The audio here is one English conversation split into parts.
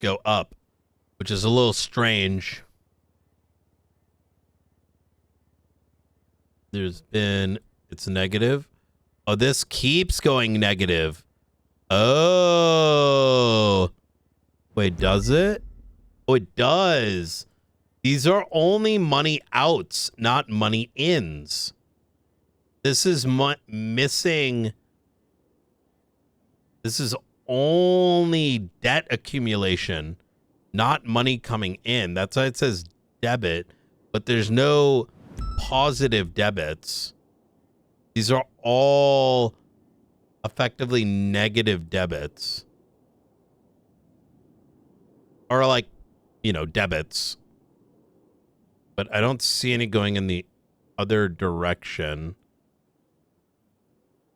go up, which is a little strange. It's negative. Oh, this keeps going negative. Oh. Wait, does it? Oh, it does. These are only money outs, not money ins. This is missing. This is only debt accumulation, not money coming in. That's why it says debit, but there's no positive debits. These are all effectively negative debits. Or like, you know, debits. But I don't see any going in the other direction.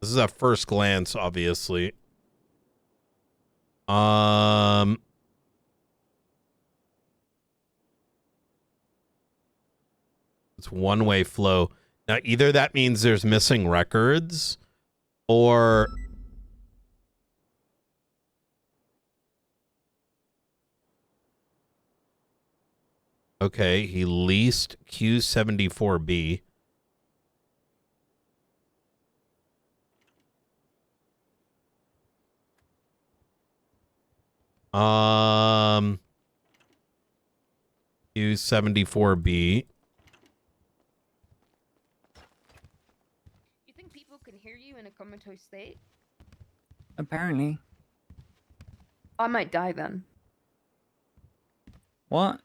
This is at first glance, obviously. It's one-way flow. Now, either that means there's missing records, or okay, he leased Q74B. Q74B. You think people can hear you in a comatose state? Apparently. I might die then. What?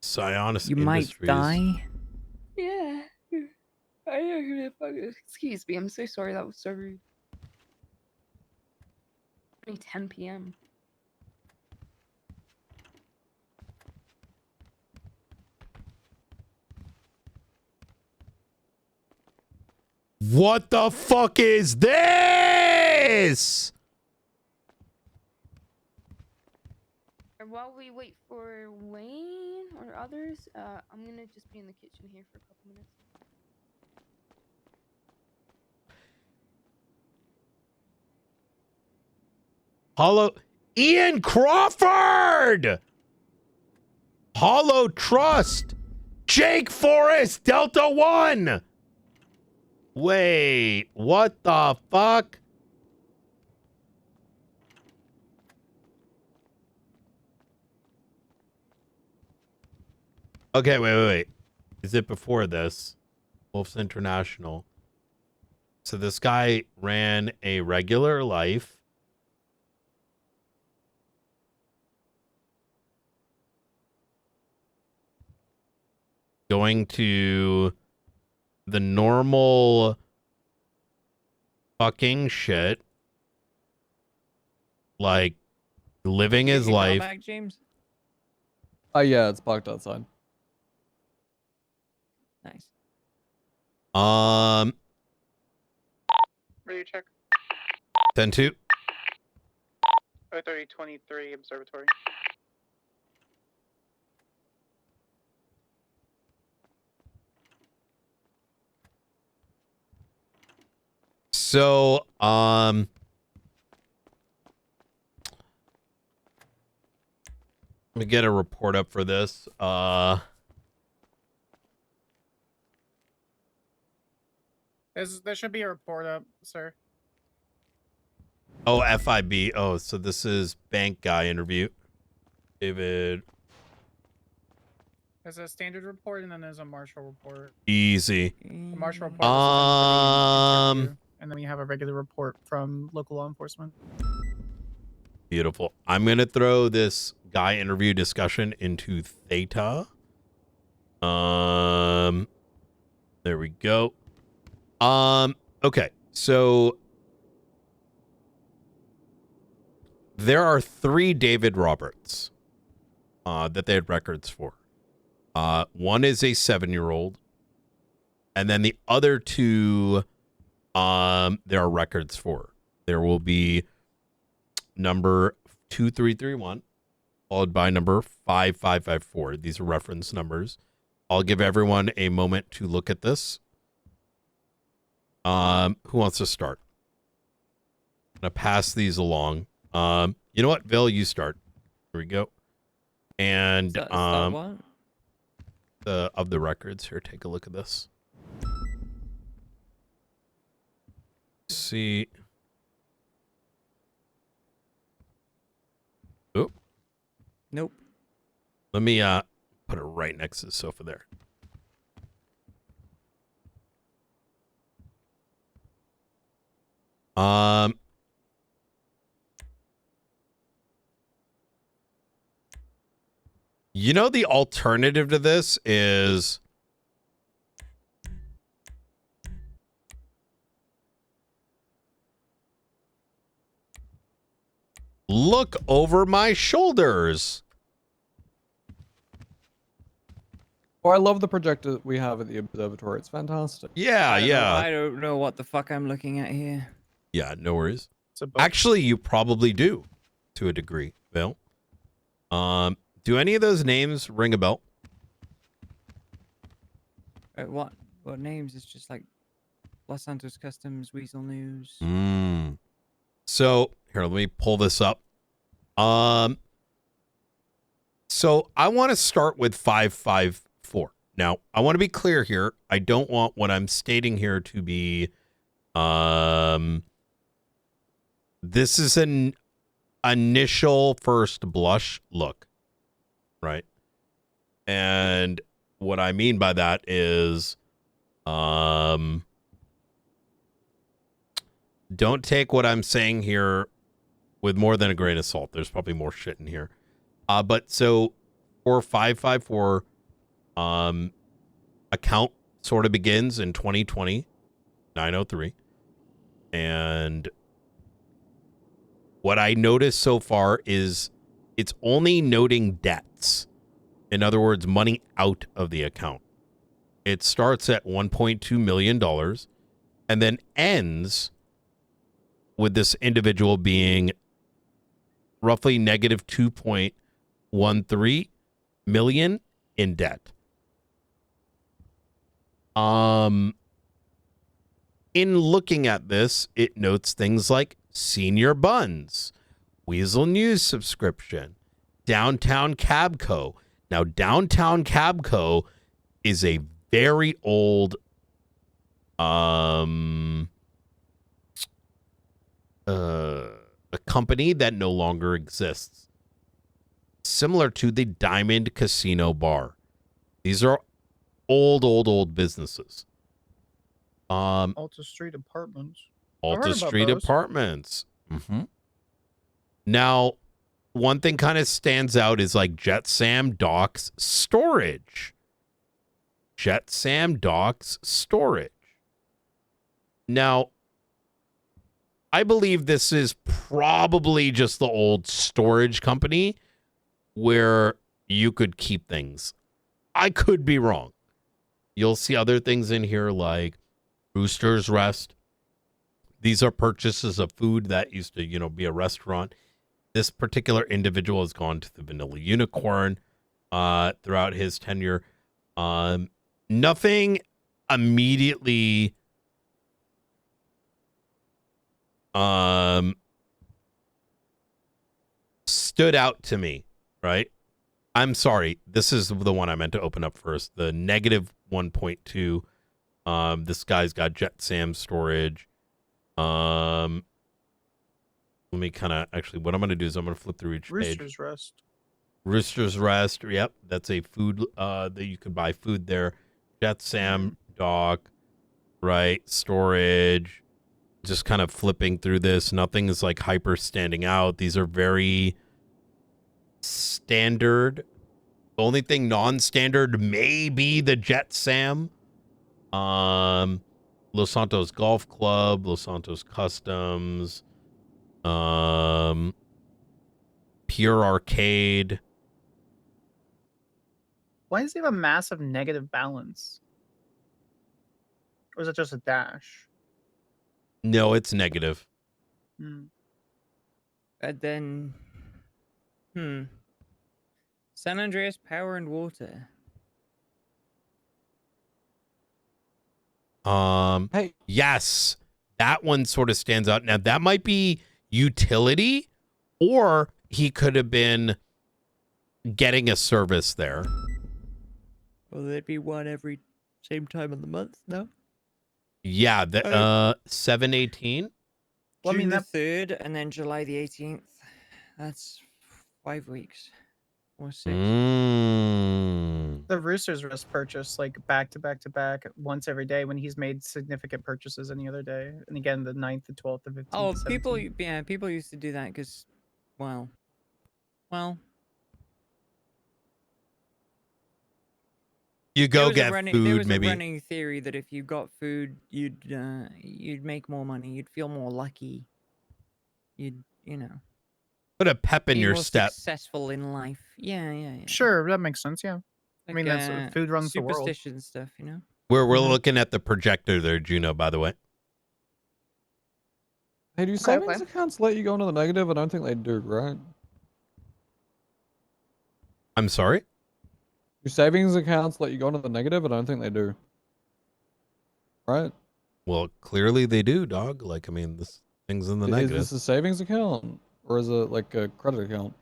Sionis You Industries. might die? Yeah. I know who the fuck is. Excuse me, I'm so sorry, that was so rude. Only 10 p.m. What the fuck is this? And while we wait for Wayne or others, I'm gonna just be in the kitchen here for a couple minutes. Hollow Ian Crawford. Hollow Trust. Jake Forrest, Delta One. Wait, what the fuck? Okay, wait. Is it before this? Wolf's International. So this guy ran a regular life. Going to the normal fucking shit. Like living his life. Back, James? Yeah, it's parked outside. Nice. Ready to check. 10-2. 3023 Observatory. So, let me get a report up for this. There should be a report up, sir. Oh, FIB. Oh, so this is bank guy interview. David. There's a standard report and then there's a marshal report. Easy. The marshal report was done for the interview, and then we have a regular report from local law enforcement. Beautiful. I'm going to throw this guy interview discussion into Theta. There we go. Okay. So there are 3 David Roberts that they had records for. One is a 7-year-old, and then the other 2 there are records for. There will be number 2331 followed by number 5554. These are reference numbers. I'll give everyone a moment to look at this. Who wants to start? gonna pass these along. You know what, Bill, you start. Here we go. And Start what? of the records here, take a look at this. See. Oh, Nope. let me put it right next to the sofa there. You know, the alternative to this is look over my shoulders. Oh, I love the projector we have at the observatory. It's fantastic. Yeah, I don't know what the fuck I'm looking at here. Yeah, no worries. It's a boat. Actually, you probably do to a degree, Bill. Do any of those names ring a bell? What names? It's just like Los Santos Customs, Weasel News. So here, let me pull this up. So I want to start with 554. Now, I want to be clear here. I don't want what I'm stating here to be this is an initial first blush look, right? And what I mean by that is don't take what I'm saying here with more than a grain of salt. There's probably more shit in here. But so for 554, account sort of begins in 2020, 903. And what I noticed so far is it's only noting debts. In other words, money out of the account. It starts at $1.2 million and then ends with this individual being roughly negative 2.13 million in debt. In looking at this, it notes things like Senior Buns, Weasel News subscription, Downtown Cabco. Now, Downtown Cabco is a very old a company that no longer exists. Similar to the Diamond Casino Bar. These are old businesses. Alta Street Apartments. Alta heard about Street those. Apartments. Now, one thing kind of stands out is like Jet Sam Docks Storage. Jet Sam Docks Storage. Now, I believe this is probably just the old storage company where you could keep things. I could be wrong. You'll see other things in here like Rooster's Rest. These are purchases of food that used to, be a restaurant. This particular individual has gone to the Vanilla Unicorn throughout his tenure. Nothing immediately stood out to me, right? I'm sorry. This is the one I meant to open up first. The negative 1.2. This guy's got Jet Sam storage. Let me kind of actually, what I'm going to do is I'm going to flip through each page. Rooster's Rest. Rooster's Rest. Yep. That's a food that you can buy food there. Jet Sam Dock, right? Storage. Just kind of flipping through this. Nothing is like hyper standing out. These are very standard. The only thing non-standard may be the Jet Sam. Los Santos Golf Club, Los Santos Customs, Pure Arcade. Why does he have a massive negative balance? Or is it just a dash? No, it's negative. Hmm. And then, San Andreas Power and Water. Hey, Yes, that one sort of stands out. Now that might be utility, or he could have been getting a service there. Well, there'd be one every same time of the month, no? Yeah, the 7/18. Well, I mean, June the that 3rd and then July the 18th. That's 5 weeks. Or 6. the Rooster's Rest purchase, like back to back to back, once every day when he's made significant purchases any other day. And again, the 9th, the 12th, the 15th. Oh, the people, 17th. yeah, people used to do that because, well, You there go was get a running, food, there was maybe. a running theory that if you got food, you'd make more money, you'd feel more lucky, you'd, Put a pep in be your more step. successful in life. Yeah. Sure, that makes sense. Yeah. I mean, that's Like, food runs the world. superstition stuff, We're Mhm. looking at the projector there, Juno, by the way. Hey, do Okay, savings okay. accounts let you go into the negative? I don't think they do, right? I'm sorry? Do savings accounts let you go into the negative? I don't think they do. Right? Well, clearly they do, dog. Like, I mean, this thing's in the Is negative. this a savings account? Or is it like a credit account?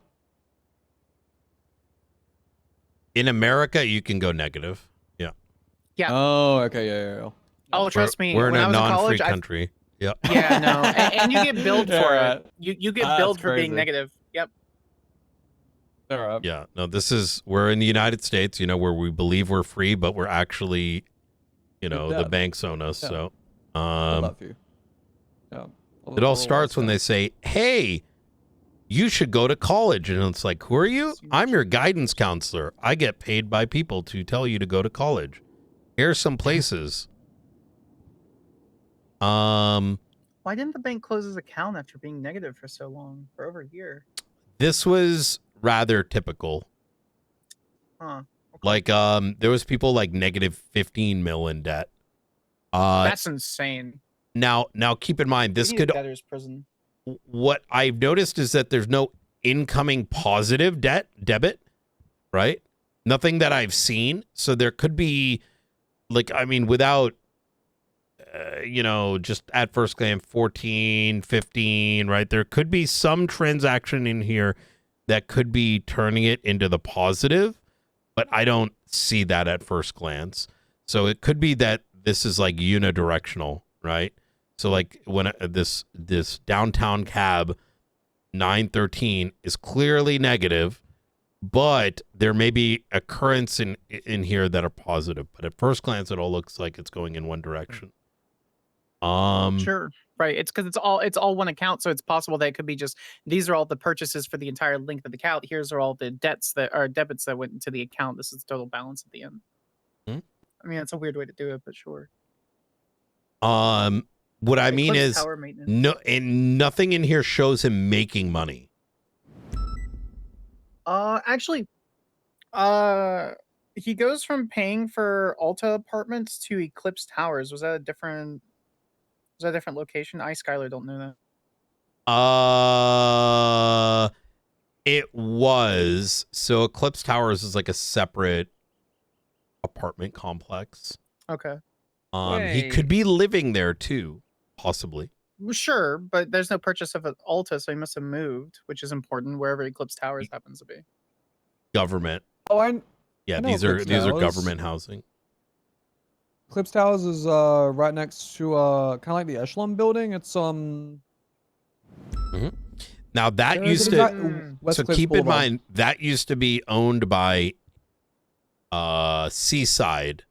In America, you can go negative. Yeah. Yeah. Oh, okay, yeah. Oh, trust me. We're in when a I was in non-free college, country. Yeah. Yeah, no, and you get billed Yeah, for right. it. You get That's billed for being crazy. negative. Yep. All right. Yeah. No, we're in the United States, where we believe we're free, but we're actually, the dead. banks own us. Yeah. So, Love that for you. Yeah. it all starts when they say, hey, you should go to college. And it's like, who are you? I'm your guidance counselor. I get paid by people to tell you to go to college. Here's some places. Why didn't the bank close his account after being negative for so long, for over a year? This was rather typical. Huh. Okay. Like, there was people like negative 15 mil in debt. That's insane. Now keep in mind, this We need a could, debtor's prison. what I've noticed is that there's no incoming positive debit, right? Nothing that I've seen. So there could be, like, I mean, without, just at first glance, 14, 15, right? There could be some transaction in here that could be turning it into the positive, but I don't see that at first glance. So it could be that this is like unidirectional, right? So like when this downtown cab 913 is clearly negative, but there may be a currents in here that are positive. But at first glance, it all looks like it's going in one direction. Sure. Right. It's because it's all one account, so it's possible that it could be just these are all the purchases for the entire length of the account. Here's are all the debits that are debits that went into the account. This is the total balance at the end. Hmm? I mean, that's a weird way to do it, but sure. What I mean Eclipse is tower maintenance. nothing in here shows him making money. Actually, he goes from paying for Alta apartments to Eclipse Towers. Was that a different location? I Skylar don't know that. It was. So Eclipse Towers is like a separate apartment complex. Okay. He could be living there too, possibly. Well, sure, but there's no purchase of an Alta, so he must have moved, which is important wherever Eclipse Towers happens to be. Government. Oh, I Yeah, know these are Eclipse Towers. government housing. Eclipse Towers is right next to kind of like the Echelon building. It's Now that is used it to. exact- West So Cliffs keep in Boulevard. mind that used to be owned by Seaside,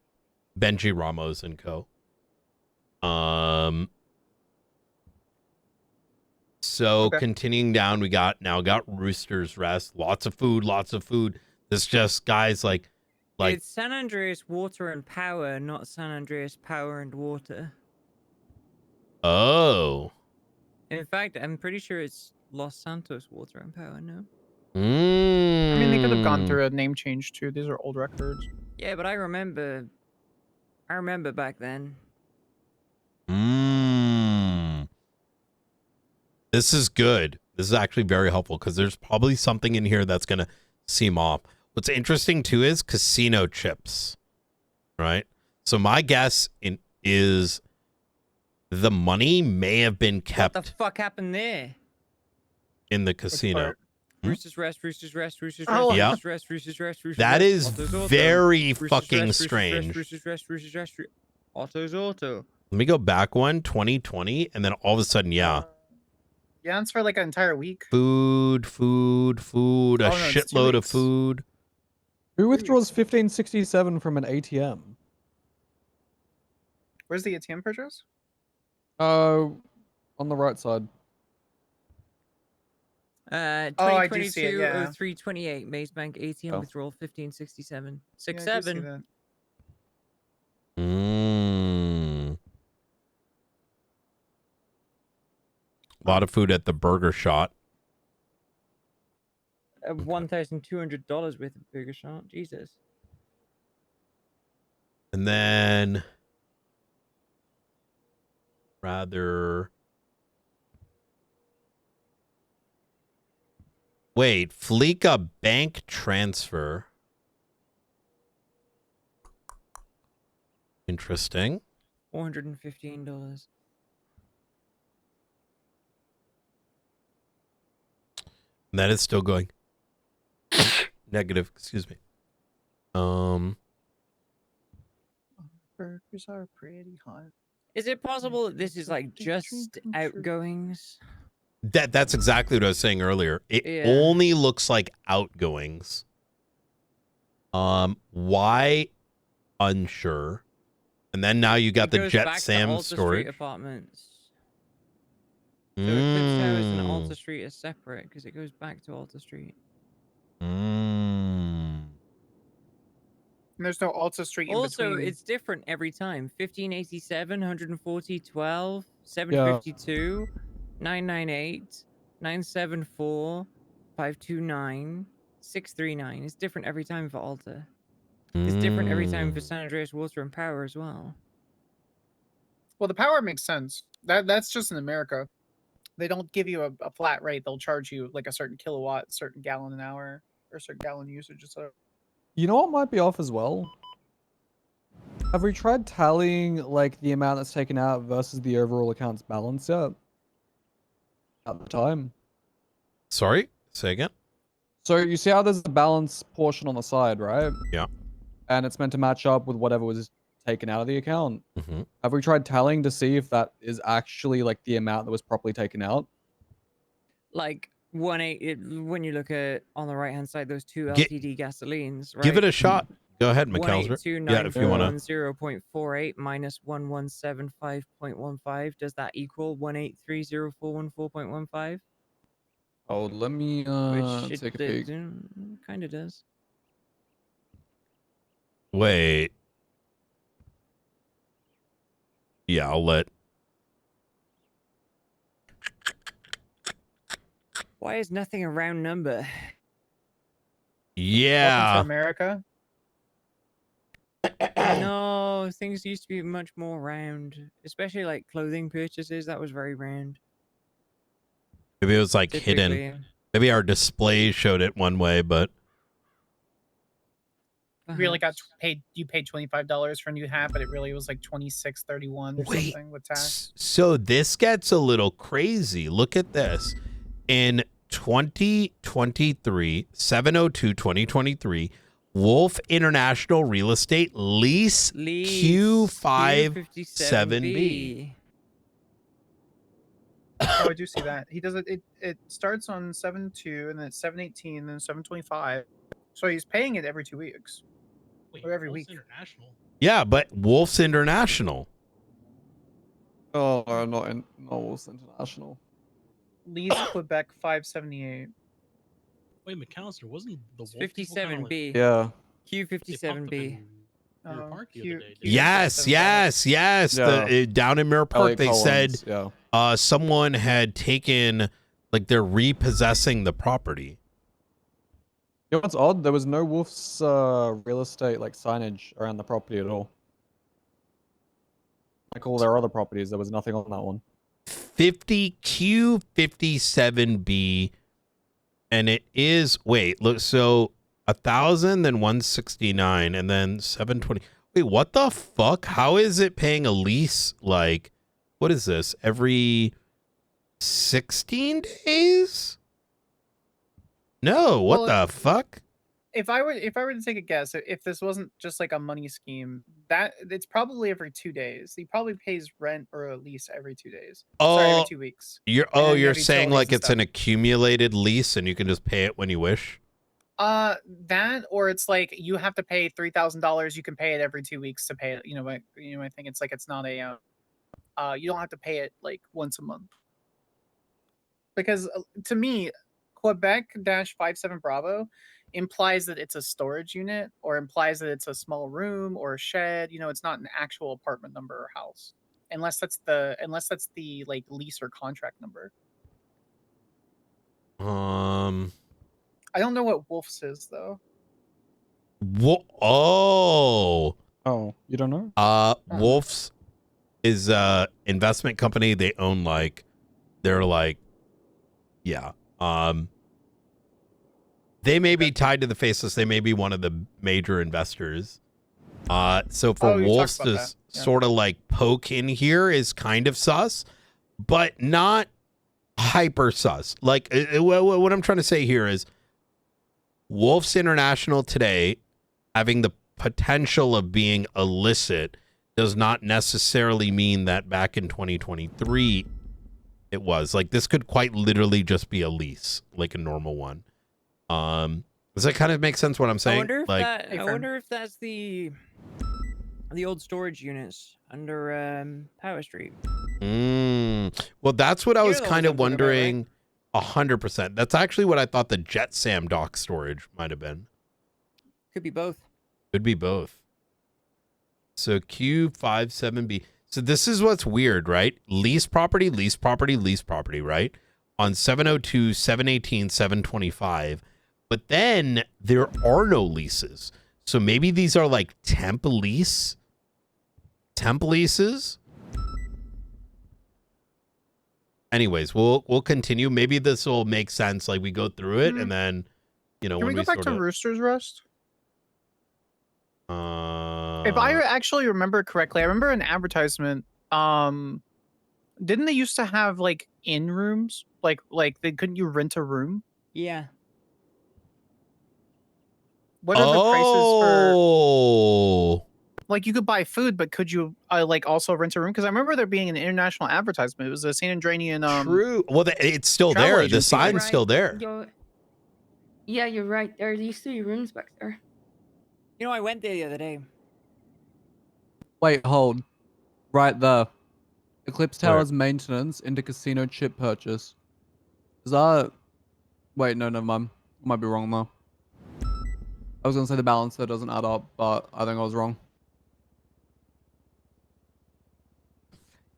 Benji Ramos and Co. So Okay. continuing down, we got Rooster's Rest. Lots of food. It's just guys like it's San Andreas Water and Power, not San Andreas Power and Water. oh. In fact, I'm pretty sure it's Los Santos Water and Power, no? I mean, they could have gone Mm. through a name change too. These are old records. Yeah, but I remember back then. This is good. This is actually very helpful because there's probably something in here that's gonna seem off. What's interesting too is casino chips, right? So my guess is the money may have been kept. What the fuck happened there? in the casino. part? Rooster's Rest, Rooster's Rest, Rooster's Oh. Rest, Yeah. Rooster's Rest, Rooster's Rest, Rooster's That Rest, is Otto's Auto. very Rooster's fucking Rest, strange. Rooster's Rest, Rooster's Rest, Otto's Auto. Let me go back 2020, and then all of a sudden, yeah. Yeah, it's for like an entire week. Food, food, food, a Oh, no, it's 2 shitload of weeks. food. Who withdraws 1567 from an ATM? Where's the ATM purchase? On the right side. Oh, I do see it, 2022 yeah. 0328 Maze Bank ATM Oh. withdrawal 1567 Yeah, I do see 67. that. A lot of food at the burger shot. $1,200 worth of burger shot. Jesus. And then wait, Fleeka bank transfer. Interesting. $415. And that is still going negative, excuse me. Burgers are pretty hot. Is it possible that this is like just outgoings? That's exactly what I was saying earlier. It Yeah. only looks like outgoings. Why? Unsure. And then now you got It the goes Jet back to Sam Alta Street storage. apartments. So Eclipse Towers and Mm. Alta Street are separate because it goes back to Alta Street. Mm. And there's no Alta Street in Also, between. it's different every time. 1587, 140, 12, 752, 998, 974, 529, 639. It's different every time for Alta. It's different every time for San Andreas Water and Power as well. Well, the power makes sense. That's just in America. They don't give you a flat rate. They'll charge you like a certain kilowatt, certain gallon an hour, or certain gallon usage. So You know what might be off as well? Have we tried tallying like the amount that's taken out versus the overall account's balance yet? At the time. Sorry? Say again? So you see how there's a balance portion on the side, right? Yeah. And it's meant to match up with whatever was taken out of the account. Mm-hmm. Have we tried tallying to see if that is actually like the amount that was properly taken out? Like when you look at on the right hand side, those two Gi- LTD gasolines, right? Give it a shot. Go ahead, McAllister. Yeah, if you want to. 0.48 minus 1175.15. Does that equal 1830414.15? Oh, let me Which take a peek. Kind of does. Wait. Yeah, I'll let. Why is nothing a round number? welcome to Yeah. America. No, things used to be much more round, especially like clothing purchases. That was very round. Maybe it was like hidden. Typically. Maybe our display showed it one way, but You really got Perhaps. paid. You paid $25 for a new hat, but it really was like $26.31 or Wait. something with tax. So this gets a little crazy. Look at this. In 2023, 7/02/2023, Wolf International Real Estate lease Q57B. Oh, I do see that. He does it. It starts on 7/2, and then it's 7/18, and then 7/25. So he's paying it every 2 weeks. Wait, Or every Pulse week. International. Yeah, but Wolf's International. Oh, not Wolves International. Leeds Quebec 578. Wait, McAllister, wasn't the It's Wolf people kinda, like, 57B. Yeah. Q they popped up 57B. in Deer Oh, Park the cute. other day? Cute. Yes, yes, yes. Yeah. Down in Mirror Park, Elliot they said Collins, yeah. someone had taken, like, they're repossessing the property. You know what's odd? There was no Wolf's real estate like signage around the property at all. Like all their other properties, there was nothing on that one. 50Q57B, and it is, wait, look, so 1,000, then 169, and then 720. Wait, what the fuck? How is it paying a lease, like, what is this, every 16 days? No, what Well, the fuck? if I were to take a guess, if this wasn't just like a money scheme, that it's probably every 2 days. He probably pays rent or a lease every 2 days. Sorry, every Oh, 2 weeks. you're And then you you're have saying utilities like and it's stuff. an accumulated lease and you can just pay it when you wish? That or it's like you have to pay $3,000. You can pay it every 2 weeks to pay it. I think it's like it's not a you don't have to pay it like once a month. Because to me, Quebec-57 Bravo implies that it's a storage unit or implies that it's a small room or a shed. It's not an actual apartment number or house, unless that's the like lease or contract number. I don't know what Wolf's is though. Oh, you don't know? Wolf's is a investment company. They own yeah. They may be tied to the Faceless. They may be one of the major investors. So for You Wolf's talked about to that. Yeah. sort of like poke in here is kind of sus, but not hyper sus. Like what I'm trying to say here is Wolf's International today having the potential of being illicit does not necessarily mean that back in 2023 it was. Like this could quite literally just be a lease, like a normal one. Does that kind of make sense what I'm saying? I wonder if that's the old storage units under Power Street. Well, that's what I was the kind ones of I'm talking about, right? wondering. 100%. That's actually what I thought the Jet Sam dock storage might have been. Could be both. Could be both. So Q57B. So this is what's weird, right? Lease property, right? On 702, 718, 725. But then there are no leases. So maybe these are like temp leases. Anyways, we'll continue. Maybe this will make sense. Like we go through it and then, Can when we go back to Rooster's Rest? If I actually remember correctly, I remember an advertisement. Didn't they used to have like in rooms? Like couldn't you rent a room? Yeah. What are the prices for? Like you could buy food, but could you like also rent a room? Because I remember there being an international advertisement. It was a San Andreanian. True. Well, it's still travel there. The agency. sign's Right. still there. Yeah, you're right. There used to be rooms back there. I went there the other day. Wait, hold. Right there. Eclipse Where? Towers maintenance into casino chip purchase. Is that... Wait, no, never mind. I might be wrong though. I was going to say the balance there doesn't add up, but I think I was wrong.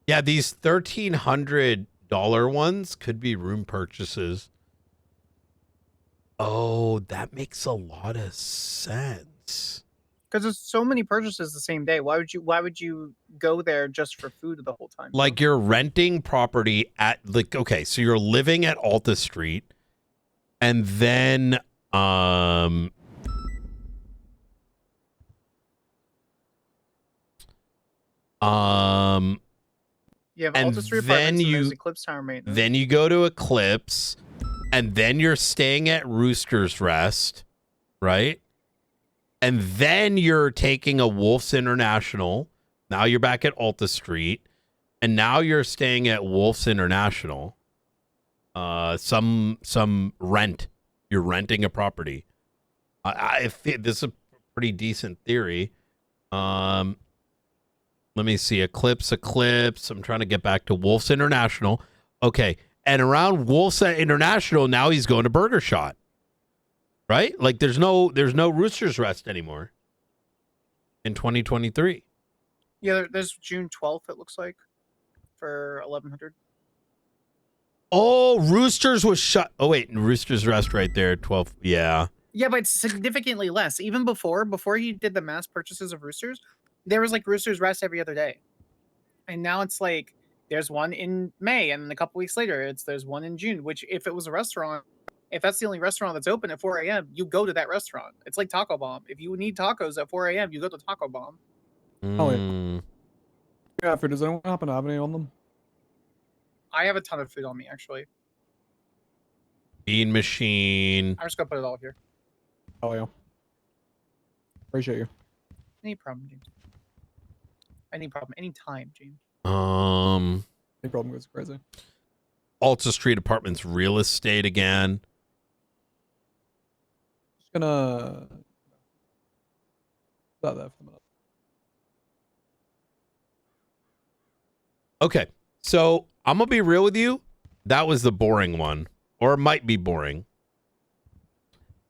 Yeah, these $1,300 ones could be room purchases. Oh, that makes a lot of sense. Because there's so many purchases the same day. Why would you go there just for food the whole time? Like you're renting property at okay, so you're living at Alta Street, and then you have and Alta Street then apartments and there's Eclipse Tower maintenance. then you go to Eclipse, and then you're staying at Rooster's Rest, right? And then you're taking a Wolf's International. Now you're back at Alta Street, and now you're staying at Wolf's International. Some rent. You're renting a property. I think this is a pretty decent theory. Let me see. Eclipse. I'm trying to get back to Wolf's International. Okay. And around Wolf's International, now he's going to Burger Shot. Right? Like there's no Rooster's Rest anymore in 2023. Yeah, there's June 12th, it looks like, for 1100. Oh, Rooster's was shut. Oh, wait. Rooster's Rest right there. 12. Yeah. Yeah, but it's significantly less. Even before he did the mass purchases of Roosters, there was like Rooster's Rest every other day. And now it's like there's one in May, and then a couple weeks later, there's one in June, which if it was a restaurant, if that's the only restaurant that's open at 4 a.m., you go to that restaurant. It's like Taco Bomb. If you need tacos at 4 a.m., you go to Taco Bomb. Yeah, does anyone happen to have any on them? I have a ton of food on me, actually. Bean machine. I'm just gonna put it all here. Oh yeah. Appreciate you. Any problem, James? Any problem? Anytime, James. Um, Any problem goes crazy. Alta Street Apartments real estate again. Just gonna start there for a minute. Okay, so I'm gonna be real with you. That was the boring one, or it might be boring.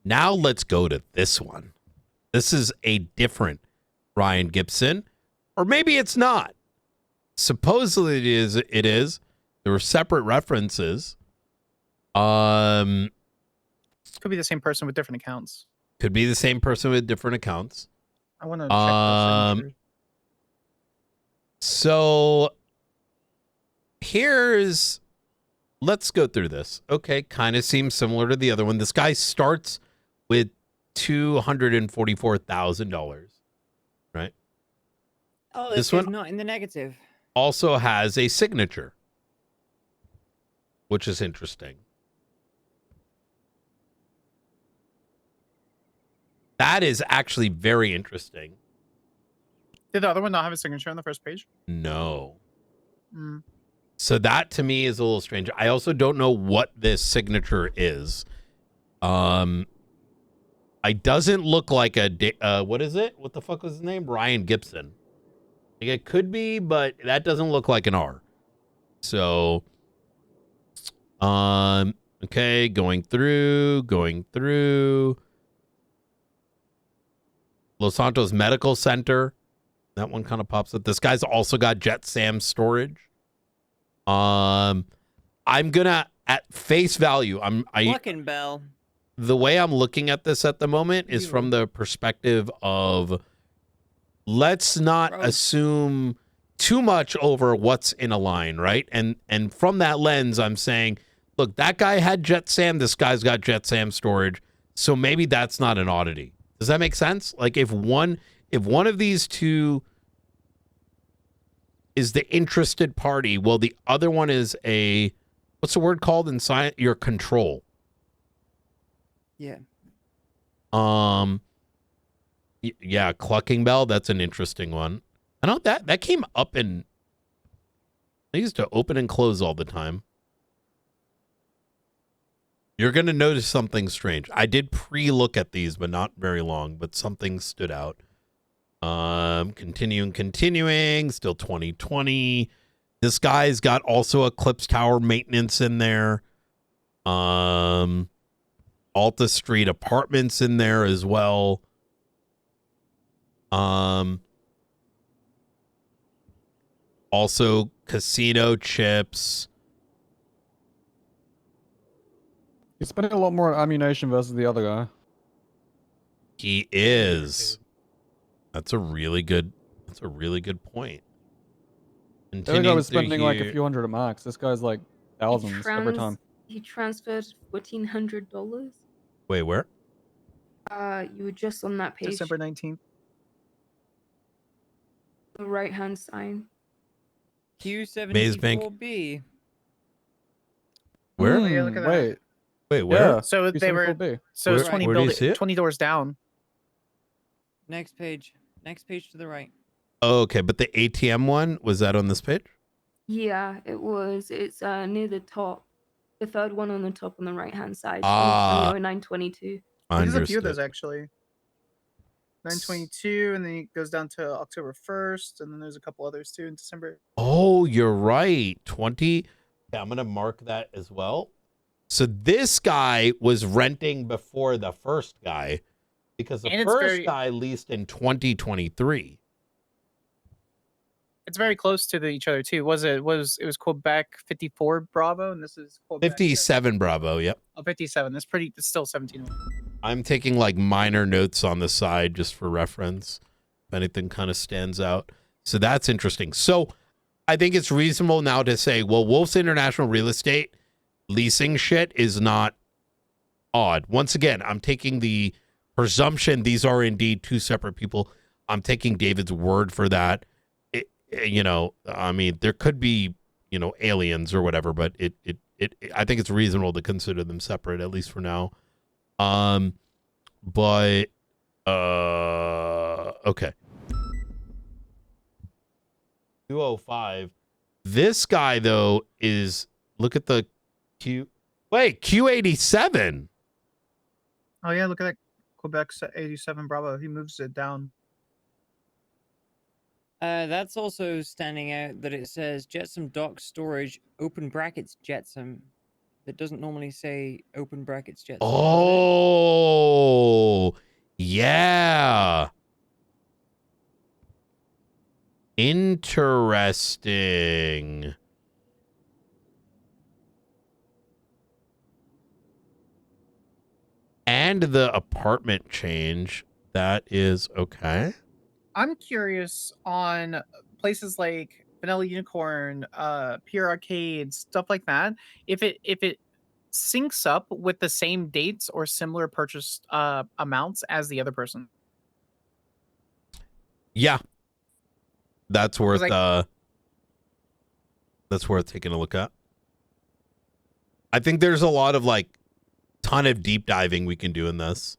Now let's go to this one. This is a different Ryan Gibson, or maybe it's not. Supposedly it is. It is. There were separate references. Could be the same person with different accounts. Could be the same person with different accounts. I want to check the signatures. So let's go through this. Okay, kind of seems similar to the other one. This guy starts with $244,000, right? Oh, This this one- is not in the negative. Also has a signature, which is interesting. That is actually very interesting. Did the other one not have a signature on the first page? No. Mm. So that to me is a little strange. I also don't know what this signature is. It doesn't look like what is it? What the fuck was his name? Ryan Gibson. Like it could be, but that doesn't look like an R. So, okay, going through. Los Santos Medical Center. That one kind of pops up. This guy's also got Jet Sam storage. I'm gonna at face value. Fucking Bell. The way I'm looking at this at the moment is from the perspective of let's not assume too much over what's in a line, right? And from that lens, I'm saying, look, that guy had Jet Sam. This guy's got Jet Sam storage. So maybe that's not an oddity. Does that make sense? Like if one of these two is the interested party, well, the other one is what's the word called in science? Your control. Yeah. Yeah, Clucking Bell. That's an interesting one. I know that came up in. I used to open and close all the time. You're gonna notice something strange. I did pre-look at these, but not very long. But something stood out. Continuing. Still 2020. This guy's got also Eclipse Tower maintenance in there. Alta Street Apartments in there as well. Also casino chips. He's spending a lot more on ammunition versus the other guy. He is. That's a really good point. The other guy was Continuing spending through like a here. few hundred at max. This guy's like thousands every time. He transferred $1,400. Wait, where? You were just on that page, December 19th. the right-hand side. Q74B. Where? Oh, yeah, look at that. Wait, where? Yeah. So they were. Q74B. So it's Where- 20 where do you see it? 20 doors down. Next page. Next page to the right. Oh, okay, but the ATM one, was that on this page? Yeah, it was. It's near the top. The third one on the top on the right-hand side. Ah. 922. There's a few of those Understood. actually. 922, and then it goes down to October 1st, and then there's a couple others too in December. Oh, you're right. 20. Yeah, I'm going to mark that as well. So this guy was renting before the first guy because the And it's first very- guy leased in 2023. It's very close to each other too. It was Quebec 54 Bravo, and this is Quebec 57 Bravo, yep. 57. It's still 17. I'm taking like minor notes on the side just for reference. If anything kind of stands out. So that's interesting. So I think it's reasonable now to say, well, Wolf's International Real Estate leasing shit is not odd. Once again, I'm taking the presumption these are indeed two separate people. I'm taking David's word for that. I mean, there could be, aliens or whatever, but it I think it's reasonable to consider them separate, at least for now. But okay. 205. This guy though is, look at the Q87. Oh yeah, look at that. Quebec 87 Bravo. He moves it down. That's also standing out that it says Jetsam dock storage open brackets Jetsam. That doesn't normally say open brackets Jetsam. Oh, yeah. Interesting. And the apartment change. That is okay. I'm curious on places like Vanilla Unicorn, Pure Arcade, stuff like that. If it syncs up with the same dates or similar purchase amounts as the other person. Yeah. That's worth like- that's worth taking a look at. I think there's a lot of like ton of deep diving we can do in this.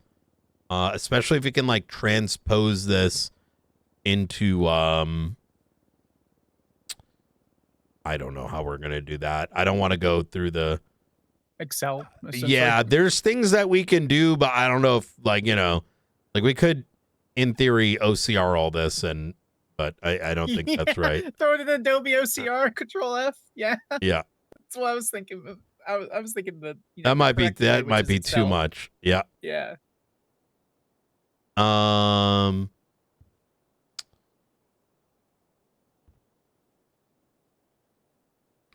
Especially if we can like transpose this into I don't know how we're gonna do that. I don't want to go through the Excel. yeah, there's things that we can do, but I don't know if like, you know, like we could in theory OCR all this but I don't think that's right. Throw it in Adobe OCR, Control F. Yeah. Yeah. That's what I was thinking of. I was thinking that That might be correct way, which is too Excel. much. Yeah. Yeah.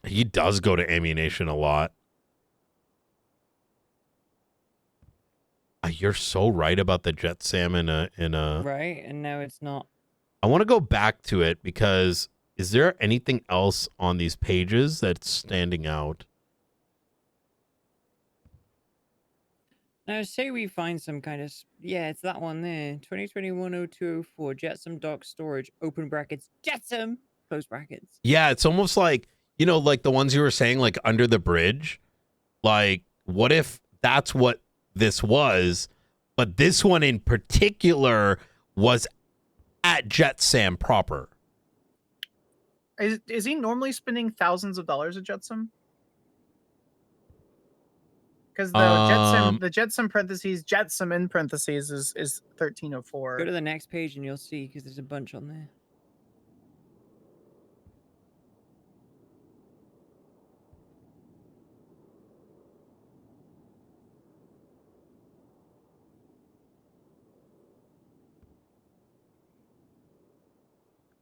He does go to ammunition a lot. You're so right about the Jet Sam in a Right, and now it's not. I want to go back to it because is there anything else on these pages that's standing out? Now, say we find some kind of yeah, it's that one there. 2021-0204 Jetsam dock storage open brackets Jetsam close brackets. Yeah, it's almost like, you know, like the ones you were saying, like under the bridge. Like, what if that's what this was, but this one in particular was at Jetsam proper? Is he normally spending thousands of dollars at Jetsam? Because the Jetsam parentheses, Jetsam in parentheses is 1304. Go to the next page and you'll see because there's a bunch on there.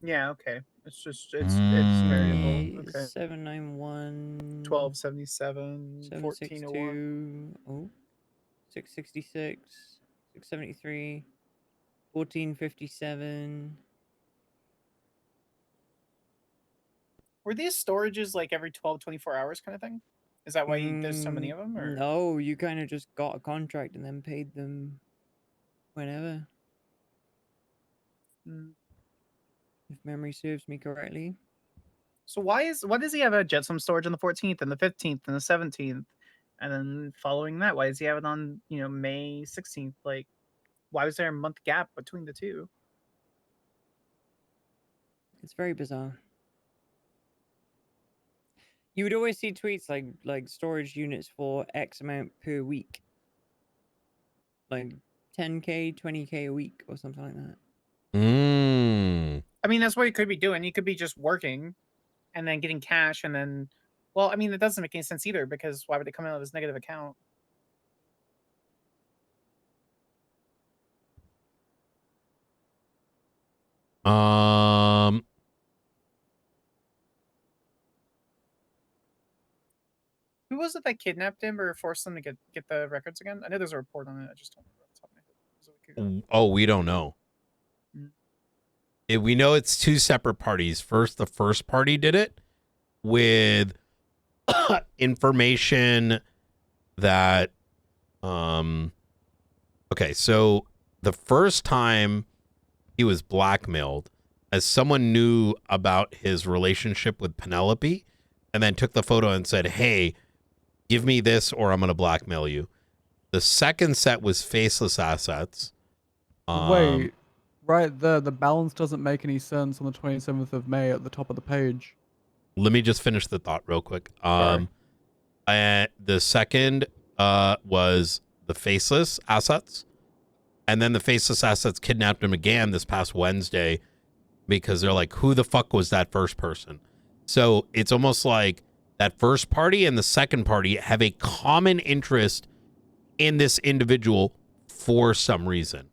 Yeah, okay. It's variable. Okay. 791 1277 1401. 762 666 673 1457. Were these storages like every 12, 24 hours kind of thing? Is that why there's so many of them? Or? No, you kind of just got a contract and then paid them whenever. If memory serves me correctly. So why does he have a Jetsam storage on the 14th and the 15th and the 17th? And then following that, why does he have it on, May 16th? Like, why was there a month gap between the two? It's very bizarre. You would always see tweets like storage units for X amount per week. Like 10K, 20K a week or something like that. I mean, that's what he could be doing. He could be just working and then getting cash and then, well, I mean, that doesn't make any sense either because why would it come out of his negative account? Who was it that kidnapped him or forced him to get the records again? I know there's a report on it. I just don't remember off the top of my head. Oh, we don't know. We know it's two separate parties. First, the first party did it with information that okay, so the first time he was blackmailed, as someone knew about his relationship with Penelope and then took the photo and said, hey, give me this or I'm going to blackmail you. The second set was faceless assets. Wait, right there, the balance doesn't make any sense on the 27th of May at the top of the page. Let me just finish the thought real quick. Sorry. The second was the faceless assets. And then the faceless assets kidnapped him again this past Wednesday because they're like, who the fuck was that first person? So it's almost like that first party and the second party have a common interest in this individual for some reason.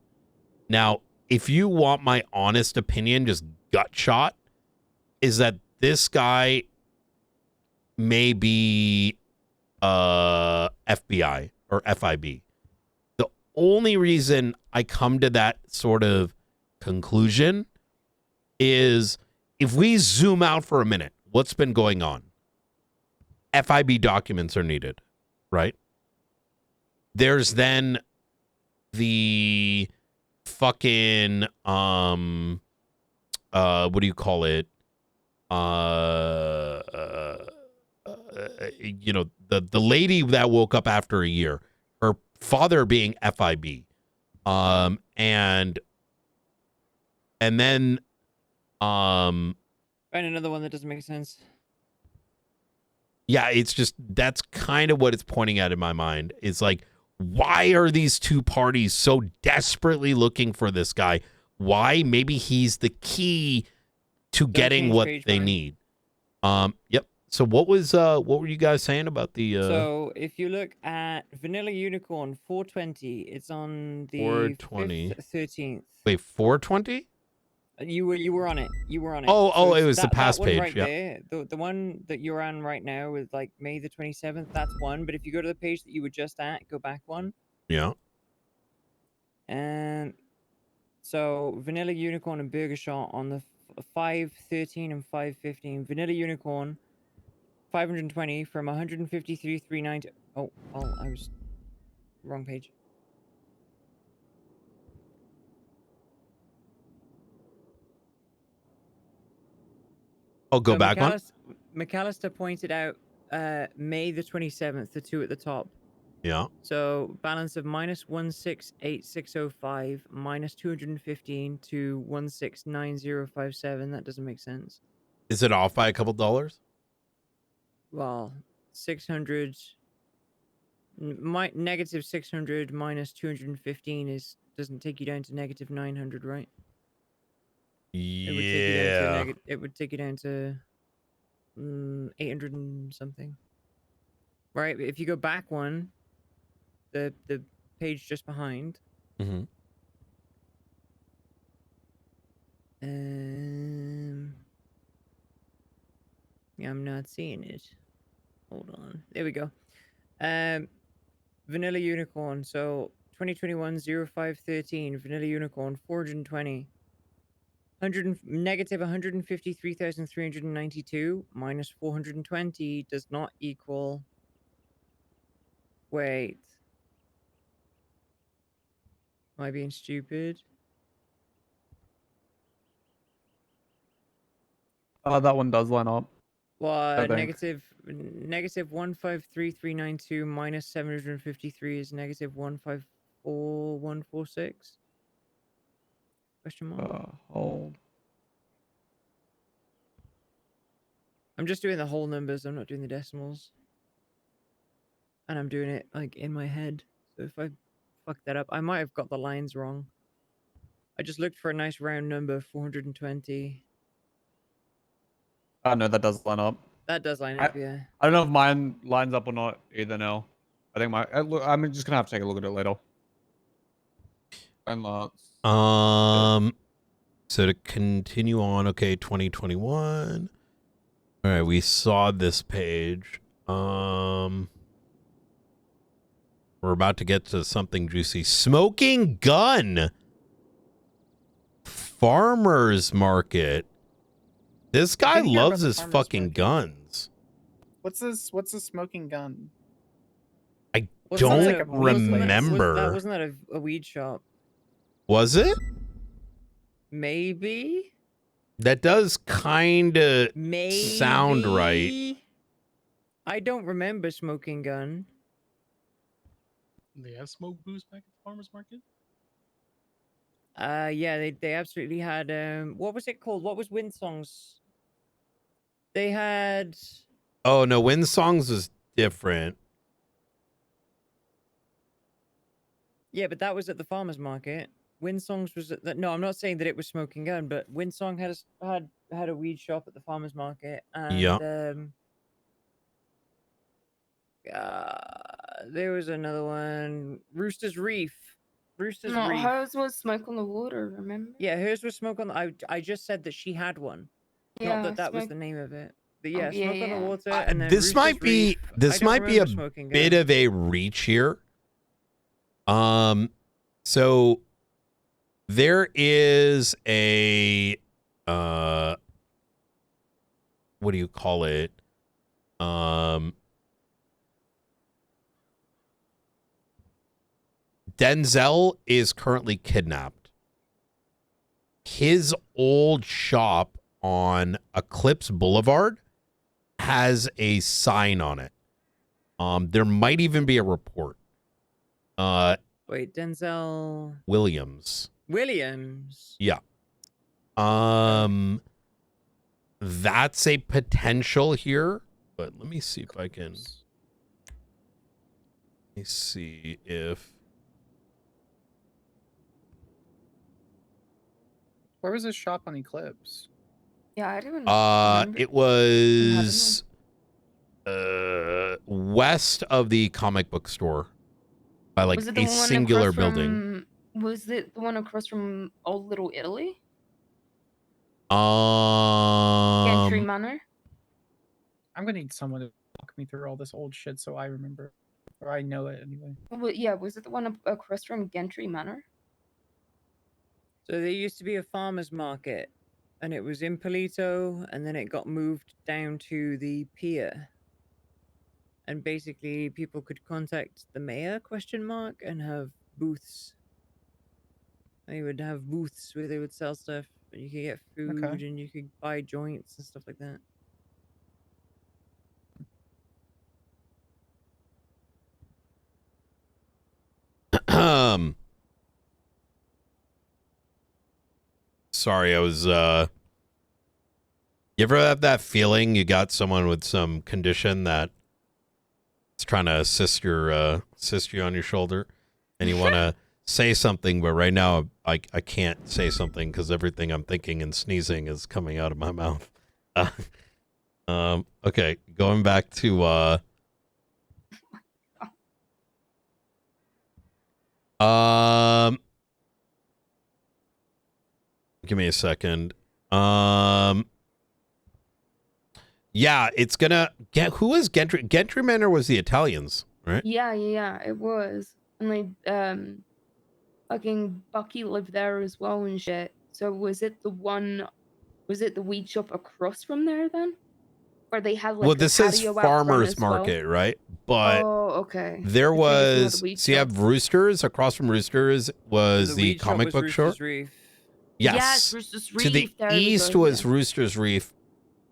Now, if you want my honest opinion, just gut shot, is that this guy may be FBI or FIB. The only reason I come to that sort of conclusion is if we zoom out for a minute, what's been going on? FIB documents are needed, right? There's then the fucking what do you call it? You know, the lady that woke up after a year, her father being FIB, and then Find another one that doesn't make sense. yeah, it's just that's kind of what it's pointing at in my mind. It's like, why are these two parties so desperately looking for this guy? Why? Maybe he's the key to getting what they need. Yep. So what were you guys saying about the So if you look at Vanilla Unicorn 420, it's on the 420 13th. Wait, 420? You were on it. You were on it. Oh, it's it was the past that one page. right Yeah. there. The one that you're on right now with like May the 27th. That's one. But if you go to the page that you were just at, go back one. Yeah. And so Vanilla Unicorn and Burger Shot on the 513 and 515. Vanilla Unicorn 520 from 153,390. Oh, I was wrong page. I'll go back one. McAllister pointed out May the 27th, the two at the top. Yeah. So balance of minus 168605 minus 215 to 169057. That doesn't make sense. Is it off by a couple dollars? Well, 600 negative 600 minus 215 doesn't take you down to negative 900, right? Yeah. It would take you down to 800 and something. Right? But if you go back one, the page just behind. Mm-hmm. Yeah, I'm not seeing it. Hold on. There we go. Vanilla Unicorn. So 2021 0513 Vanilla Unicorn 420. Negative 153,392 minus 420 does not equal. Wait. Am I being stupid? That one does line up. Well, negative 153,392 minus 753 is negative 154,146. Question mark. Hold. I'm just doing the whole numbers. I'm not doing the decimals. And I'm doing it like in my head. So if I fuck that up, I might have got the lines wrong. I just looked for a nice round number, 420. No, that does line up. That does line up, yeah. I don't know if mine lines up or not either now. I think I'm just gonna have to take a look at it later. And so to continue on, okay, 2021. All right, we saw this page. We're about to get to something juicy. Smoking gun. Farmers market. This guy loves his fucking guns. What's this? What's a smoking gun? I Wasn't don't that remember. Wasn't that a weed shop? Was it? I don't remember Smoking Gun. They have smoke booths back at the farmers market. Yeah, they absolutely had. What was it called? What was Windsong's? They had. Oh no, Wind Songs is different. Yeah, but that was at the farmers market. Windsongs was at the, no, I'm not saying that it was Smoking Gun, but Windsong had a weed shop at the farmers market, and Yeah. there was another one, Rooster's Reef. Rooster's No, Reef. hers was Smoke on the Water. Remember? Yeah, hers was Smoke on the. I just said that she had one, not that that was Smoke. the name of it. But Oh, yeah, yeah, Smoke on the yeah. Water, and then This might Rooster's be Reef. this I don't might be a remember Smoking bit Gun. of a reach here. So there is a what do you call it? Denzel is currently kidnapped. His old shop on Eclipse Boulevard has a sign on it. There might even be a report. Wait, Denzel Williams. Williams. That's a potential here, but let me see if I can. Let me see if. Where was this shop on Eclipse? Yeah, I don't remember. It was west of the comic book store by like Was it the a one singular across building. Was it the one across from Old Little Italy? Gentry Manor? I'm gonna need someone to walk me through all this old shit so I remember, or I know it anyway. Well, yeah, was it the one across from Gentry Manor? So there used to be a farmer's market, and it was in Polito, and then it got moved down to the pier. And basically, people could contact the mayor, ? And have booths. They would have booths where they would sell stuff, and you could get food, and you could buy joints and stuff like that. Sorry, I was you ever have that feeling you got someone with some condition that is trying to assist you on your shoulder, and you want to say something, but right now I can't say something because everything I'm thinking and sneezing is coming out of my mouth. Okay, going back to give me a second. Yeah, it's gonna get. Who is Gentry? Gentry Manor was the Italians, right? Yeah, it was. And like, fucking Bucky lived there as well and shit. So was it the weed shop across from there then? Or they had like well, this is farmers market, right? But okay. There It's maybe some of was the weed so you shop. have Roosters across from Roosters was the weed shop comic was book shop. Rooster's Reef. Yes, Rooster's To the Reef, there we east go, was yeah. Rooster's Reef.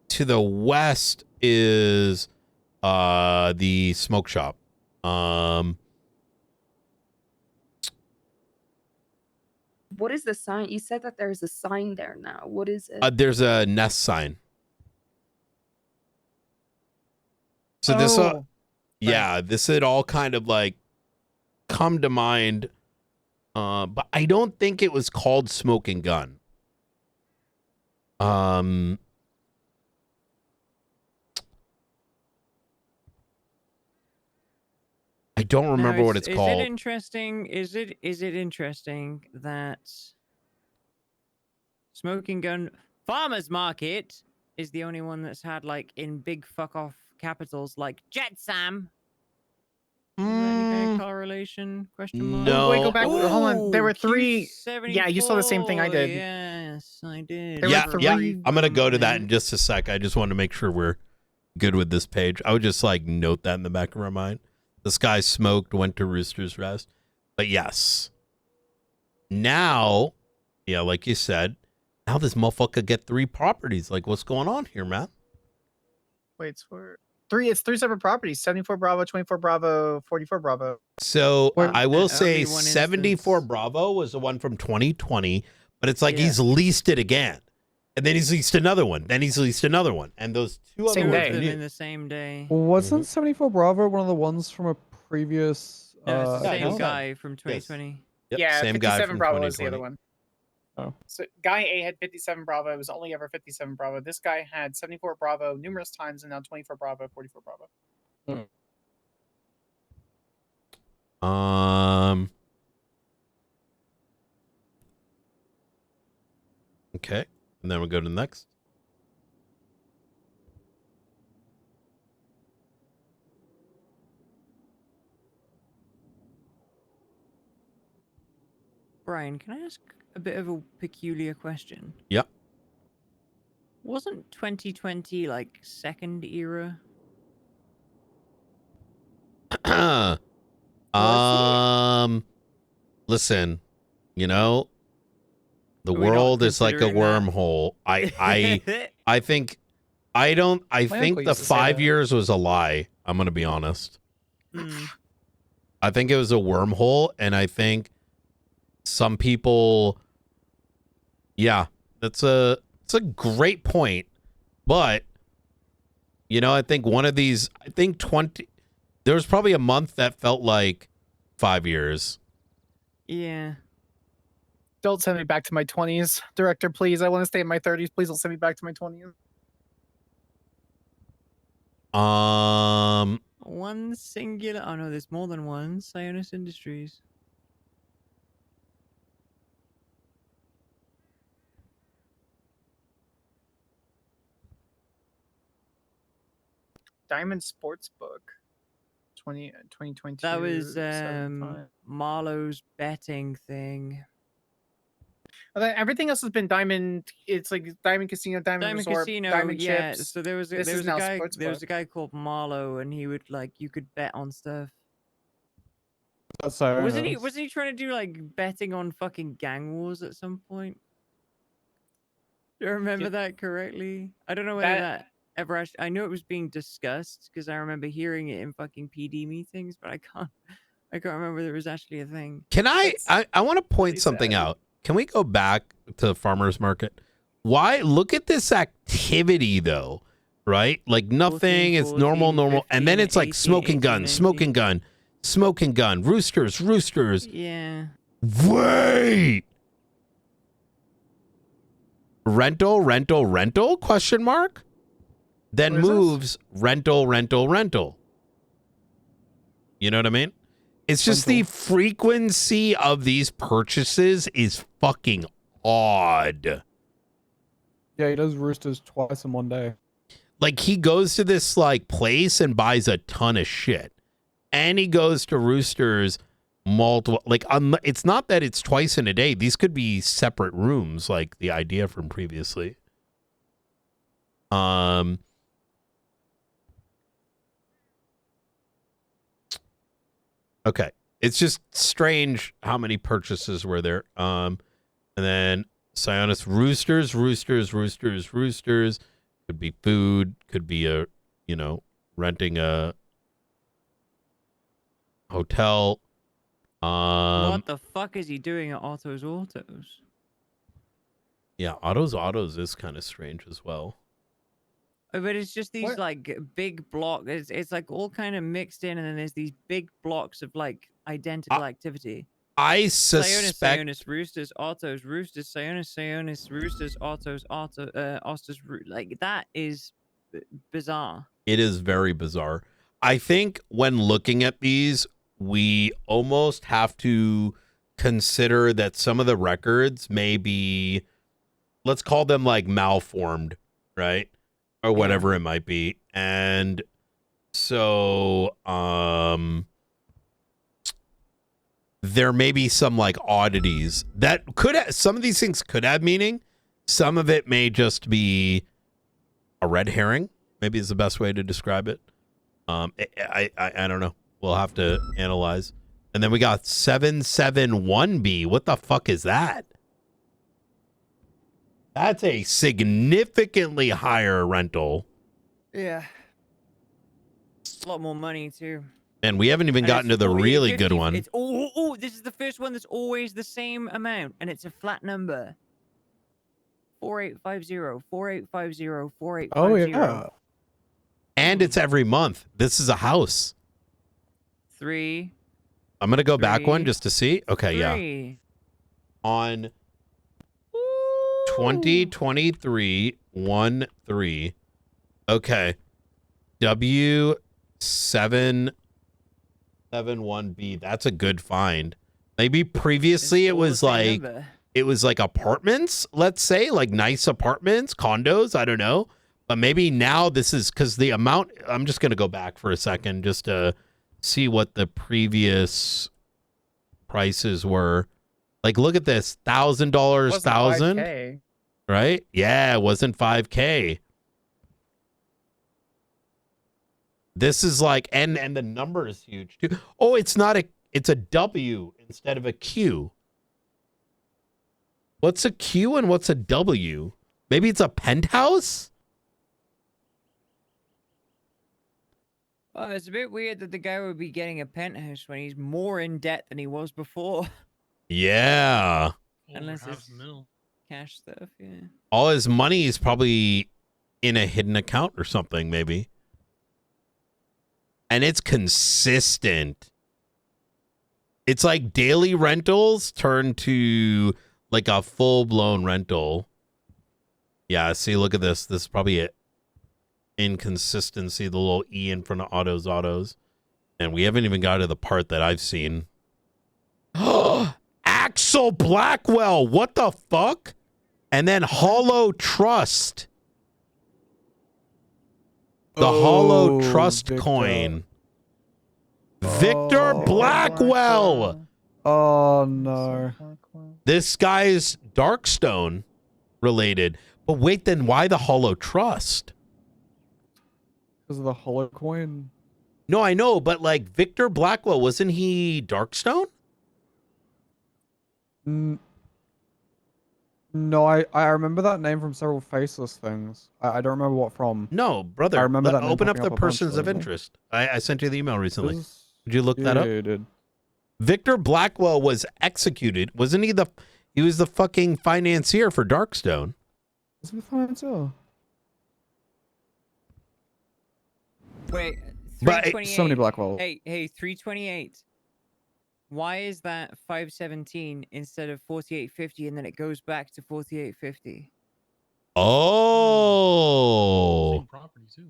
To the west is the smoke shop. What is the sign? You said that there's a sign there now. What is it? There's a nest sign. So this yeah, this had all kind of like come to mind. But I don't think it was called Smoking Gun. I don't remember what it's called. Is it interesting? Is it interesting that Smoking Gun Farmers Market is the only one that's had like in big fuck off capitals like Jet Sam? Is there any kind of correlation? ? No. Wait, go back. Hold on. There were three. Q74, Yeah, you saw the same thing I did. Yes, I did. There Yeah, were yeah. three- I'm gonna go to that in just a sec. I just want to make sure we're good with this page. I would just like note that in the back of our mind. This guy smoked, went to Rooster's Rest. But yes. Now, yeah, like you said, now this motherfucker get 3 properties. Like, what's going on here, man? Wait, for It's three separate properties: 74 Bravo, 24 Bravo, 44 Bravo. So Wait, I will only say one 74 instance. Bravo was the one from 2020, but it's like Yeah. he's leased it again. And then he's leased another one. Then he's leased another one. And those two Same other Two ones of are them new. in the same day. Wasn't 74 Bravo one of the ones from a previous No, it's the Yeah, same those- guy from 2020. Yep, Yeah, same guy 57 from Bravo was the 2020. other one. Oh. So guy A had 57 Bravo. It was only ever 57 Bravo. This guy had 74 Bravo numerous times, and now 24 Bravo, 44 Bravo. Okay. And then we'll go to the next. Brian, can I ask a bit of a peculiar question? Yep. Wasn't 2020 like second era? Listen, you know, the Are we not world is like a considering that? wormhole. I think I My think uncle the used to say 5 that. years was a lie. I'm going to be honest. Hmm. I think it was a wormhole, and I think some people, yeah, it's a great point, but you know, I think one of these, I think 20, there was probably a month that felt like 5 years. Yeah. Don't send me back to my 20s, director. Please, I want to stay in my 30s. Please don't send me back to my 20s. One singular. Oh no, there's more than one. Sionis Industries. Diamond Sportsbook, 2022. That was 75. Marlowe's betting thing. Everything else has been Diamond. It's like Diamond Casino, Diamond Resort, Casino, Diamond yeah. Chips. So there was This is a now guy Sportsbook. called Marlowe, and he would like you could bet on stuff. That's Wasn't Sionis. he trying to do like betting on fucking gang wars at some point? Do I remember that correctly? I don't know whether that ever actually. I know it was being discussed because I remember hearing it in fucking PD meetings, but I can't remember there was actually a thing. Can I want to point really something sad. out. Can we go back to the farmer's market? Why? Look at this activity though, right? Like nothing, 14, it's normal, 14, and then 15, it's like 18, smoking 18, gun, 19. smoking gun, smoking gun, roosters. Yeah. Wait. Rental? Question mark. Then What is this? moves rental. You know what I mean? It's just the frequency of these purchases is fucking odd. Yeah, he does roosters twice in one day. Like he goes to this like place and buys a ton of shit. And he goes to roosters multiple, like it's not that it's twice in a day. These could be separate rooms, like the idea from previously. Okay. It's just strange how many purchases were there. And then Sionis roosters. Could be food, could be a, you know, renting a hotel. What the fuck is he doing at Autos? Yeah, autos is kind of strange as well. Oh, but it's just these What? like big blocks. It's like all kind of mixed in, and then there's these big blocks of like identical activity. I suspect Sionis, Roosters, Autos, Roosters, Sionis, Roosters, Autos, Autos, like that is bizarre. it is very bizarre. I think when looking at these, we almost have to consider that some of the records may be, let's call them like malformed, right? Or whatever it might be. And so there may be some like oddities that could some of these things could have meaning. Some of it may just be a red herring, maybe is the best way to describe it. I don't know. We'll have to analyze. And then we got 771B. What the fuck is that? That's a significantly higher rental. Yeah. a lot more money too. And we haven't even And gotten it's to the really good 48.50. one. It's this is the first one that's always the same amount, and it's a flat number. 4850, 4850, 4850. Oh yeah. And it's every month. This is a house. 3. I'm going to go back one 3, just to see. Okay, yeah. 3. On Ooh. 2023-13. Okay. W771B. That's a good find. Maybe previously It's it all the was same like number. apartments, let's say, like nice apartments, condos, I don't know. But maybe now this is because the amount, I'm just going to go back for a second just to see what the previous prices were. Like, look at this, $1,000, Wasn't 1,000, 5K. right? Yeah, it wasn't 5K. This is like, and the number is huge too. Oh, it's a W instead of a Q. What's a Q and what's a W? Maybe it's a penthouse? Well, it's a bit weird that the guy would be getting a penthouse when he's more in debt than he was before. Yeah. Unless Over it's $500,000. cash stuff, yeah. All his money is probably in a hidden account or something, maybe. And it's consistent. It's like daily rentals turned to like a full-blown rental. Yeah, see, look at this. This is probably it. Inconsistency, the little E in front of autos. And we haven't even got to the part that I've seen. Axel Blackwell, what the fuck? And then Hollow Trust. The Hollow Trust Victor. coin. Victor Blackwell. Oh no. This guy's Darkstone related. But wait, then why the Hollow Trust? Because of the hollow coin. No, I know, but like Victor Blackwell, wasn't he Darkstone? No, I remember that name from several Faceless things. I don't remember what from. No, brother. I remember that name open up popping the up a bunch persons of lately. interest. I sent you the email recently. This- Did you look that yeah, up? you did. Victor Blackwell was executed. Wasn't he he was the fucking financier for Darkstone. Is it the financier? Wait, But 328. So many Blackwell. Hey, 328. Why is that 517 instead of 4850 and then it goes back to 4850? Oh. Same property too.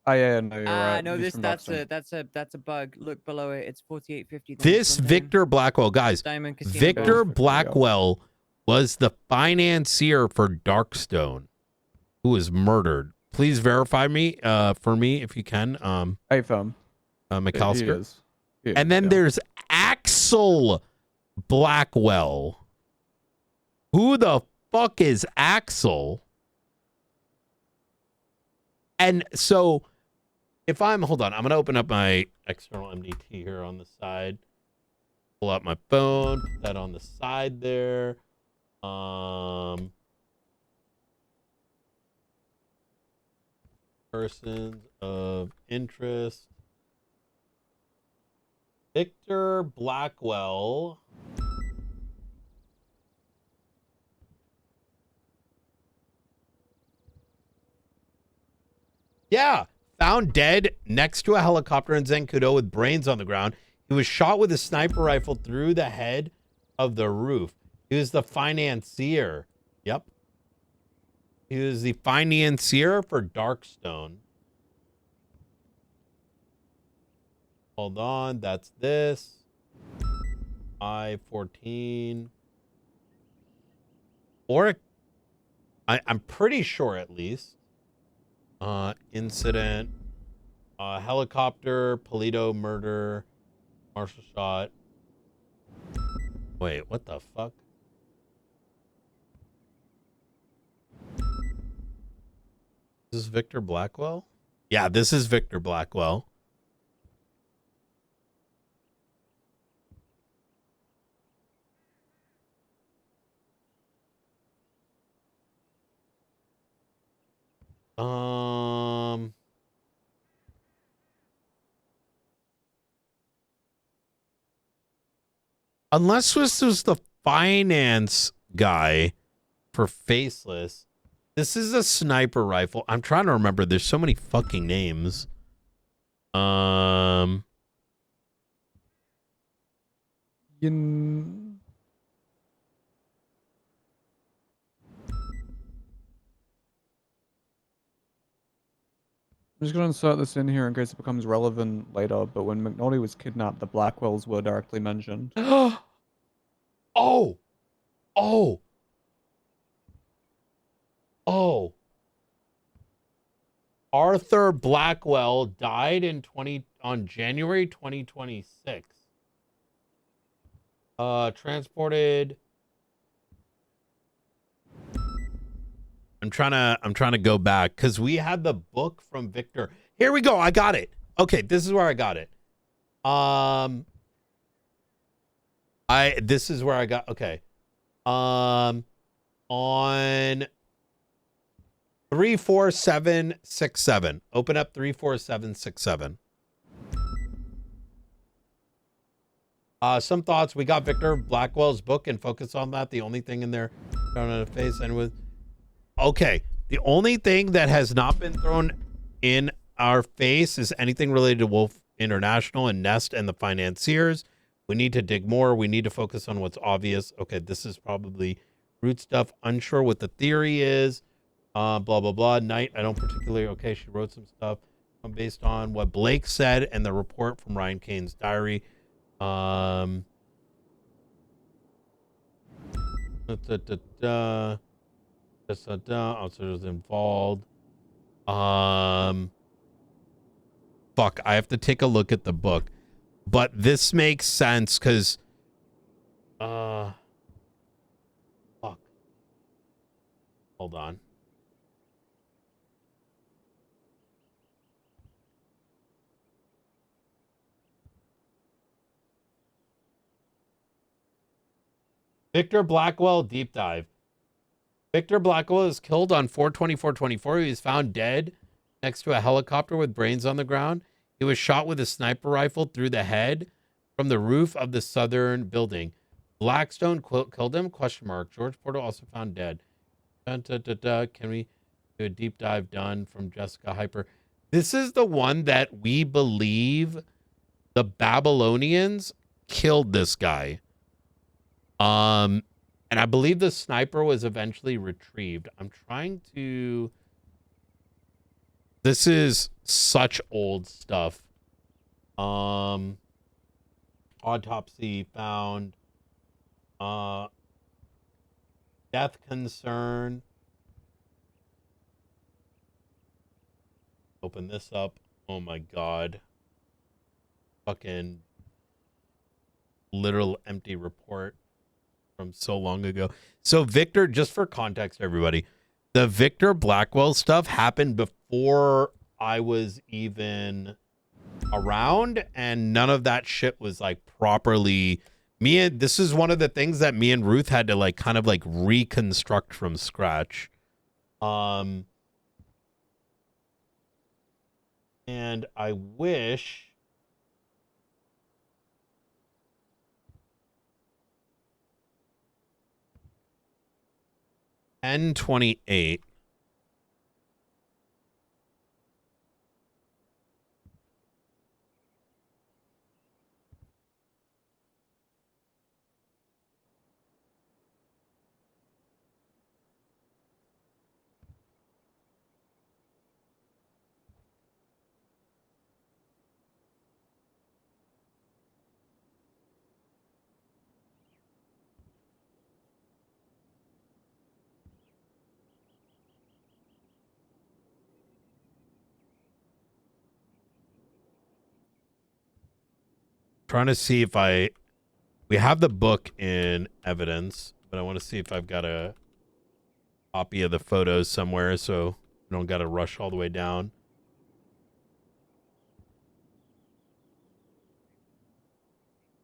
Oh yeah, no, you're right. No, He's from Darkstone. that's a bug. Look below it. It's 4850. This Victor Blackwell, guys. Diamond Casino Victor Gold. Blackwell was the financier for Darkstone, who was murdered. Please verify me for me if you can. Hey, firm. He McAllister. is. He And is, then yeah. there's Axel Blackwell. Who the fuck is Axel? And so if hold on, I'm going to open up my external MDT here on the side. Pull out my phone, put that on the side there. Persons of interest. Victor Blackwell. Yeah, found dead next to a helicopter in Zancudo with brains on the ground. He was shot with a sniper rifle through the head of the roof. He was the financier. Yep. He was the financier for Darkstone. Hold on, that's this. I-14. Or I'm pretty sure at least. Incident. Helicopter, Polito murder, Marshall shot. Wait, what the fuck? Is this Victor Blackwell? Yeah, this is Victor Blackwell. Unless this was the finance guy for Faceless. This is a sniper rifle. I'm trying to remember. There's so many fucking names. I'm just going to insert this in here in case it becomes relevant later, but when McNulty was kidnapped, the Blackwells were directly mentioned. Oh! Oh! Oh! Arthur Blackwell died on January 2026. Transported. I'm trying to go back because we had the book from Victor. Here we go. I got it. Okay, this is where I got it. This is where I got. Okay. On 34767. Open up 34767. Some thoughts. We got Victor Blackwell's book and focus on that. The only thing in there thrown in the face and with. Okay. The only thing that has not been thrown in our face is anything related to Wolf International and Nest and the financiers. We need to dig more. We need to focus on what's obvious. Okay. This is probably root stuff. Unsure what the theory is. Blah, blah, blah. Knight, I don't particularly. Okay. She wrote some stuff based on what Blake said and the report from Ryan Kane's diary. Officers involved. Fuck, I have to take a look at the book. But this makes sense because fuck. Hold on. Victor Blackwell deep dive. Victor Blackwell is killed on 4/24/24. He was found dead next to a helicopter with brains on the ground. He was shot with a sniper rifle through the head from the roof of the southern building. Blackstone killed him? Question mark. George Porter also found dead. Can we do a deep dive done from Jessica Hyper? This is the one that we believe the Babylonians killed this guy. And I believe the sniper was eventually retrieved. I'm trying to. This is such old stuff. Autopsy found. Death concern. Open this up. Oh my god. Fucking literal empty report from so long ago. So Victor, just for context, everybody, the Victor Blackwell stuff happened before I was even around, and none of that shit was like properly this is one of the things that me and Ruth had to like kind of like reconstruct from scratch. And I wish 10/28. Trying to see if we have the book in evidence, but I want to see if I've got a copy of the photos somewhere so we don't got to rush all the way down.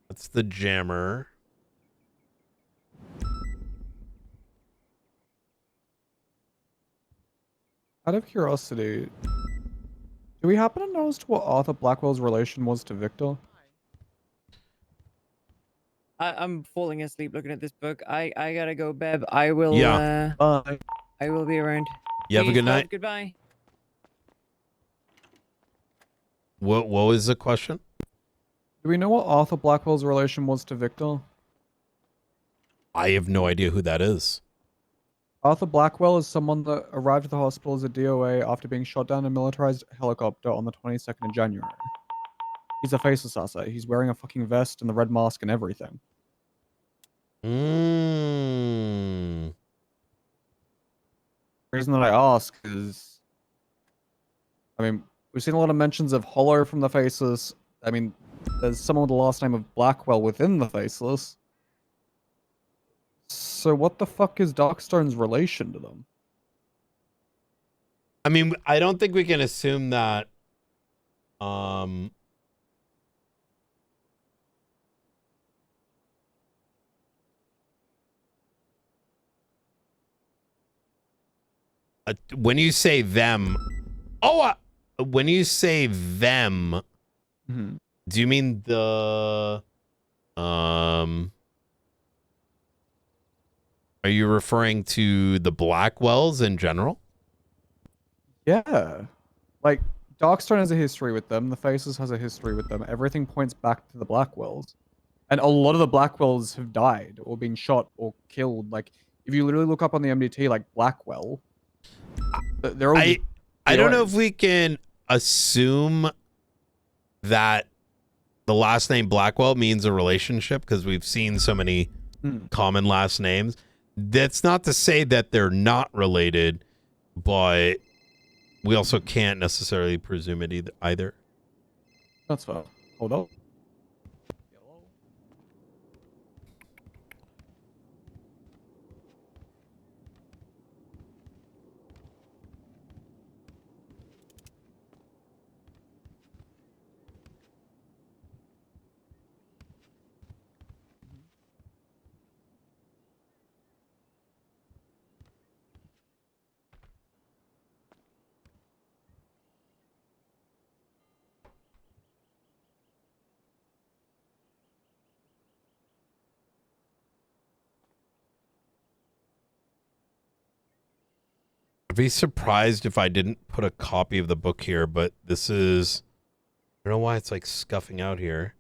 That's the jammer. Out of curiosity, do we happen to know as to what Arthur Blackwell's relation was to Victor? I'm falling asleep looking at this book. I gotta go, Beb. I will. Yeah. Bye. I will be around. You have a Peace, good love, night. Goodbye. What was the question? Do we know what Arthur Blackwell's relation was to Victor? I have no idea who that is. Arthur Blackwell is someone that arrived at the hospital as a DOA after being shot down in a militarized helicopter on the 22nd of January. He's a faceless asset. He's wearing a fucking vest and the red mask and everything. Mm. The reason that I ask is, I mean, we've seen a lot of mentions of Hollow from the Faceless. I mean, there's someone with the last name of Blackwell within the Faceless. So what the fuck is Darkstone's relation to them? I mean, I don't think we can assume that. When you say them, when you say them, Mm-hmm. do you mean the are you referring to the Blackwells in general? Yeah. Like, Darkstone has a history with them. The Faceless has a history with them. Everything points back to the Blackwells. And a lot of the Blackwells have died or been shot or killed. Like, if you literally look up on the MDT, like, Blackwell, they're all just I don't know if DOAs. we can assume that the last name Blackwell means a relationship because we've seen so many common last names. That's not to say that they're not related, but we also can't necessarily presume it either. That's fair. Hold up. I'd be surprised if I didn't put a copy of the book here, but this is, I don't know why it's like scuffing out here.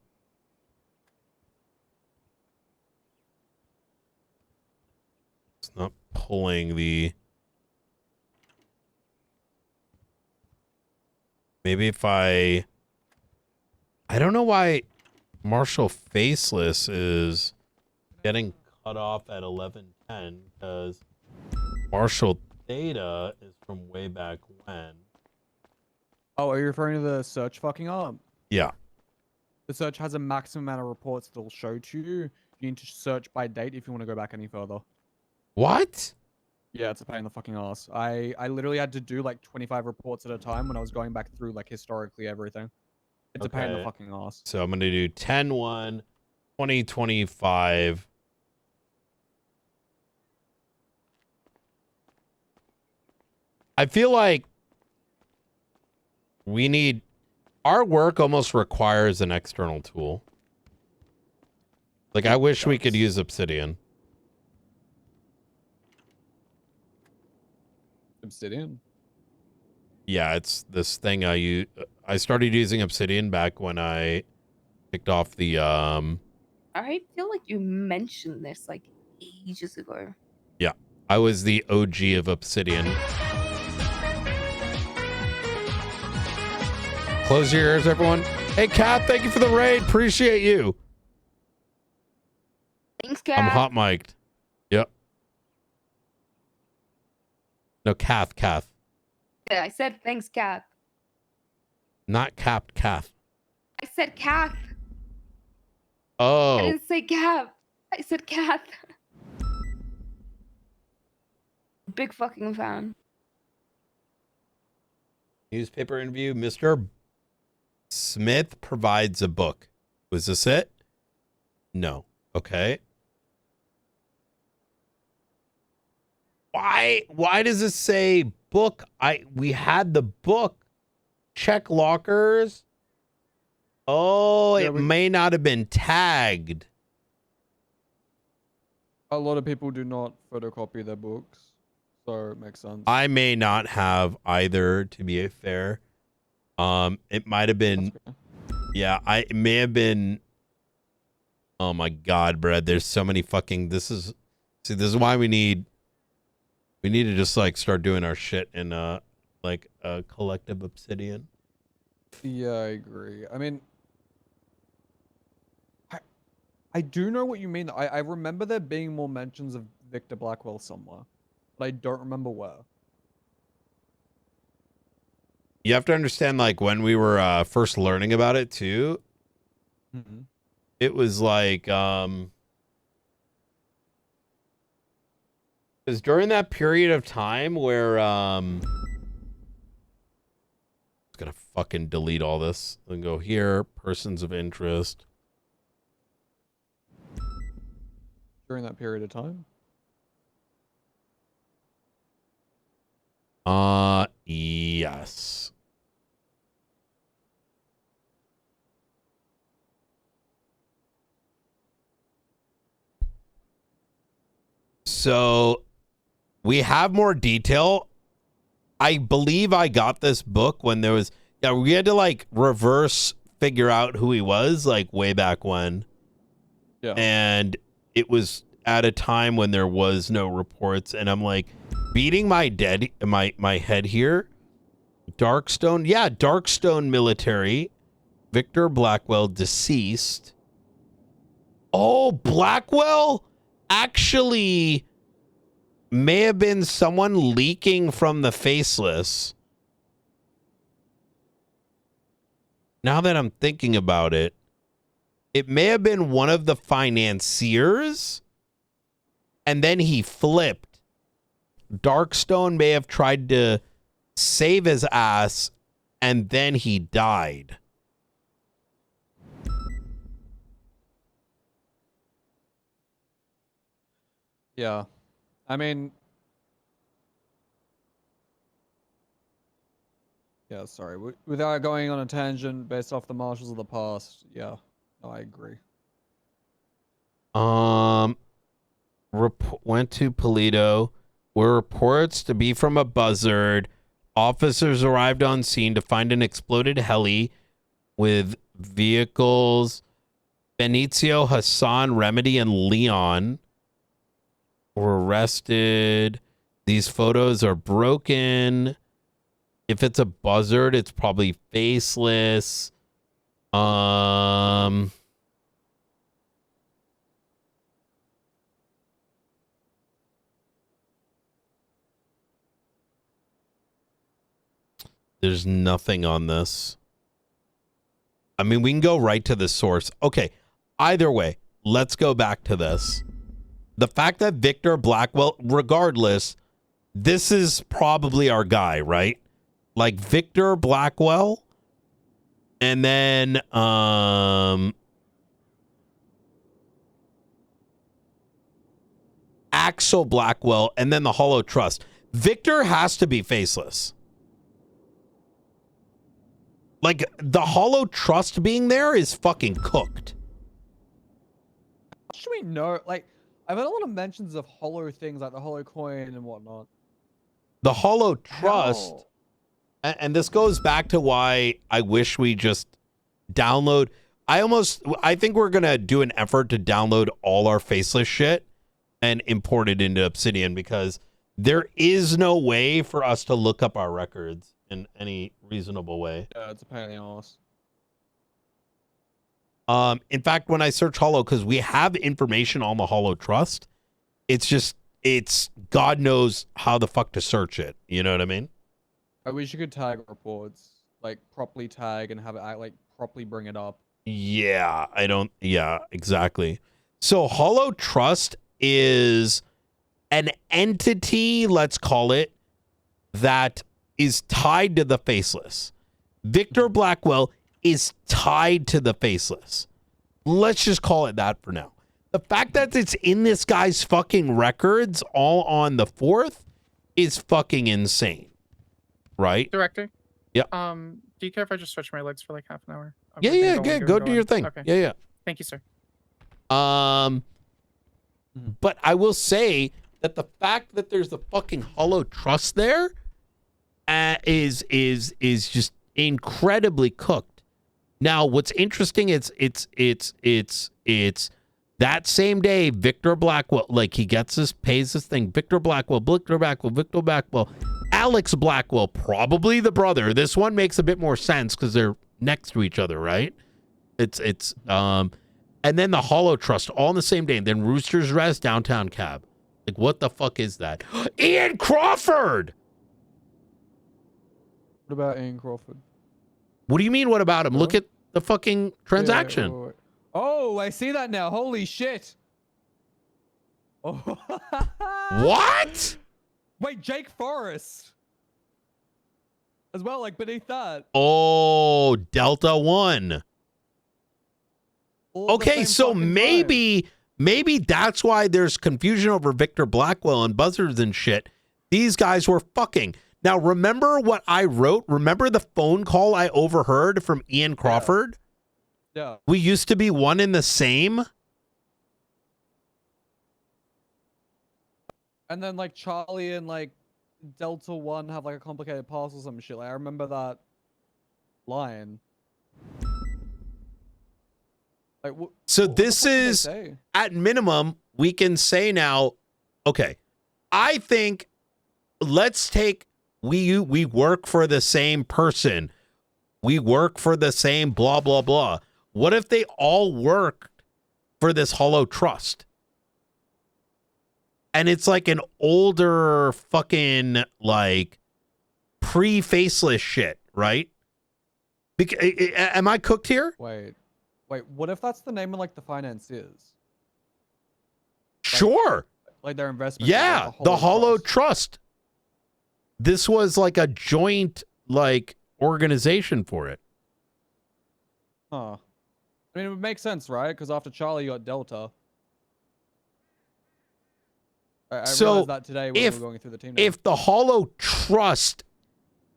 It's not pulling the, maybe if I don't know why Marshall Faceless is getting cut off at 11:10 because Marshall Data is from way back when. Oh, are you referring to the search fucking up? Yeah. The search has a maximum amount of reports that will show to you. You need to search by date if you want to go back any further. What? Yeah, it's a pain in the fucking ass. I literally had to do like 25 reports at a time when I was going back through like historically everything. It's a pain in the Okay. fucking ass. So I'm going to do 10/1, 2025. I feel like we need, our work almost requires an external tool. Like, I wish we could use Obsidian. Obsidian? Yeah, it's this thing I started using Obsidian back when I kicked off the I feel like you mentioned this like ages ago. yeah, I was the OG of Obsidian. Close your ears, everyone. Hey, Kat, thank you for the raid. Appreciate you. Thanks, Cat. I'm hot mic'd. Yep. No, Kath. Yeah, I said thanks, Cat. Not capped, Kath. I said Cat. I Oh, didn't say Cat. I said Cat. Big fucking fan. newspaper interview. Mr. Smith provides a book. Was this it? No. Okay. Why does it say book. We had the book. Check lockers. Oh, Yeah, it may not have been tagged. A lot of people do not photocopy their books, so it makes sense. I may not have either, to be fair. It might have been. Yeah, it may have been. Oh my God, Brad! There's so many fucking. This is why we need to just like start doing our shit in like a collective obsidian. Yeah, I agree. I mean, I do know what you mean. I remember there being more mentions of Victor Blackwell somewhere, but I don't remember where. You have to understand, like, when we were first learning about it too, it was like it was during that period of time where I'm just gonna fucking delete all this and go here, persons of interest. During that period of time? Yes. So we have more detail. I believe I got this book when there was, we had to like reverse figure out who he was, like way back when. Yeah. And it was at a time when there was no reports, and I'm like beating my head here. Darkstone military. Victor Blackwell deceased. Oh, Blackwell actually may have been someone leaking from the Faceless. Now that I'm thinking about it, it may have been one of the financiers, and then he flipped. Darkstone may have tried to save his ass, and then he died. Yeah. I mean... Yeah, sorry. Without going on a tangent based off the marshals of the past, yeah. No, I agree. Went to Polito. Were reports to be from a buzzard. Officers arrived on scene to find an exploded heli with vehicles. Benicio, Hassan, Remedy, and Leon were arrested. These photos are broken. If it's a buzzard, it's probably faceless. There's nothing on this. I mean, we can go right to the source. Okay, either way, let's go back to this. The fact that Victor Blackwell, regardless, this is probably our guy, right? Like Victor Blackwell, and then Axel Blackwell, and then the Hollow Trust. Victor has to be faceless. Like, the Hollow Trust being there is fucking cooked. Should we know? Like, I've had a lot of mentions of hollow things, like the hollow coin and whatnot. The Hollow Trust, and this goes back to why I wish we just download. I think we're going to do an effort to download all our faceless shit and import it into Obsidian, because there is no way for us to look up our records in any reasonable way. Yeah, it's a pain in the ass. In fact, when I search Hollow, because we have information on the Hollow Trust, it's God knows how the fuck to search it. You know what I mean? I wish you could tag reports, like properly tag and have it like properly bring it up. Yeah, exactly. So Hollow Trust is an entity, let's call it, that is tied to the Faceless. Victor Blackwell is tied to the Faceless. Let's just call it that for now. The fact that it's in this guy's fucking records all on the 4th is fucking insane. right? Director. Yeah. Do you care if I just stretch my legs for like half an hour? Yeah, We've been yeah, going, good. going, Go do going. your thing. Okay. Yeah, Thank you, sir. yeah. But I will say that the fact that there's the fucking hollow truss there is just incredibly cooked. Now, what's interesting is it's that same day Victor Blackwell, like he pays this thing. Victor Blackwell, Alex Blackwell, probably the brother. This one makes a bit more sense because they're next to each other, right? And then the hollow trust all on the same day. And then Rooster's Rest, Downtown Cab. Like, what the fuck is that? Ian Crawford! What about Ian Crawford? What do you mean, what about him? Huh? Look at the fucking transaction. Wait. Oh, I see that now. Holy shit. Oh. What? Wait, Jake Forrest. As well, like beneath that. Oh, Delta 1. All at the Okay, same so fucking maybe that's why there's confusion over Victor Blackwell and buzzers and shit. These guys were fucking. Now, remember what I wrote? Remember the phone call I overheard from Ian Crawford? Yeah. We used to be one and the same. And then like Charlie and like Delta 1 have like a complicated past or some shit. Like I remember that line. Like, So what the this fuck did they is, say? at minimum, we can say now, okay, I think let's take, we work for the same person. We work for the same blah, blah, blah. What if they all worked for this hollow trust? And it's like an older fucking like pre-faceless shit, right? Am I cooked here? Wait, what if that's the name of like the financiers? Sure. Like their investment? Yeah, the hollow trust. This was like a joint like organization for it. Huh. I mean, it would make sense, right? Because after Charlie, you got Delta. I So, realized that today when we were going through the team names. If the hollow trust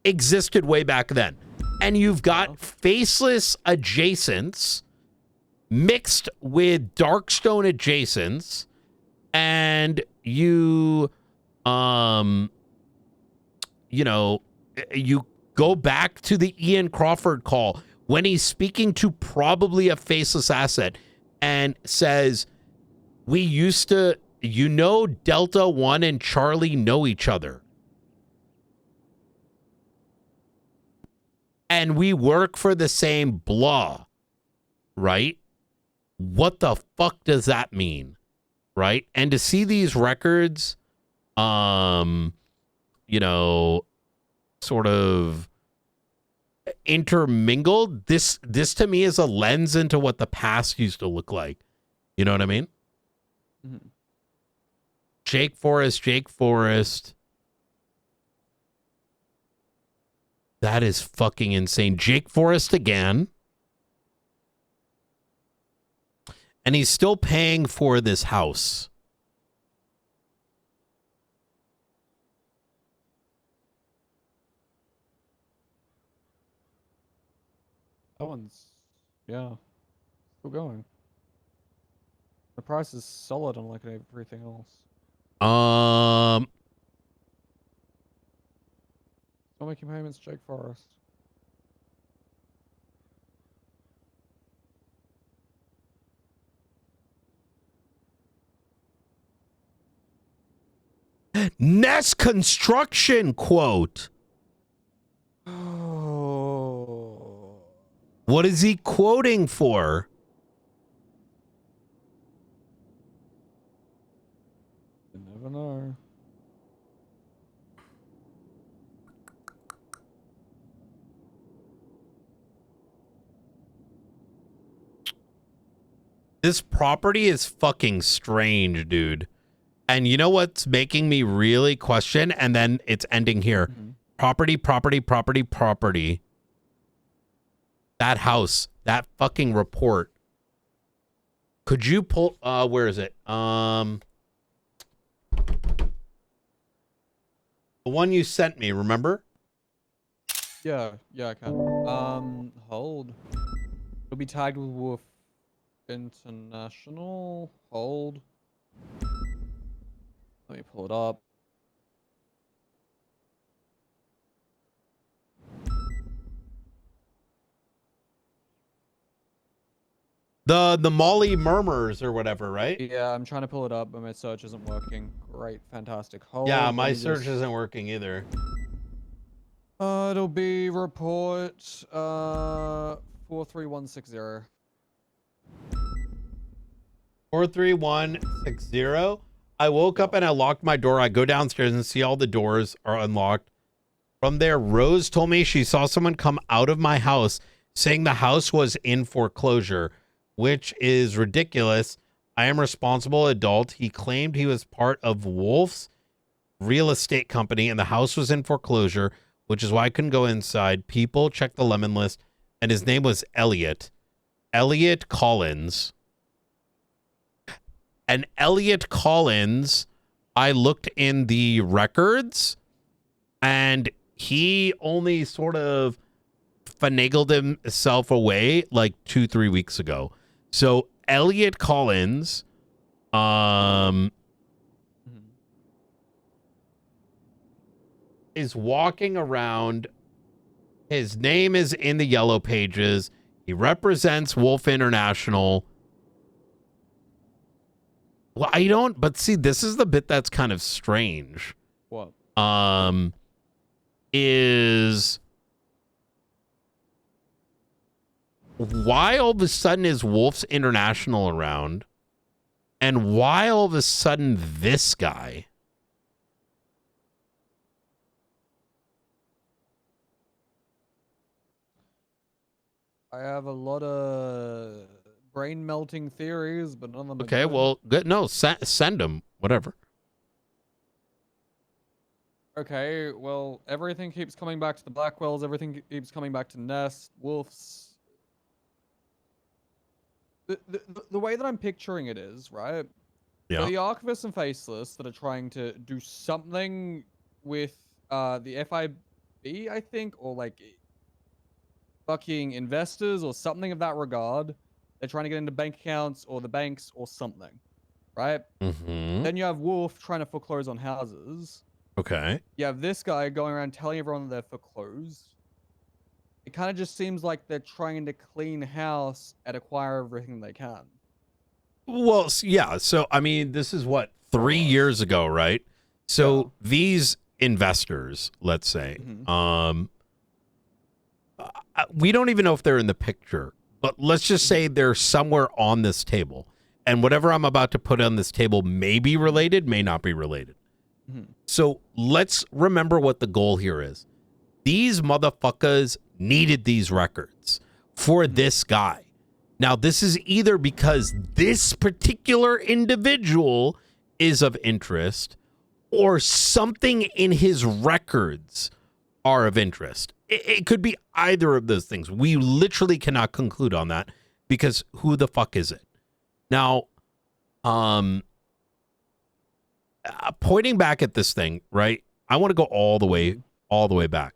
existed way back then, and you've got faceless adjacents mixed with darkstone adjacents, and you go back to the Ian Crawford call when he's speaking to probably a faceless asset and says, we used to, Delta 1 and Charlie know each other. And we work for the same blah, right? What the fuck does that mean? Right? And to see these records, sort of intermingled, this to me is a lens into what the past used to look like. You know what I mean? Mm-hmm. Jake Forrest. That is fucking insane. Jake Forrest again. And he's still paying for this house. That one's, yeah, still going. The price is solid on like everything else. Still making payments, Jake Forrest. Nest Construction quote. Oh. What is he quoting for? You never know. This property is fucking strange, dude. And you know what's making me really question? And then it's ending here. Mm-hmm. Property. That house, that fucking report. Could you pull, where is it? The one you sent me, remember? Yeah, I can. Hold. It'll be tagged with Wolf International. Hold. Let me pull it up. The Molly Murmurs or whatever, right? Yeah, I'm trying to pull it up, but my search isn't working. Great, fantastic. Hold. Yeah, let my me search just- isn't working either. It'll be report 43160. 43160. I woke up and I locked my door. I go downstairs and see all the doors are unlocked. From there, Rose told me she saw someone come out of my house saying the house was in foreclosure, which is ridiculous. I am a responsible adult. He claimed he was part of Wolf's real estate company and the house was in foreclosure, which is why I couldn't go inside. People checked the lemon list and his name was Elliot. Elliot Collins. And Elliot Collins, I looked in the records and he only sort of finagled himself away like 2-3 weeks ago. So Elliot Collins, is walking around. His name is in the yellow pages. He represents Wolf International. Well, I don't, but see, this is the bit that's kind of strange. What? Is why all of a sudden is Wolf's International around? And why all of a sudden this guy? I have a lot of brain melting theories, but none of them. Okay, well, good. No, send him. Whatever. Okay, well, everything keeps coming back to the Blackwells. Everything keeps coming back to Nest, Wolves. The way that I'm picturing it is, right? Yeah. The Archivists and Faceless that are trying to do something with the FIB, I think, or like fucking investors or something of that regard. They're trying to get into bank accounts or the banks or something, right? Mm-hmm. Then you have Wolf trying to foreclose on houses. Okay. You have this guy going around telling everyone that they're foreclosed. It kind of just seems like they're trying to clean house and acquire everything they can. Well, yeah. So, I mean, this is what, 3 years ago, right? So these investors, let's say, we don't even know if they're in the picture, but let's just say they're somewhere on this table. And whatever I'm about to put on this table may be related, may not be related. So let's remember what the goal here is. These motherfuckers needed these records for this guy. Now, this is either because this particular individual is of interest or something in his records are of interest. It could be either of those things. We literally cannot conclude on that because who the fuck is it? Now, pointing back at this thing, right? I want to go all the way back.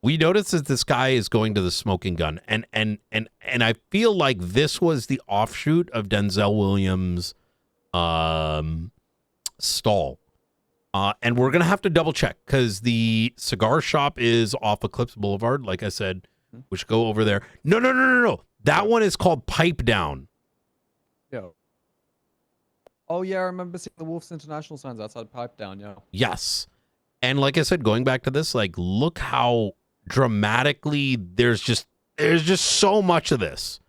We notice that this guy is going to the smoking gun, and I feel like this was the offshoot of Denzel Williams' stall. And we're gonna have to double check because the cigar shop is off Eclipse Boulevard, like I said. We should go over there. No. That one is called Pipe Down. Yeah. Oh yeah, I remember seeing the Wolves International signs outside Pipe Down. Yeah. Yes, and like I said, going back to this, like, look how dramatically there's just so much of this,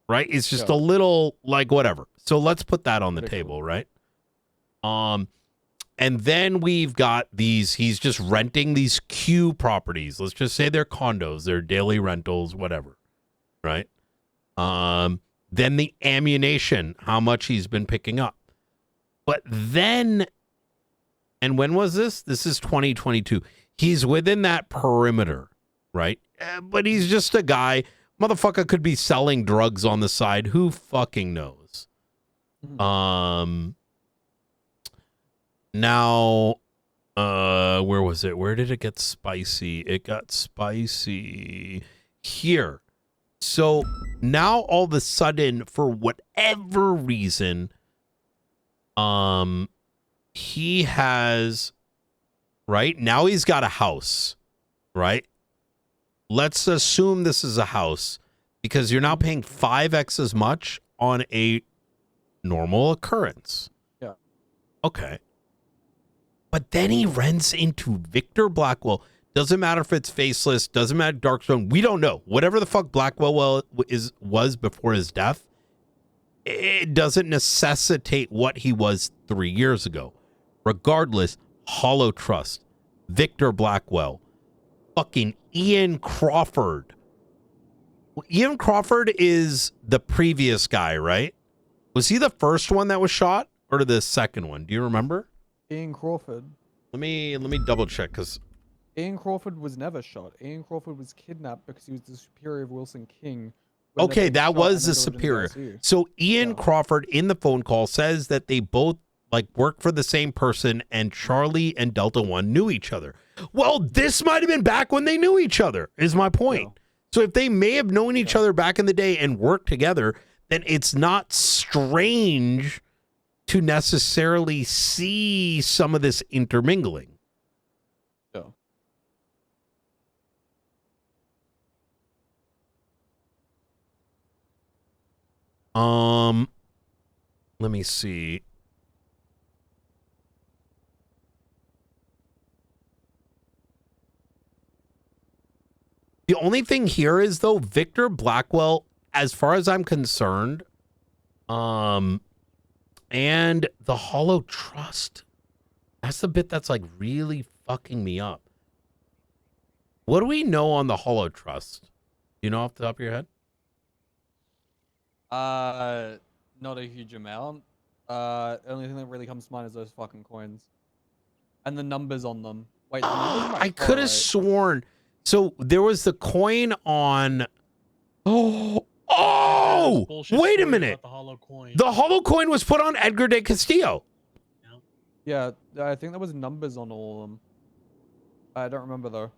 right? It's just a little like whatever. So let's put that on the table, right? And then we've got these, he's just renting these Q properties. Let's just say they're condos, they're daily rentals, whatever, right? Then the ammunition, how much he's been picking up. But then, and when was this? This is 2022. He's within that perimeter, right? But he's just a guy. Motherfucker could be selling drugs on the side. Who fucking knows? Now, Where was it? Where did it get spicy? It got spicy here. So now all of a sudden, for whatever reason, he has, right? Now he's got a house, right? Let's assume this is a house because you're now paying 5x as much on a normal occurrence. Yeah. Okay. But then he runs into Victor Blackwell. Doesn't matter if it's Faceless, doesn't matter Darkstone. We don't know. Whatever the fuck Blackwell was before his death, it doesn't necessitate what he was 3 years ago. Regardless, Hollow Trust, Victor Blackwell, fucking Ian Crawford. Ian Crawford is the previous guy, right? Was he the first one that was shot or the second one? Do you remember? Ian Crawford. Let me double check because Ian Crawford was never shot. Ian Crawford was kidnapped because he was the superior of Wilson King. when okay, they've been that shot was and the then delivered into superior. ICU. So Ian Yeah. Crawford in the phone call says that they both like work for the same person and Charlie and Delta One knew each other. Well, this might have been back when they knew each other, is my point. Yeah. So if they may have known each other back in the day and worked together, then it's not strange to necessarily see some of this intermingling. Yeah. Let me see. The only thing here is though, Victor Blackwell, as far as I'm concerned, and the Hollow Trust, that's the bit that's like really fucking me up. What do we know on the Hollow Trust? Do you know off the top of your head? Not a huge amount. Only thing that really comes to mind is those fucking coins. And the numbers on them. Wait, the numbers might I could have correlate. sworn. So there was the coin on. Oh, Bullshit wait a story minute. about The hollow coin. The hollow coin was put on Edgar de Castillo. Yeah, I think there was numbers on all of them. I don't remember though.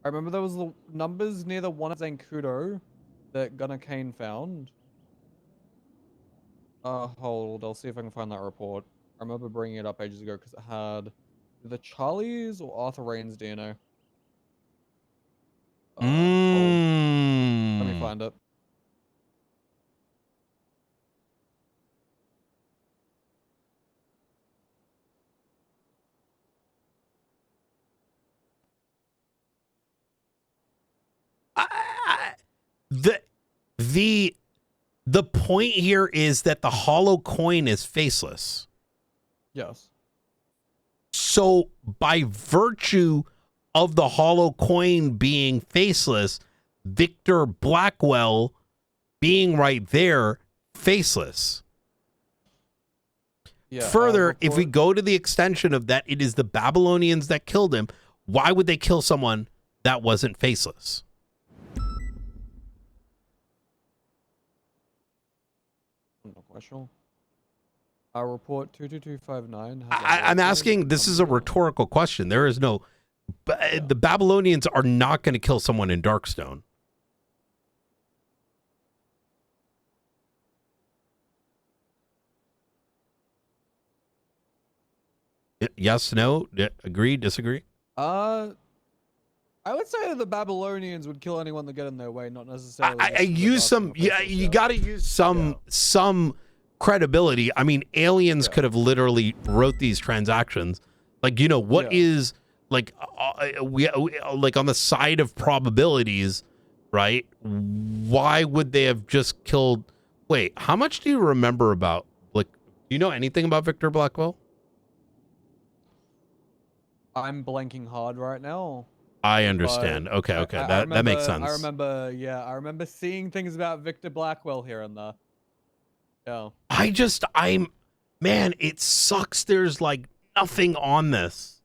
I remember there was the numbers near the one at Zancudo that Gunnar Kane found. Hold, I'll see if I can find that report. I remember bringing it up ages ago because it had the Charlie's or Arthur Rain's DNA. Hold, let me find it. The point here is that the hollow coin is faceless. Yes. So by virtue of the hollow coin being faceless, Victor Blackwell being right there, faceless. Yeah. Further, if we go to the extension of that, it is the Babylonians that killed him. Why would they kill someone that wasn't faceless? No question. Report 22259. I'm asking, this is a rhetorical question. There is no, the Babylonians are not going to kill someone in Darkstone. Yes, no, agree, disagree? I would say the Babylonians would kill anyone that get in their way, not necessarily. I use some, yeah, you got to use some credibility. I mean, aliens could have literally wrote these transactions. Like, you know, what is like we like on the side of probabilities, right? Why would they have just killed? Wait, how much do you remember about? Like, do you know anything about Victor Blackwell? I'm blanking hard right now. I understand. Okay, okay, that makes sense. I remember seeing things about Victor Blackwell here and there. Yeah. Man, it sucks. There's like nothing on this.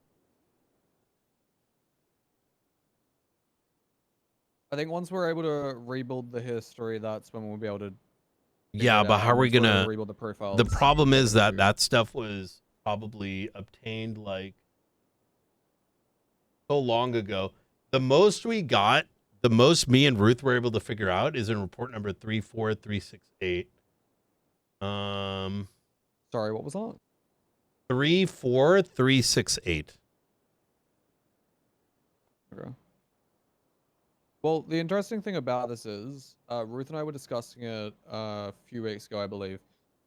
I think once we're able to rebuild the history, that's when we'll be able to. Yeah, but how are we gonna gonna rebuild the profiles? The problem is that that stuff was probably obtained like so long ago. The most we got, the most me and Ruth were able to figure out is in report number 34368. Sorry, what was that? 34368. Okay. Well, the interesting thing about this is, Ruth and I were discussing it a few weeks ago, I believe,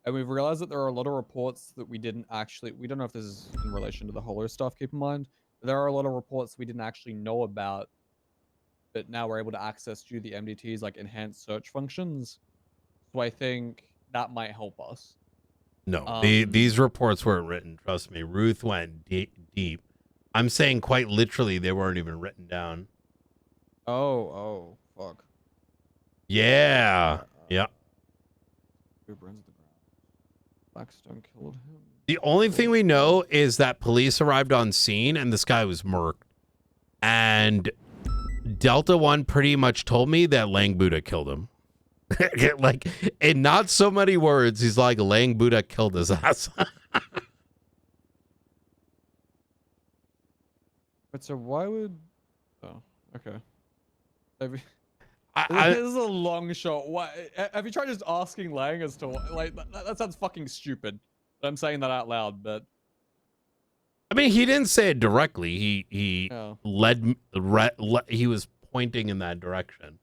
and we've realized that there are a lot of reports that we don't know if this is in relation to the Holo stuff, keep in mind, but there are a lot of reports we didn't actually know about, but now we're able to access due to the MDT's like enhanced search functions. So I think that might help us. No, these reports weren't written. Trust me. Ruth went deep. I'm saying quite literally they weren't even written down. Oh, fuck. Yeah. Yeah. Who burns the ground? Blackstone killed him. The only thing we know is that police arrived on scene and this guy was murked. And Delta One pretty much told me that Lang Buddha killed him. Like, in not so many words, he's like, Lang Buddha killed his ass. But so why would... Oh, okay. This is a long shot. What have you tried just asking Lang as to what, like that sounds fucking stupid. I'm saying that out loud, but I mean, he didn't say it directly. He oh. he was pointing in that direction.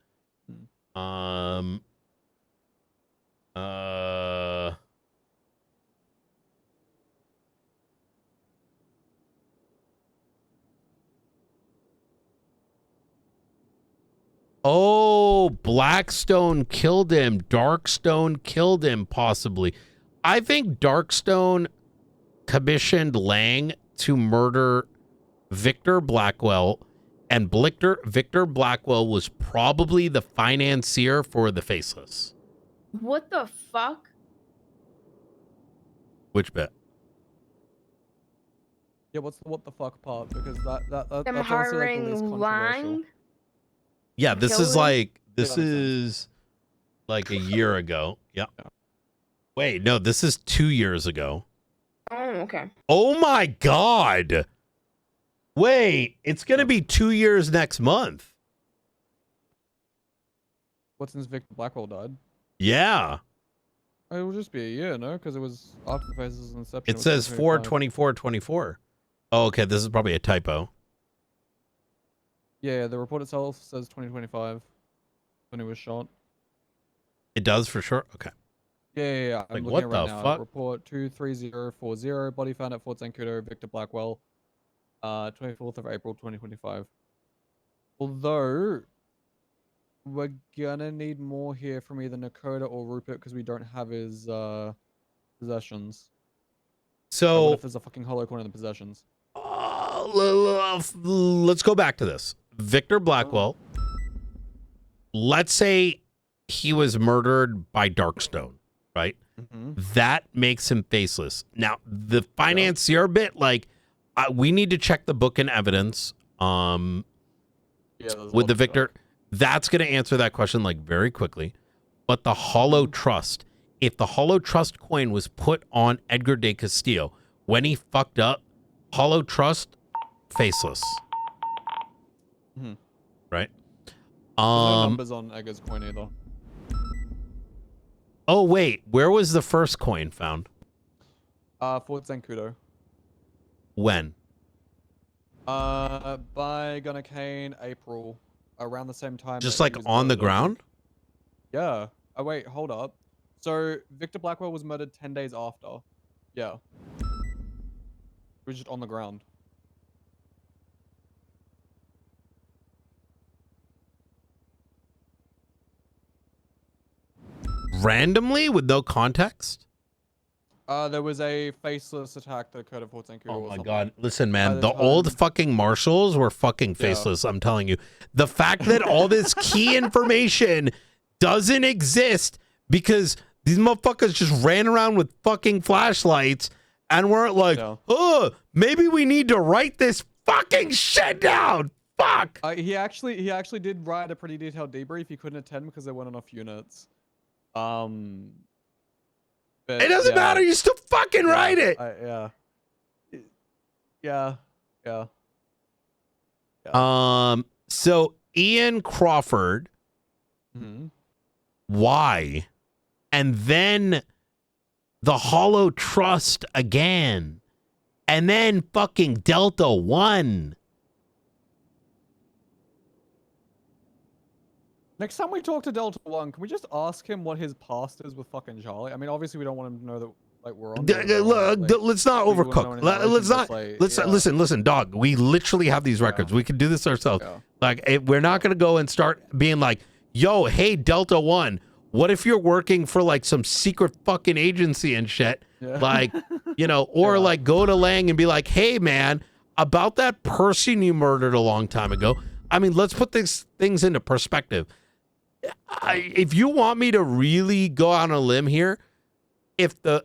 Oh, Blackstone killed him. Darkstone killed him, possibly. I think Darkstone commissioned Lang to murder Victor Blackwell, and Victor Blackwell was probably the financier for the Faceless. What the fuck? Which bit? Yeah, what's the what the fuck part? Because that's Them honestly, like, the least hiring controversial. Lang? Yeah, this is Killing? like Yeah, that makes is like a year ago. Yeah. Wait, no, this is 2 years ago. Oh, okay. Oh my God. Wait, it's gonna be 2 years next month. What, since Victor Blackwell died? Yeah. It will just be a year, no? Because it was after the Faces' inception. It was says 2025. 4/24/24. Oh, okay, this is probably a typo. Yeah, the report itself says 2025 when he was shot. It does for sure. Okay. Yeah. I'm Like, looking what at it right the now. fuck? Report 23040. Body found at Fort Zancudo. Victor Blackwell. 24th of April 2025. Although we're gonna need more here from either Nakota or Rupert because we don't have his possessions. What So if there's a fucking holo coin in the possessions? let's go back to this. Victor Blackwell. Let's say he was murdered by Darkstone, right? That makes him faceless. Now, the financier bit, like, we need to check the book and evidence with the Victor. That's going to answer that question, like, very quickly. But the Holo Trust, if the Holo Trust coin was put on Edgar de Castillo, when he fucked up, Holo Trust, faceless. Right? There's no numbers on Edgar's coin either. Oh, wait. Where was the first coin found? Fort Zancudo. When? By Gunnar Kane, April. Around the same time. Just that he like was on the murdered. ground? Yeah. Oh, wait, hold up. So, Victor Blackwell was murdered 10 days after. Yeah. He was just on the ground. Randomly with no context? There was a faceless attack that occurred at Fort Zancudo. Oh or my something. God. Listen, man, By the the old time- fucking marshals were fucking faceless, I'm telling you. The fact that all this key information doesn't exist because these motherfuckers just ran around with fucking flashlights and weren't like, oh, maybe we need to write this fucking shit down. Fuck. He actually did write a pretty detailed debrief. He couldn't attend because there weren't enough units. But, It doesn't matter. You still fucking write it. Yeah. So Ian Crawford, Mhm. why? And then the Hollow Trust again. And then fucking Delta One. Next time we talk to Delta One, can we just ask him what his past is with fucking Charlie? I mean, obviously we don't want him to know that like we're on. Let's not overcook. Let's not. Listen, dog. We literally have these records. We can do this ourselves. Yeah. Like, we're not gonna go and start being like, "Yo, hey, Delta One, what if you're working for like some secret fucking agency and shit?" Yeah. Like, you know, or like go to Lang and be like, "Hey, man, about that person you murdered a long time ago." I mean, let's put these things into perspective. If you want me to really go out on a limb here, if the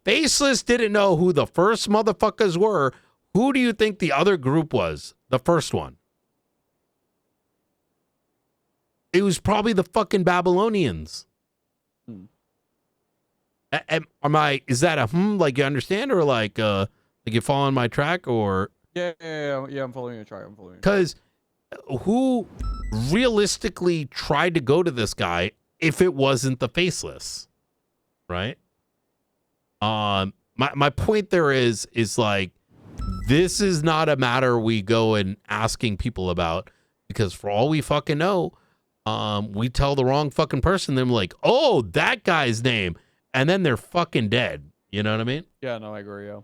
Faceless didn't know who the first motherfuckers were, who do you think the other group was? The first one. It was probably the fucking Babylonians. Is that a like you understand, or like you following my track, or Yeah, I'm following your track. because who realistically tried to go to this guy if it wasn't the Faceless, right? My point there is like, this is not a matter we go and asking people about, because for all we fucking know, we tell the wrong fucking person, them like, oh, that guy's name, and then they're fucking dead. You know what I mean? Yeah, no, I agree. Yeah.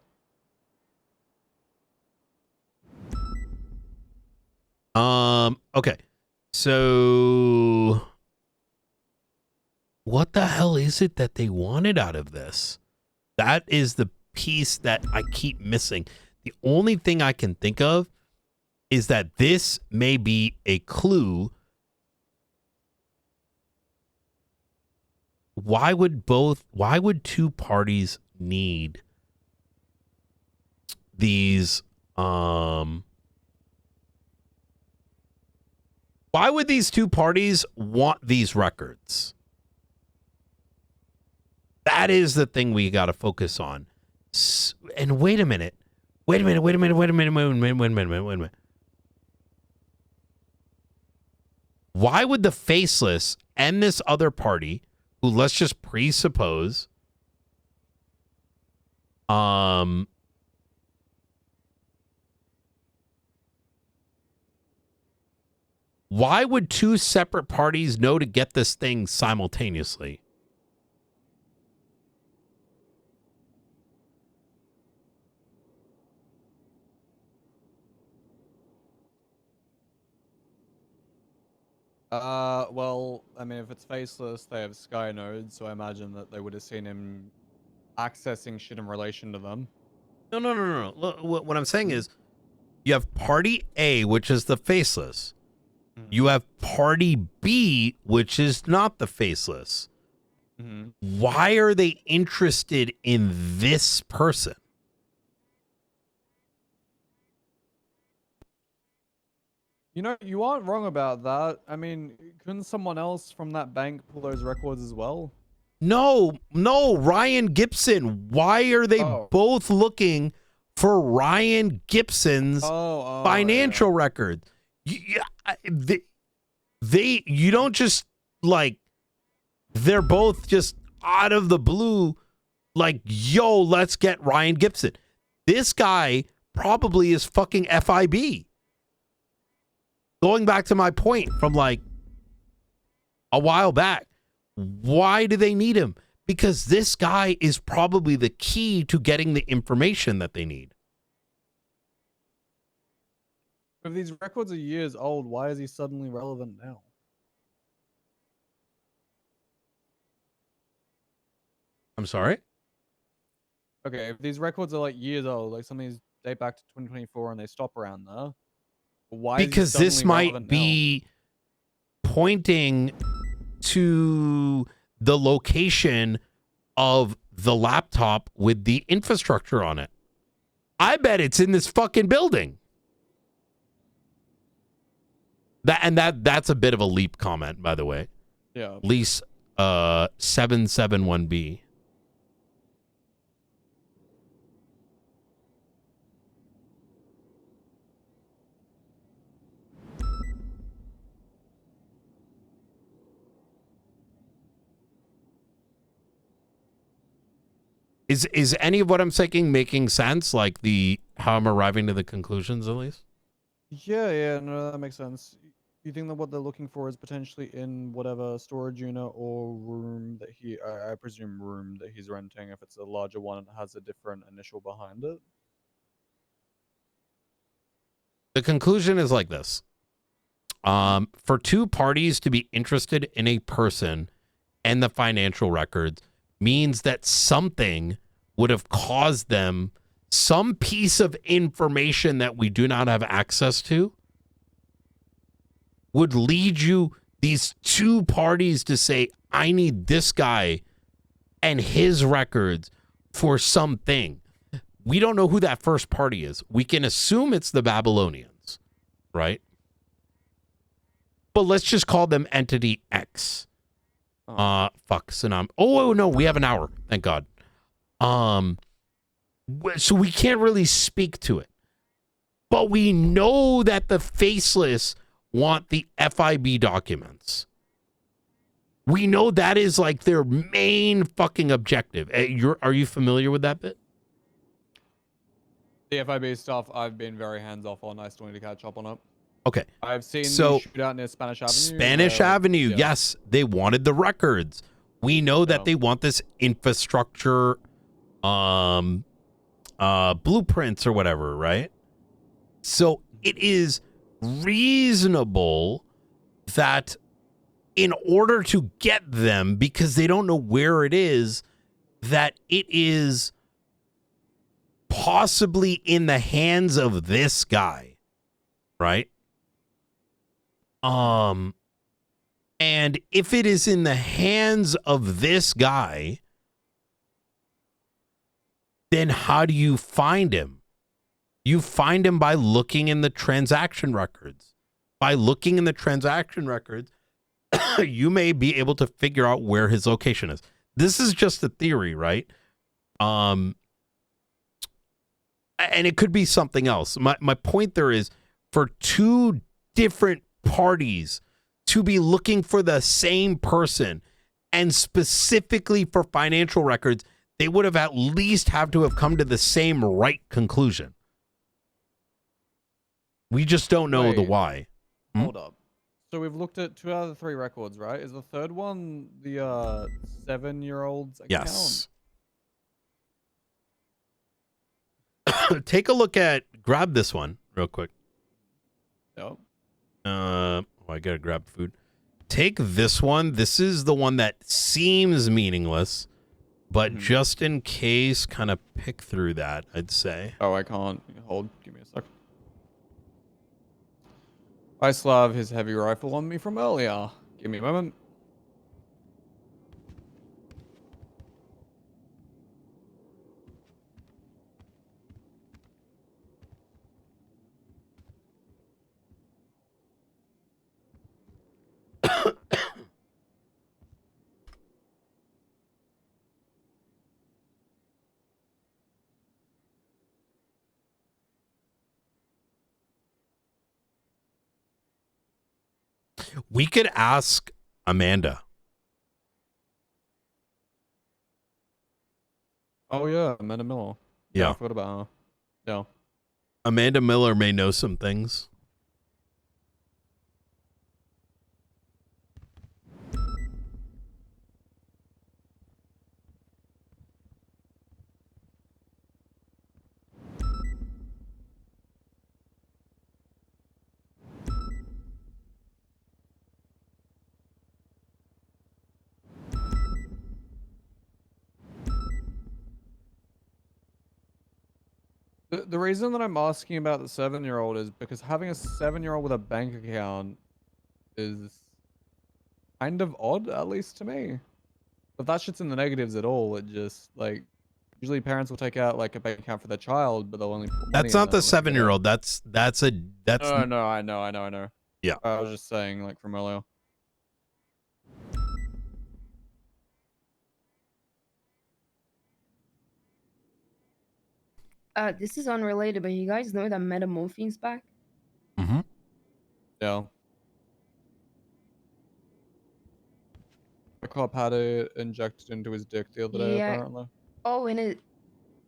Okay. So what the hell is it that they wanted out of this? That is the piece that I keep missing. The only thing I can think of is that this may be a clue. Why would two parties need these why would these two parties want these records? That is the thing we got to focus on. And wait a minute. Wait a minute. Why would the Faceless and this other party, who let's just presuppose, why would two separate parties know to get this thing simultaneously? Well, I mean, if it's Faceless, they have Sky nodes, so I imagine that they would have seen him accessing shit in relation to them. No. What I'm saying is, you have Party A, which is the Faceless. You have Party B, which is not the Faceless. Why are they interested in this person? You know, you aren't wrong about that. I mean, couldn't someone else from that bank pull those records as well? No, Ryan Gibson. Why are they both looking for Ryan Gibson's financial record? You don't just like, they're both just out of the blue like, yo, let's get Ryan Gibson. This guy probably is fucking FIB. Going back to my point from like a while back, why do they need him? Because this guy is probably the key to getting the information that they need. If these records are years old, why is he suddenly relevant now? I'm sorry? Okay, if these records are like years old, like some of these date back to 2024 and they stop around there, why because this might be pointing to the location of the laptop with the infrastructure on it. I bet it's in this fucking building. That's a bit of a leap comment, by the way. Yeah. Lease 771B. Is any of what I'm saying making sense? Like how I'm arriving to the conclusions, at least? Yeah, no, that makes sense. You think that what they're looking for is potentially in whatever storage unit or room that I presume room that he's renting, if it's a larger one and has a different initial behind it? The conclusion is like this. For two parties to be interested in a person and the financial records means that something would have caused them, some piece of information that we do not have access to would lead these two parties to say, I need this guy and his records for something. We don't know who that first party is. We can assume it's the Babylonians, right? But let's just call them Entity X. Oh no, we have an hour. Thank God. So we can't really speak to it. But we know that the Faceless want the FIB documents. We know that is like their main fucking objective. Are you familiar with that bit? The FIB stuff, I've been very hands off on. I still need to catch up on it. Okay. I've seen So, the shootout near Spanish Avenue. Spanish Avenue, yeah. yes. They wanted the records. We know that they want this infrastructure blueprints or whatever, right? So it is reasonable that in order to get them, because they don't know where it is, that it is possibly in the hands of this guy, right? And if it is in the hands of this guy, then how do you find him? You find him by looking in the transaction records. By looking in the transaction records, you may be able to figure out where his location is. This is just a theory, right? And it could be something else. My point there is, for two different parties to be looking for the same person, and specifically for financial records, they would have at least have to have come to the same right conclusion. We just don't know the why. Hold up. So we've looked at 2 out of the 3 records, right? Is the third one the 7-year-old's account? Yes. Take a look at, grab this one real quick. Yep. I gotta grab food. Take this one. This is the one that seems meaningless, but just in case, kind of pick through that, I'd say. Oh, I can't. Hold. Give me a sec. I still have his heavy rifle on me from earlier. Give me a moment. We could ask Amanda. Oh yeah, Amanda Miller. Yeah. I forgot about her. Yeah. Amanda Miller may know some things. The reason that I'm asking about the 7-year-old is because having a 7-year-old with a bank account is kind of odd, at least to me. But that shit's in the negatives at all. It just, like, usually parents will take out, like, a bank account for their child, but they'll only put money That's in not it the and let it go. 7-year-old. That's Oh, no, I know. Yeah. I was just saying, like, from earlier. This is unrelated, but you guys know that Metamorphine's back? Mm-hmm. Yeah. The cop had it injected into his dick the other day, Yeah. apparently. Oh, and it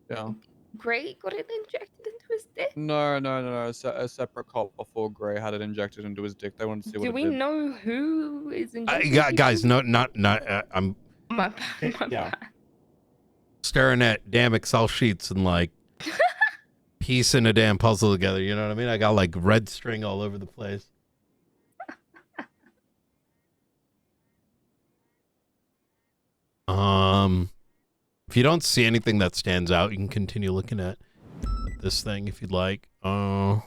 Yeah. Gray got it injected into his dick. No. A separate cop before Gray had it injected into his dick. They wanted to see what Do it we did. know who is injecting? Guys, people? not. I'm My bad. My Yeah. bad. staring at damn Excel sheets and like piecing a damn puzzle together. You know what I mean? I got like red string all over the place. If you don't see anything that stands out, you can continue looking at this thing if you'd like. I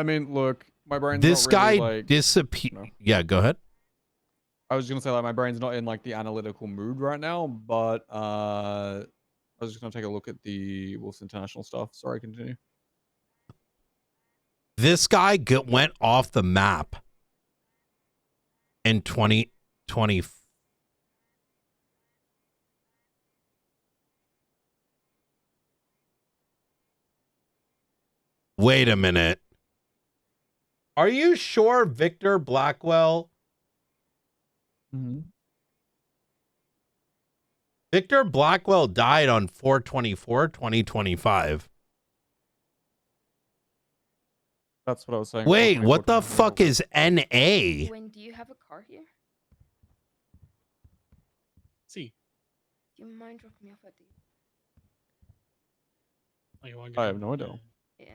mean, look, my brain's This not really, guy like, disappeared. no. Yeah, go ahead. I was gonna say like my brain's not in like the analytical mood right now, but I was just gonna take a look at the Wolves International stuff. Sorry, continue. This guy went off the map in 2020. Wait a minute. Are you sure Victor Blackwell? Mm-hmm. Victor Blackwell died on 4/24/2025. That's what I was saying. Wait, what the 4/24/2024. fuck is NA? When do you have a car here? See. Do you mind dropping me off at the? Oh, you wanna I go? have no idea. Yeah.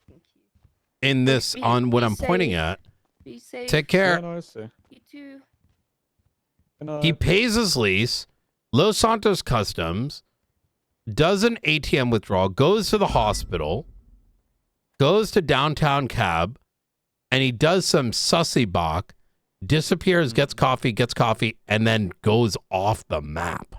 Thank you. In this, Be- on what be I'm pointing safe. at. Be safe. Take Yeah, care. no, I see. You too. He pays his lease, Los Santos Customs, does an ATM withdrawal, goes to the hospital, goes to downtown cab, and he does some sussy bach, disappears, gets coffee, and then goes off the map.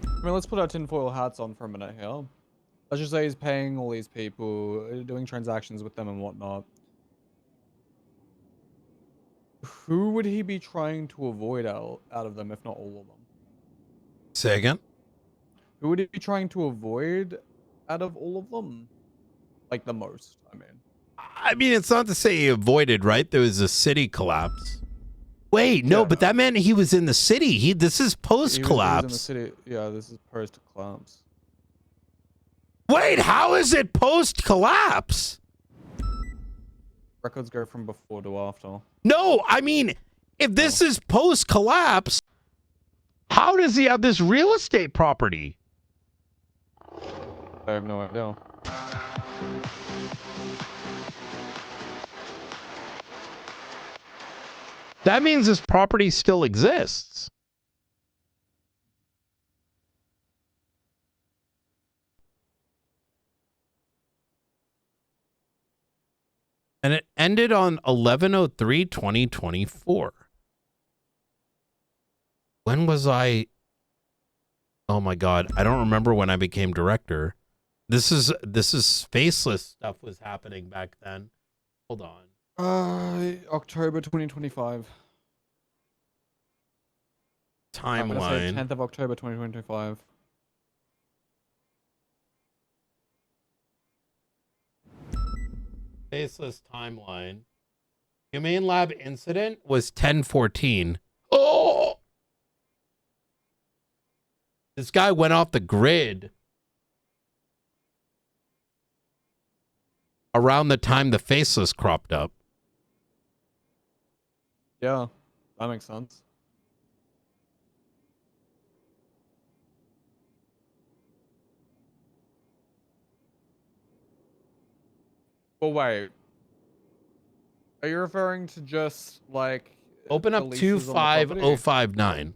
I mean, let's put our tinfoil hats on for a minute here. Let's just say he's paying all these people, doing transactions with them and whatnot. Who would he be trying to avoid out of them, if not all of them? Say again? Who would he be trying to avoid out of all of them? Like the most, I mean. It's not to say he avoided, right? There was a city collapse. Wait, no, Yeah, but no. that meant he was in the city. This is post collapse. He was in the city. Yeah, this is post collapse. Wait, how is it post collapse? Records go from before to after. No, I mean, if this is post collapse, how does he have this real estate property? I have no idea. That means this property still exists. And it ended on 11/03/2024. When was I? Oh my God. I don't remember when I became director. This is Faceless stuff was happening back then. Hold on. October 2025. I'm gonna say Timeline. 10th of October 2025. Faceless timeline. Humane Lab incident was 10/14. Oh! This guy went off the grid around the time the Faceless cropped up. Yeah, that makes sense. Well, wait. Are you referring to just like Open the up leases on the property? 25059.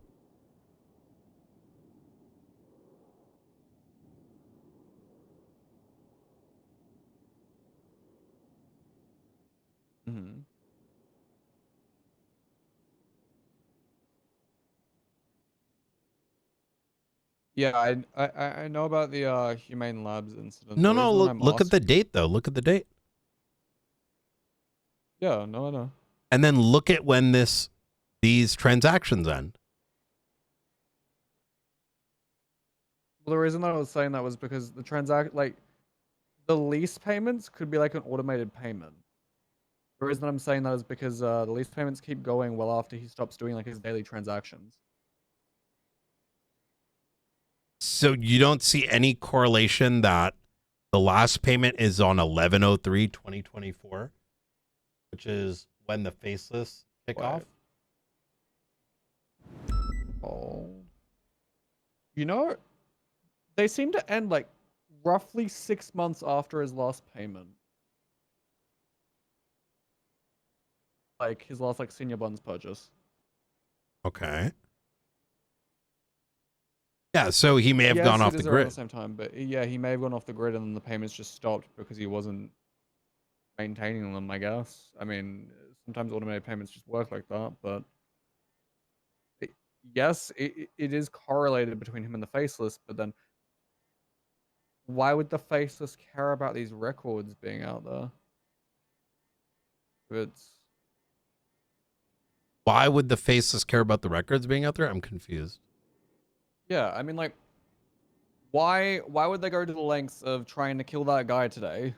Mm-hmm. Yeah, I know about the Humane Labs incident. No, The no, reason I'm look at the asking- date though. Look at the date. Yeah, no, I know. And then look at when these transactions end. Well, the reason that I was saying that was because the lease payments could be like an automated payment. The reason I'm saying that is because the lease payments keep going well after he stops doing like his daily transactions. So you don't see any correlation that the last payment is on 11/03/2024, which is when the faceless kick Wait. off? Oh. You know, they seem to end like roughly 6 months after his last payment. Like his last like senior bonds purchase. Okay. Yeah, so he may have Yes, gone off it the is around grid. the same time, but yeah, he may have gone off the grid and then the payments just stopped because he wasn't maintaining them, I guess. I mean, sometimes automated payments just work like that, but yes, it is correlated between him and the faceless, but then why would the faceless care about these records being out there? If it's Why would the faceless care about the records being out there? I'm confused. yeah, I mean like why would they go to the lengths of trying to kill that guy today?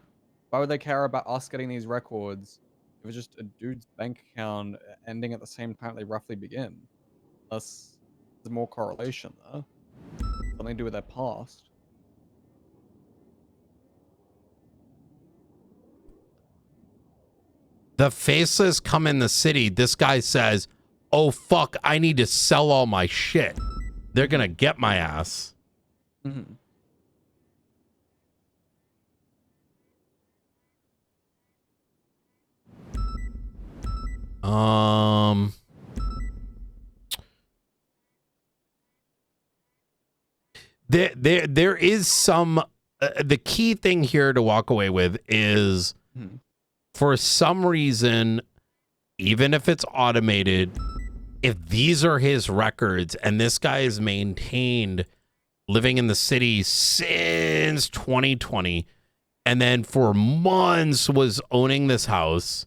Why would they care about us getting these records if it's just a dude's bank account ending at the same time they roughly begin? Unless there's more correlation there. Something to do with their past. The faceless come in the city. This guy says, oh, fuck, I need to sell all my shit. They're going to get my ass. Mm-hmm. There is some, the key thing here to walk away with is for some reason, even if it's automated, if these are his records and this guy is maintained living in the city since 2020 and then for months was owning this house,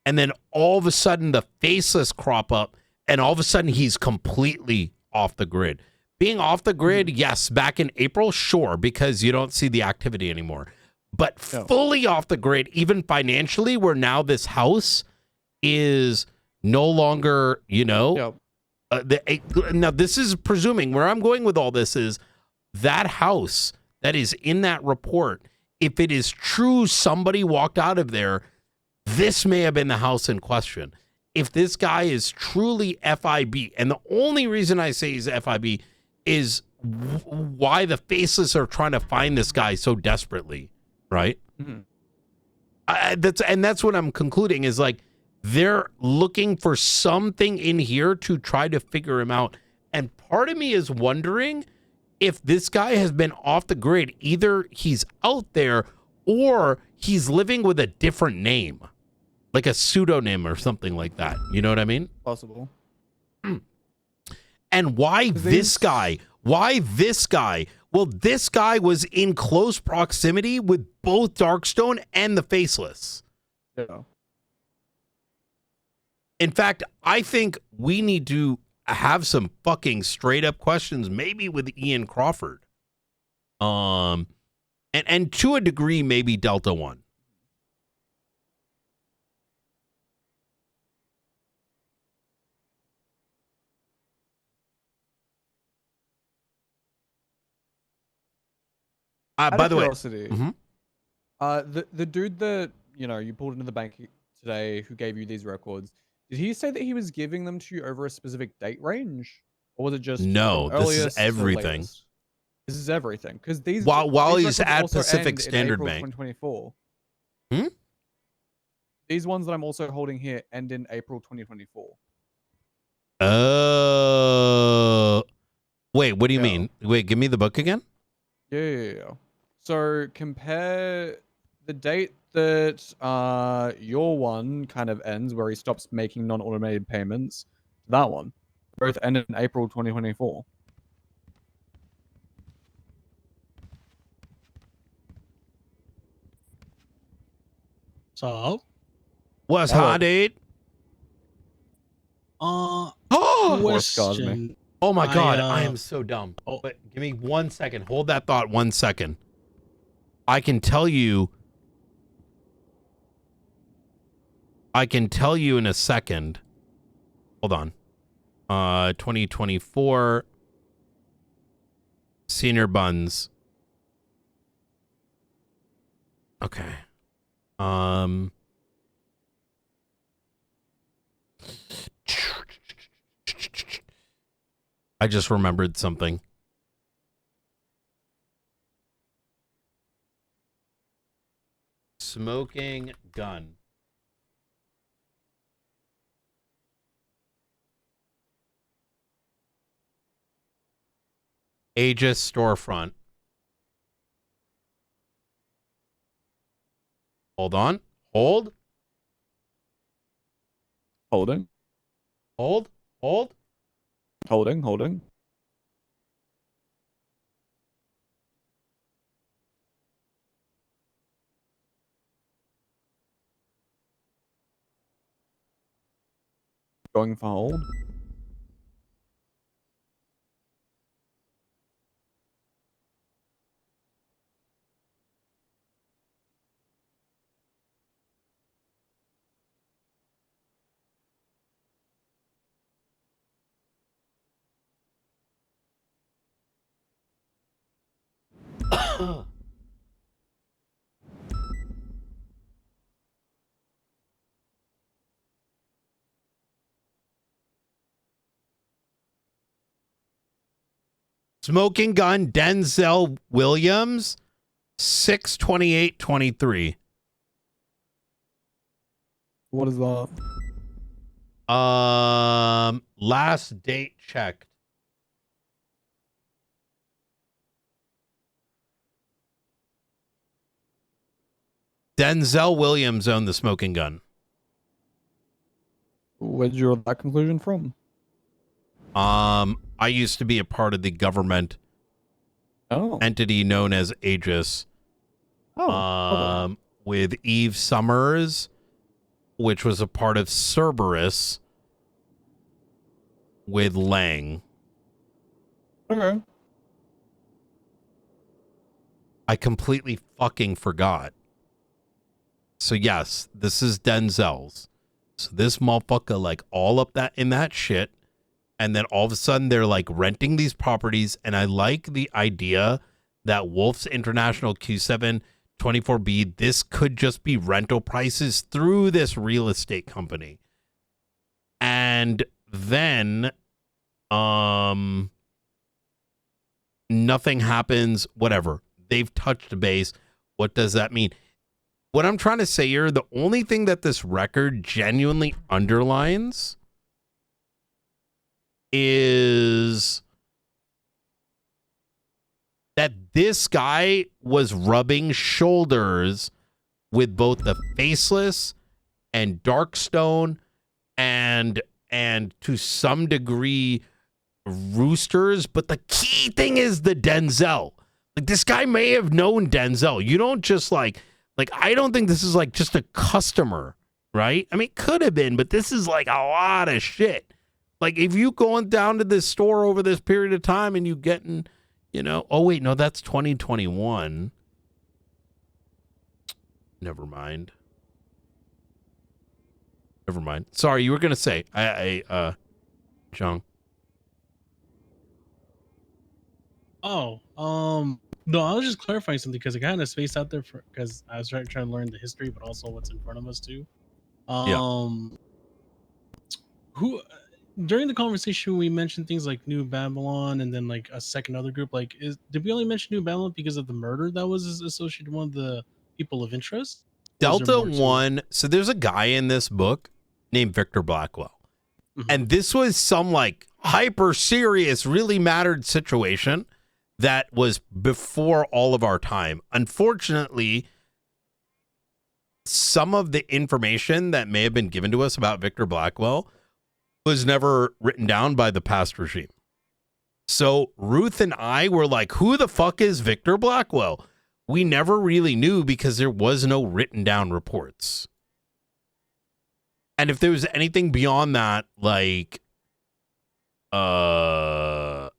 and then all of a sudden the faceless crop up and all of a sudden he's completely off the grid. Being off the grid, yes, back in April, sure, because you don't see the activity anymore. But fully off the grid, even financially, where now this house is no longer, you know, now this is presuming where I'm going with all this is that house that is in that report. If it is true, somebody walked out of there, this may have been the house in question. If this guy is truly FIB, and the only reason I say he's FIB is why the faceless are trying to find this guy so desperately, right? That's what I'm concluding is like they're looking for something in here to try to figure him out. And part of me is wondering if this guy has been off the grid. Either he's out there or he's living with a different name, like a pseudonym or something like that. You know what I mean? Possible. And why this guy? Why this guy? Well, this guy was in close proximity with both Darkstone and the Faceless. Yeah. In fact, I think we need to have some fucking straight up questions, maybe with Ian Crawford. And to a degree, maybe Delta One. By the way, the dude that you pulled into the bank today, who gave you these records, did he say that he was giving them to you over a specific date range, or was it just no? from This is earliest to everything. latest? This is everything because these while these he's records at also Pacific end in Standard April Bank. 2024. These ones that I'm also holding here end in April 2024. Wait, what do you mean? Wait, give me the book again. Yeah. So compare the date that your one kind of ends, where he stops making non-automated payments, to that one. Both ended in April 2024. So, what's hot, dude? question. Oh my God, I am so dumb. Oh. But give me 1 second. Hold that thought 1 second. I can tell you in a second. Hold on. 2024 senior buns. Okay. I just remembered something. Smoking gun. Aegis storefront. Hold on. Hold. Holding. Hold. Hold. Holding. Going for hold. Smoking gun, Denzel Williams, 6/28/23. What is that? Last date checked. Denzel Williams owned the smoking gun. Where'd you draw that conclusion from? I used to be a part of the government entity known as Aegis. Okay. With Eve Summers, which was a part of Cerberus with Lang. Okay. I completely fucking forgot. So yes, this is Denzel's. So this motherfucker like all up that in that shit. And then all of a sudden they're like renting these properties. And I like the idea that Wolf's International Q7 24B, this could just be rental prices through this real estate company. And then nothing happens, whatever. They've touched base. What does that mean? What I'm trying to say here, the only thing that this record genuinely underlines is that this guy was rubbing shoulders with both the Faceless and Darkstone and to some degree Roosters, but the key thing is the Denzel. Like this guy may have known Denzel. You don't just like I don't think this is like just a customer, right? I mean, it could have been, but this is like a lot of shit. Like if you going down to this store over this period of time and you getting, you know, oh wait, no, that's 2021. Never mind. Sorry, you were gonna say John. Oh, no, I was just clarifying something because I kind of spaced out there because I was trying to learn the history, but also what's in front of us too. Who during the conversation we mentioned things like New Babylon and then like a second other group. Like, did we only mention New Babylon because of the murder that was associated with one of the people of interest? Delta One. So there's a guy in this book named Victor Blackwell, and this was some like hyper serious, really mattered situation that was before all of our time. Unfortunately, some of the information that may have been given to us about Victor Blackwell was never written down by the past regime. So Ruth and I were like, who the fuck is Victor Blackwell? We never really knew because there was no written down reports. And if there was anything beyond that, like, like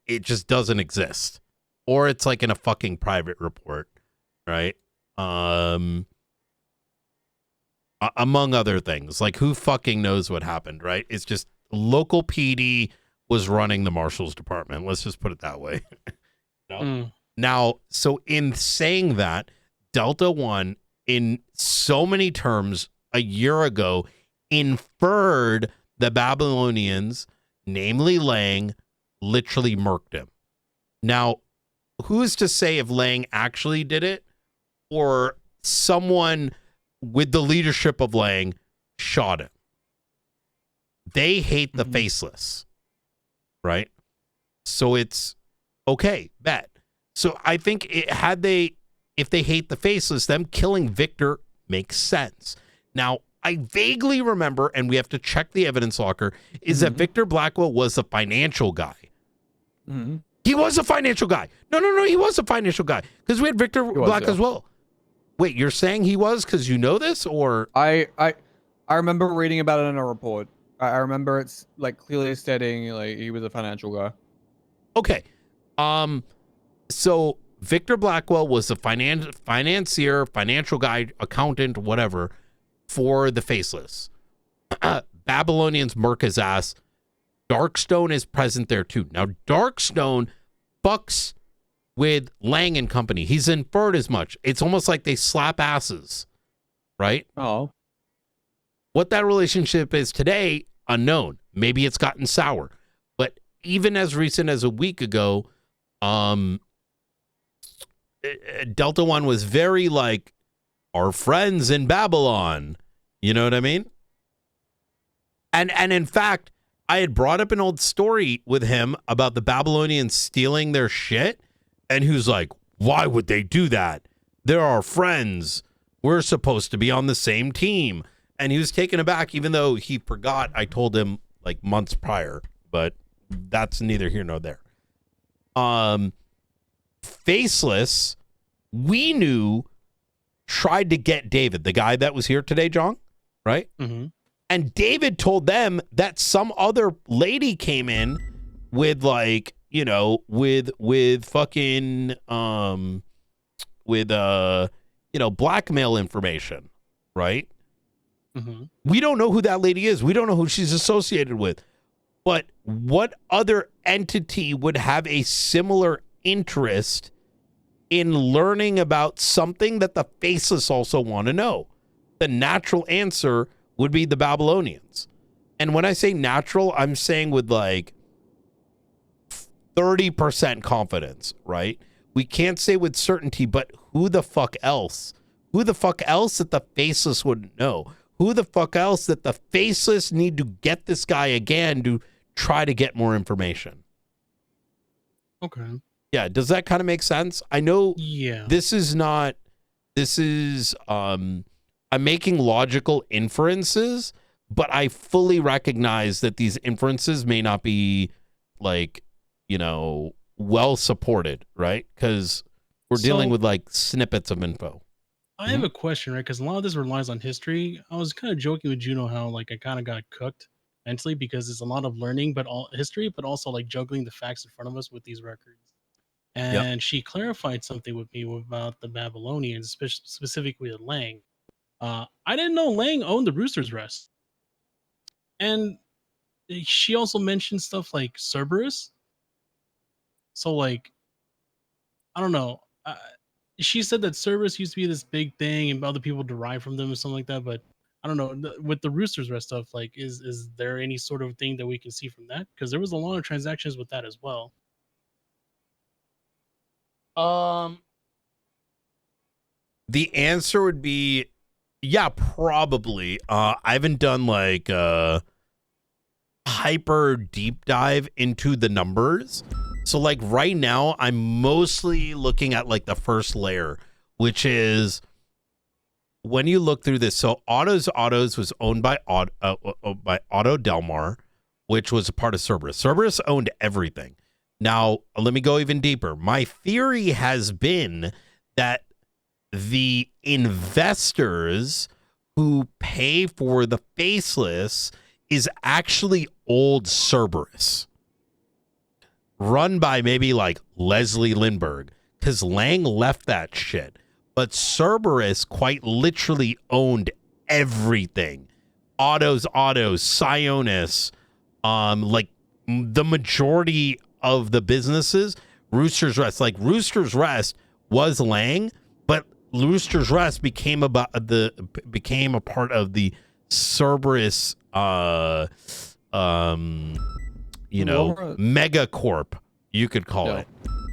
it just doesn't exist, or it's like in a fucking private report, right? Among other things, like who fucking knows what happened, right? It's just local PD was running the marshal's department. Let's just put it that way. Now, so in saying that, Delta One, in so many terms, a year ago, inferred the Babylonians, namely Lang, literally murked him. Now, who's to say if Lang actually did it or someone with the leadership of Lang shot him? They hate the faceless, right? So it's okay, bet. So I think if they hate the faceless, them killing Victor makes sense. Now, I vaguely remember, and we have to check the evidence locker, is that Victor Blackwell was a financial guy. He was a financial guy. No, he was a financial guy because we had Victor Black as well. Wait, you're saying he was because you know this, or I remember reading about it in a report. I remember it's like clearly stating like he was a financial guy. Okay, so Victor Blackwell was a financier, financial guy, accountant, whatever, for the faceless. Babylonians murk his ass. Darkstone is present there too. Now, Darkstone fucks with Lang and company. He's inferred as much. It's almost like they slap asses, right? Oh. What that relationship is today, unknown. Maybe it's gotten sour. But even as recent as a week ago, Delta One was very like, our friends in Babylon. You know what I mean? And in fact, I had brought up an old story with him about the Babylonians stealing their shit. And he was like, why would they do that? They're our friends. We're supposed to be on the same team. And he was taken aback, even though he forgot I told him like months prior. But that's neither here nor there. Faceless, we knew, tried to get David, the guy that was here today, John, right? And David told them that some other lady came in with like, you know, with fucking blackmail information, right? We don't know who that lady is. We don't know who she's associated with. But what other entity would have a similar interest in learning about something that the faceless also want to know? The natural answer would be the Babylonians. And when I say natural, I'm saying with like 30% confidence, right? We can't say with certainty, but who the fuck else? Who the fuck else that the faceless wouldn't know? Who the fuck else that the faceless need to get this guy again to try to get more information? Okay. Yeah, does that kind of make sense? I know Yeah. I'm making logical inferences, but I fully recognize that these inferences may not be like, you know, well supported, right? Because we're dealing with like snippets of info. I have a question, right? Because a lot of this relies on history. I was kind of joking with Juno how like I kind of got cooked mentally because it's a lot of learning, but all history, but also like juggling the facts in front of us with these records. And she clarified something with me about the Babylonians, specifically the Lang. I didn't know Lang owned the Rooster's Rest. And she also mentioned stuff like Cerberus. So like, I don't know. She said that Cerberus used to be this big thing and other people derive from them or something like that. But I don't know. With the Rooster's Rest stuff, like, is there any sort of thing that we can see from that? Because there was a lot of transactions with that as well. The answer would be, yeah, probably. I haven't done like a hyper deep dive into the numbers. So like right now, I'm mostly looking at like the first layer, which is when you look through this. So Autos was owned by Otto Delmar, which was a part of Cerberus. Cerberus owned everything. Now, let me go even deeper. My theory has been that the investors who pay for the faceless is actually old Cerberus, run by maybe like Leslie Lindbergh, because Lang left that shit. But Cerberus quite literally owned everything. Autos, Sionis, like the majority of the businesses, Rooster's Rest. Like Rooster's Rest was Lang, but Rooster's Rest became a part of the Cerberus megacorp, you could call it,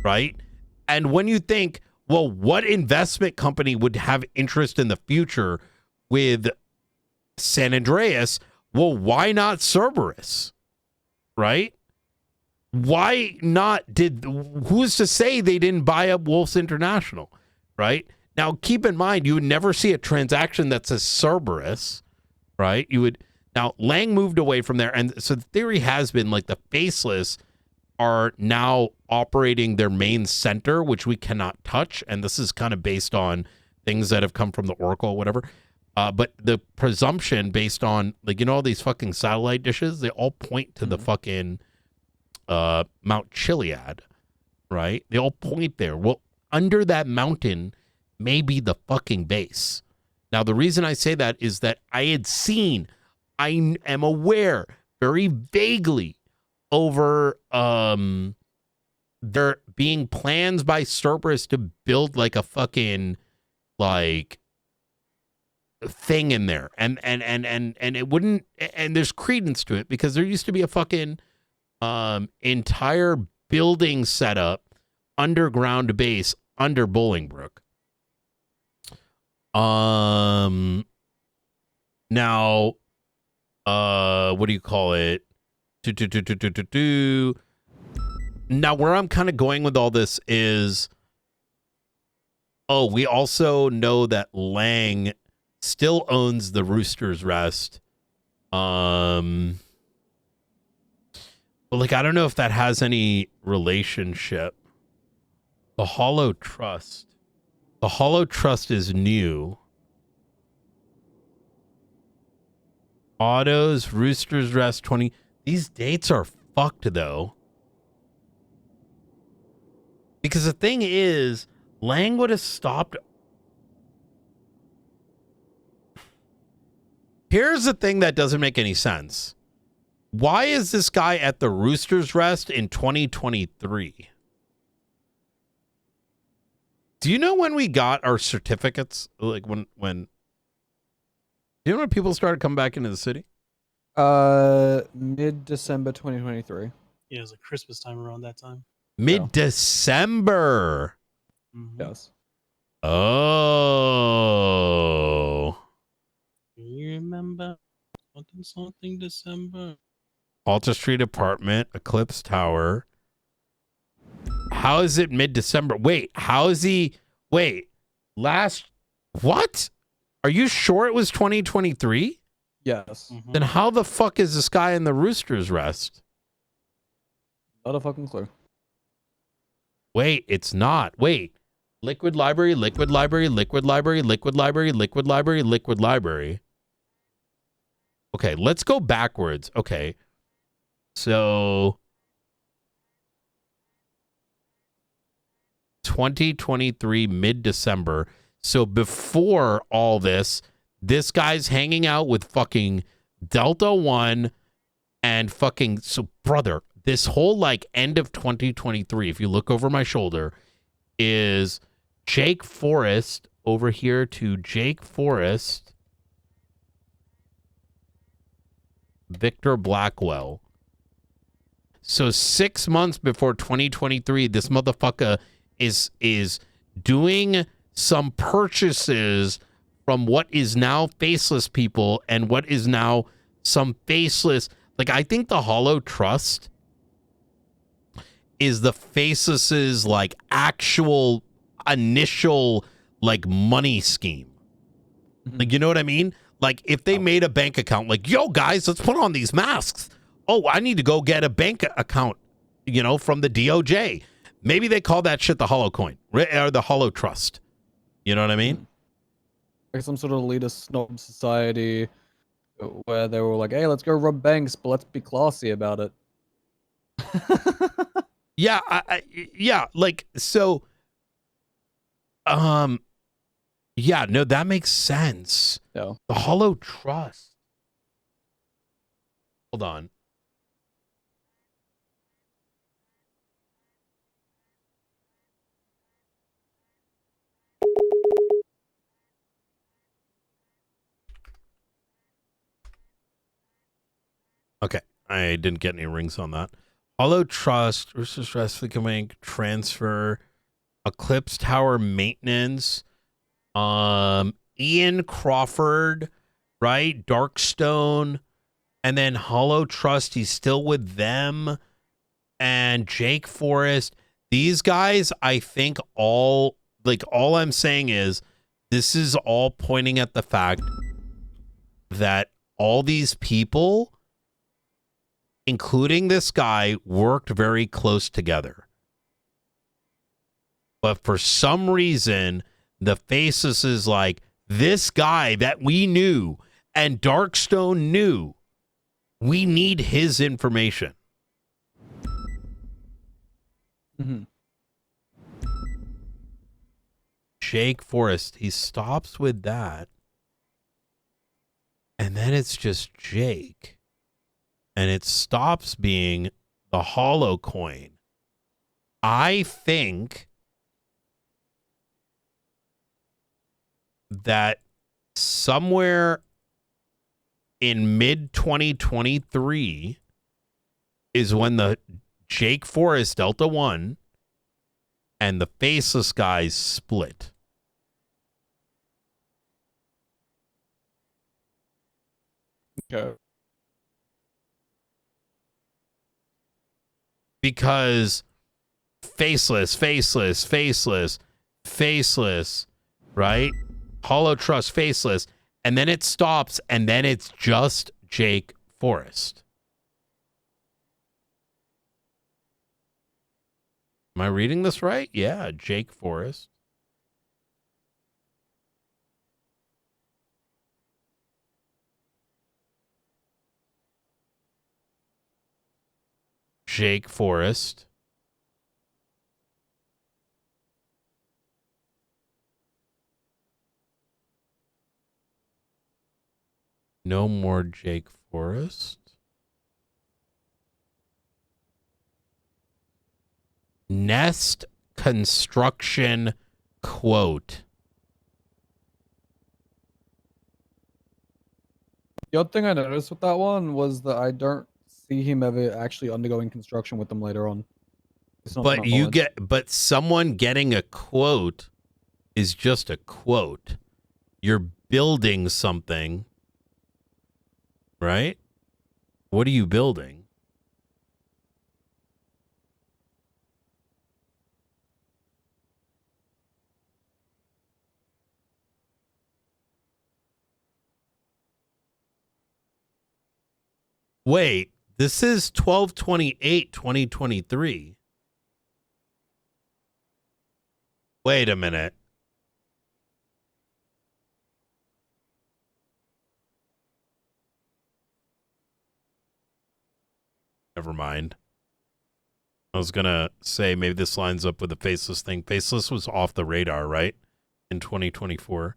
right? And when you think, well, what investment company would have interest in the future with San Andreas? Well, why not Cerberus, right? Why not? Who's to say they didn't buy up Wolf's International, right? Now, keep in mind, you would never see a transaction that says Cerberus, right? Now, Lang moved away from there, and so the theory has been like the Faceless are now operating their main center, which we cannot touch, and this is kind of based on things that have come from the Oracle or whatever. But the presumption based on, like, you know, all these fucking satellite dishes, they all point to the fucking Mount Chiliad, right? They all point there. Well, under that mountain may be the fucking base. Now, the reason I say that is that I am aware very vaguely over there being plans by Cerberus to build like a fucking like thing in there, and it wouldn't, and there's credence to it because there used to be a fucking entire building setup, underground base under Bolingbrook. Now, what do you call it? Now, where I'm kind of going with all this is, we also know that Lang still owns the Rooster's Rest. But like, I don't know if that has any relationship. The Hollow Trust. The Hollow Trust is new. Autos, Rooster's Rest 20. These dates are fucked though. Because the thing is, Lang would have stopped. Here's the thing that doesn't make any sense. Why is this guy at the Rooster's Rest in 2023? Do you know when we got our certificates? Like when do you know when people started coming back into the city? Mid-December 2023. Yeah, it was like Christmas time around that time. Mid-December. Yes. Oh. You remember something December? Alta Street apartment, Eclipse Tower. How is it mid-December? Wait, how is he? Wait, what? Are you sure it was 2023? Yes. Then how the fuck is this guy in the Rooster's Rest? Not a fucking clue. Wait, it's not. Wait. Liquid library, liquid library, liquid library, liquid library, liquid library, liquid library. Okay, let's go backwards. Okay. So 2023 mid-December. So before all this guy's hanging out with fucking Delta One and fucking, so brother, this whole like end of 2023, if you look over my shoulder, is Jake Forrest over here to Jake Forrest, Victor Blackwell. So 6 months before 2023, this motherfucker is doing some purchases from what is now Faceless people and what is now some Faceless. Like, I think the Hollow Trust is the Faceless's like actual initial like money scheme. Like, you know what I mean? Like, if they made a bank account, like, yo guys, let's put on these masks. Oh, I need to go get a bank account, you know, from the DOJ. Maybe they call that shit the Hollow Coin or the Hollow Trust. You know what I mean? Like some sort of elitist snob society where they were like, "Hey, let's go rob banks, but let's be classy about it." Yeah, yeah, like so. Yeah, no, that makes sense. Yeah. The Hollow Trust. Hold on. Okay, I didn't get any rings on that. Hollow Trust, versus Wrestling Transfer, Eclipse Tower Maintenance, Ian Crawford, right? Darkstone, and then Hollow Trust, he's still with them, and Jake Forrest. These guys, I think all I'm saying is this is all pointing at the fact that all these people, including this guy, worked very close together. But for some reason, the Faceless is like, this guy that we knew and Darkstone knew, we need his information. Mm-hmm. Jake Forrest, he stops with that. And then it's just Jake. And it stops being the Hollow coin. I think that somewhere in mid 2023 is when the Jake Forrest Delta 1 and the Faceless guys split. Okay. Because faceless, right? Hollow Trust, faceless. And then it stops, and then it's just Jake Forrest. Am I reading this right? Yeah, Jake Forrest. Jake Forrest. No more Jake Forrest. Nest construction quote. The other thing I noticed with that one was that I don't see him ever actually undergoing construction with them later on. It's not But but someone getting a quote is just a quote. You're building something, right? What are you building? Wait, this is 12/28/2023. Wait a minute. Never mind. I was going to say maybe this lines up with the Faceless thing. Faceless was off the radar, right? In 2024.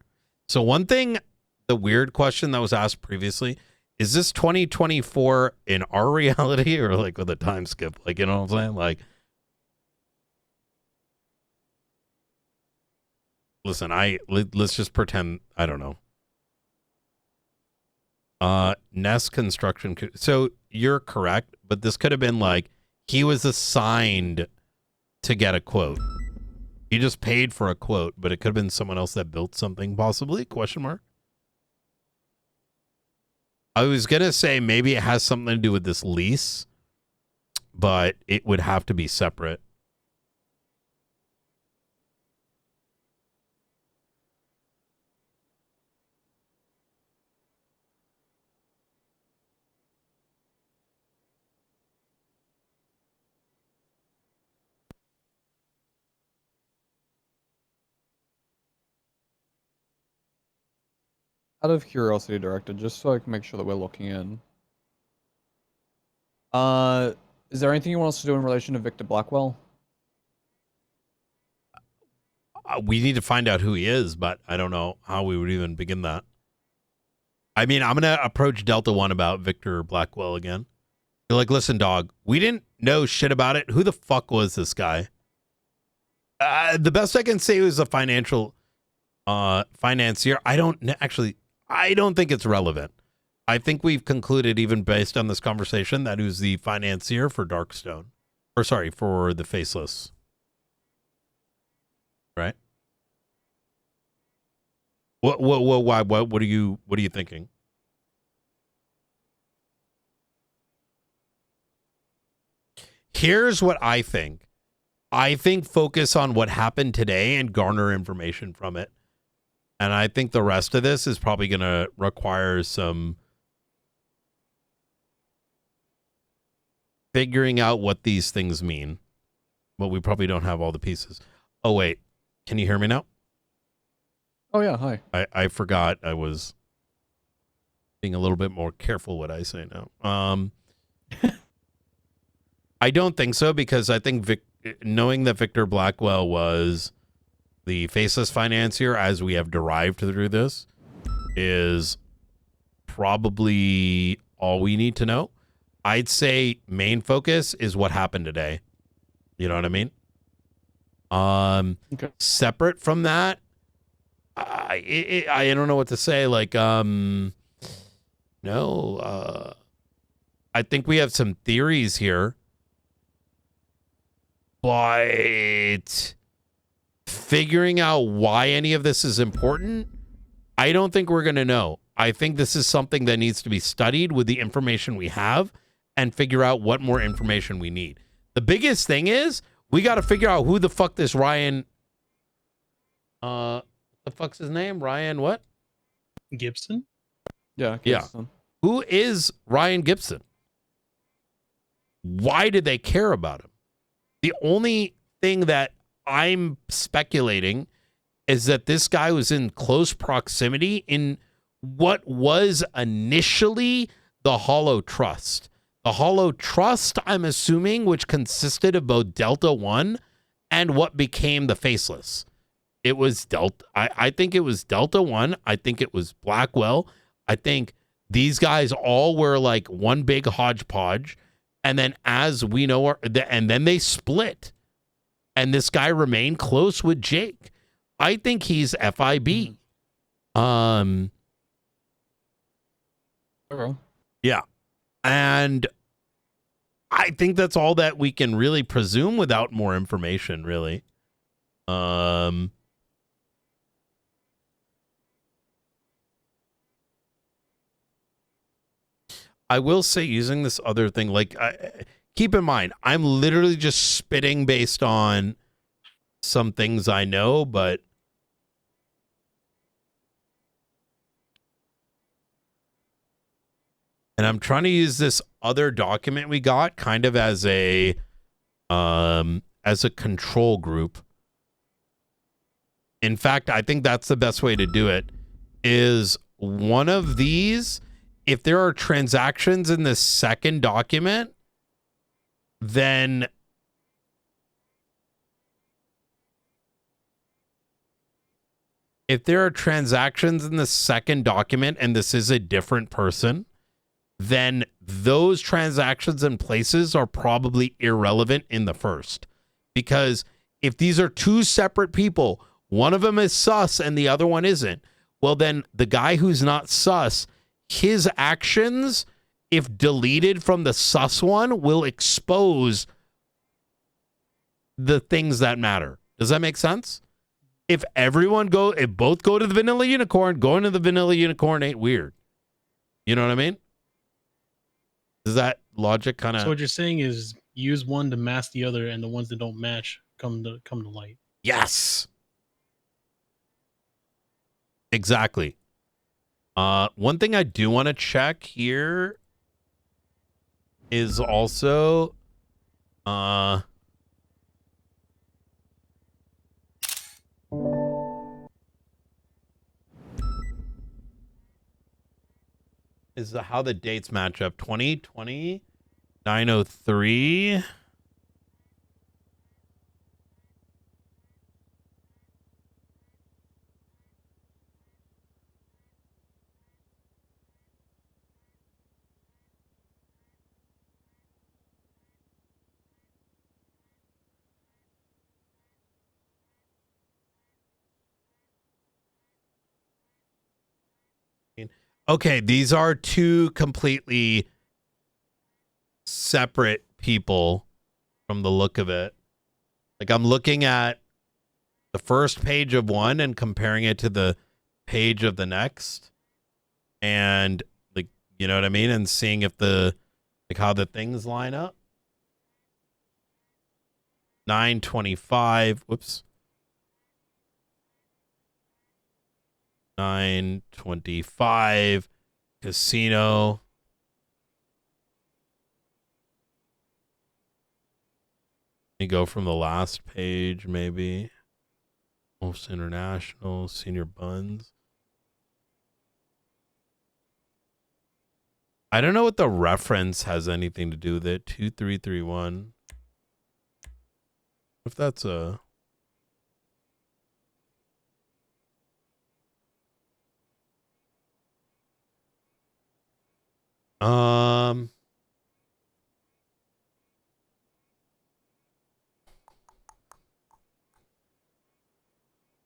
So one thing, the weird question that was asked previously, is this 2024 in our reality or like with a time skip? Like, you know what I'm saying? Like, listen, let's just pretend, I don't know. Nest construction. So you're correct, but this could have been like he was assigned to get a quote. He just paid for a quote, but it could have been someone else that built something, possibly? Question mark. I was gonna say maybe it has something to do with this lease, but it would have to be separate. Out of curiosity, Director, just so I can make sure that we're locking in. Is there anything you want us to do in relation to Victor Blackwell? We need to find out who he is, but I don't know how we would even begin that. I mean, I'm going to approach Delta One about Victor Blackwell again. You're like, listen, dog, we didn't know shit about it. Who the fuck was this guy? The best I can say was a financier. I don't think it's relevant. I think we've concluded, even based on this conversation, that who's the financier for Darkstone. Or sorry, for the Faceless. Right? What are you thinking? Here's what I think. I think focus on what happened today and garner information from it. And I think the rest of this is probably going to require some figuring out what these things mean. But we probably don't have all the pieces. Oh, wait. Can you hear me now? Oh, yeah. Hi. I forgot I was being a little bit more careful what I say now. I don't think so, because I think knowing that Victor Blackwell was the Faceless financier, as we have derived through this, is probably all we need to know. I'd say main focus is what happened today. You know what I mean? Okay. Separate from that, I don't know what to say. Like, no, I think we have some theories here, but figuring out why any of this is important, I don't think we're going to know. I think this is something that needs to be studied with the information we have and figure out what more information we need. The biggest thing is we got to figure out who the fuck this Ryan, the fuck's his name? Ryan what? Gibson? Yeah. Yeah. Gibson. Who is Ryan Gibson? Why did they care about him? The only thing that I'm speculating is that this guy was in close proximity in what was initially the Hollow Trust. The Hollow Trust, I'm assuming, which consisted of both Delta One and what became the Faceless. It was Delta. I think it was Delta One. I think it was Blackwell. I think these guys all were like one big hodgepodge. And then as we know, and then they split. And this guy remained close with Jake. I think he's FIB. Okay. Yeah. And I think that's all that we can really presume without more information, really. I will say, using this other thing, like, keep in mind, I'm literally just spitting based on some things I know, but and I'm trying to use this other document we got kind of as a control group. In fact, I think that's the best way to do it. Is one of these, if there are transactions in the second document, then if there are transactions in the second document and this is a different person, then those transactions and places are probably irrelevant in the first. Because if these are two separate people, one of them is sus and the other one isn't, well, then the guy who's not sus, his actions, if deleted from the sus one, will expose the things that matter. Does that make sense? If both go to the vanilla unicorn, going to the vanilla unicorn ain't weird. You know what I mean? Does that logic kind of... So what you're saying is use one to mask the other, and the ones that don't match come to light. Yes. Exactly. One thing I do want to check here is also is how the dates match up. 2020, 903. Okay, these are two completely separate people from the look of it. Like I'm looking at the first page of one and comparing it to the page of the next. And like, you know what I mean? And seeing if how the things line up. 925. Whoops. 925 casino. Let me go from the last page, maybe. Most International, Senior Buns. I don't know what the reference has anything to do with it. 2331. If that's a...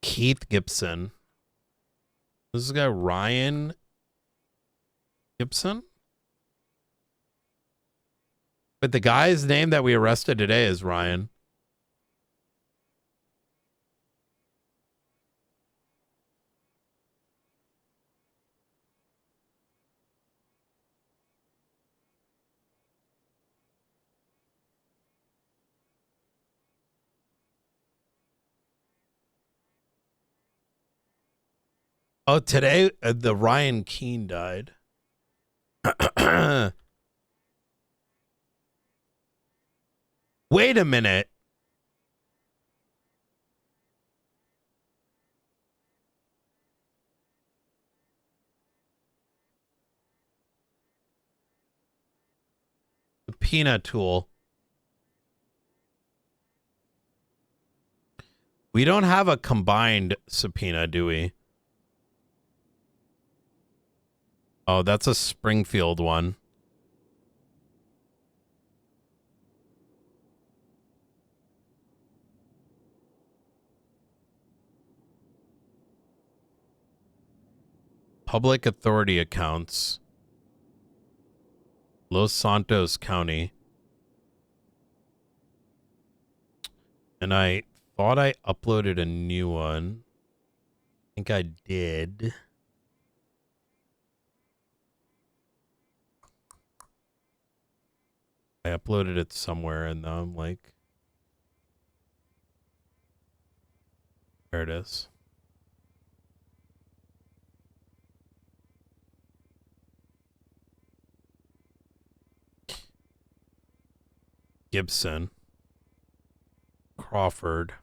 Keith Gibson. This is guy Ryan Gibson? But the guy's name that we arrested today is Ryan. Oh, today the Ryan Keene died. Wait a minute. The peanut tool. We don't have a combined subpoena, do we? Oh, that's a Springfield one. Public authority accounts. Los Santos County. And I thought I uploaded a new one. I think I did. I uploaded it somewhere and now I'm like, there it is. Gibson. Crawford.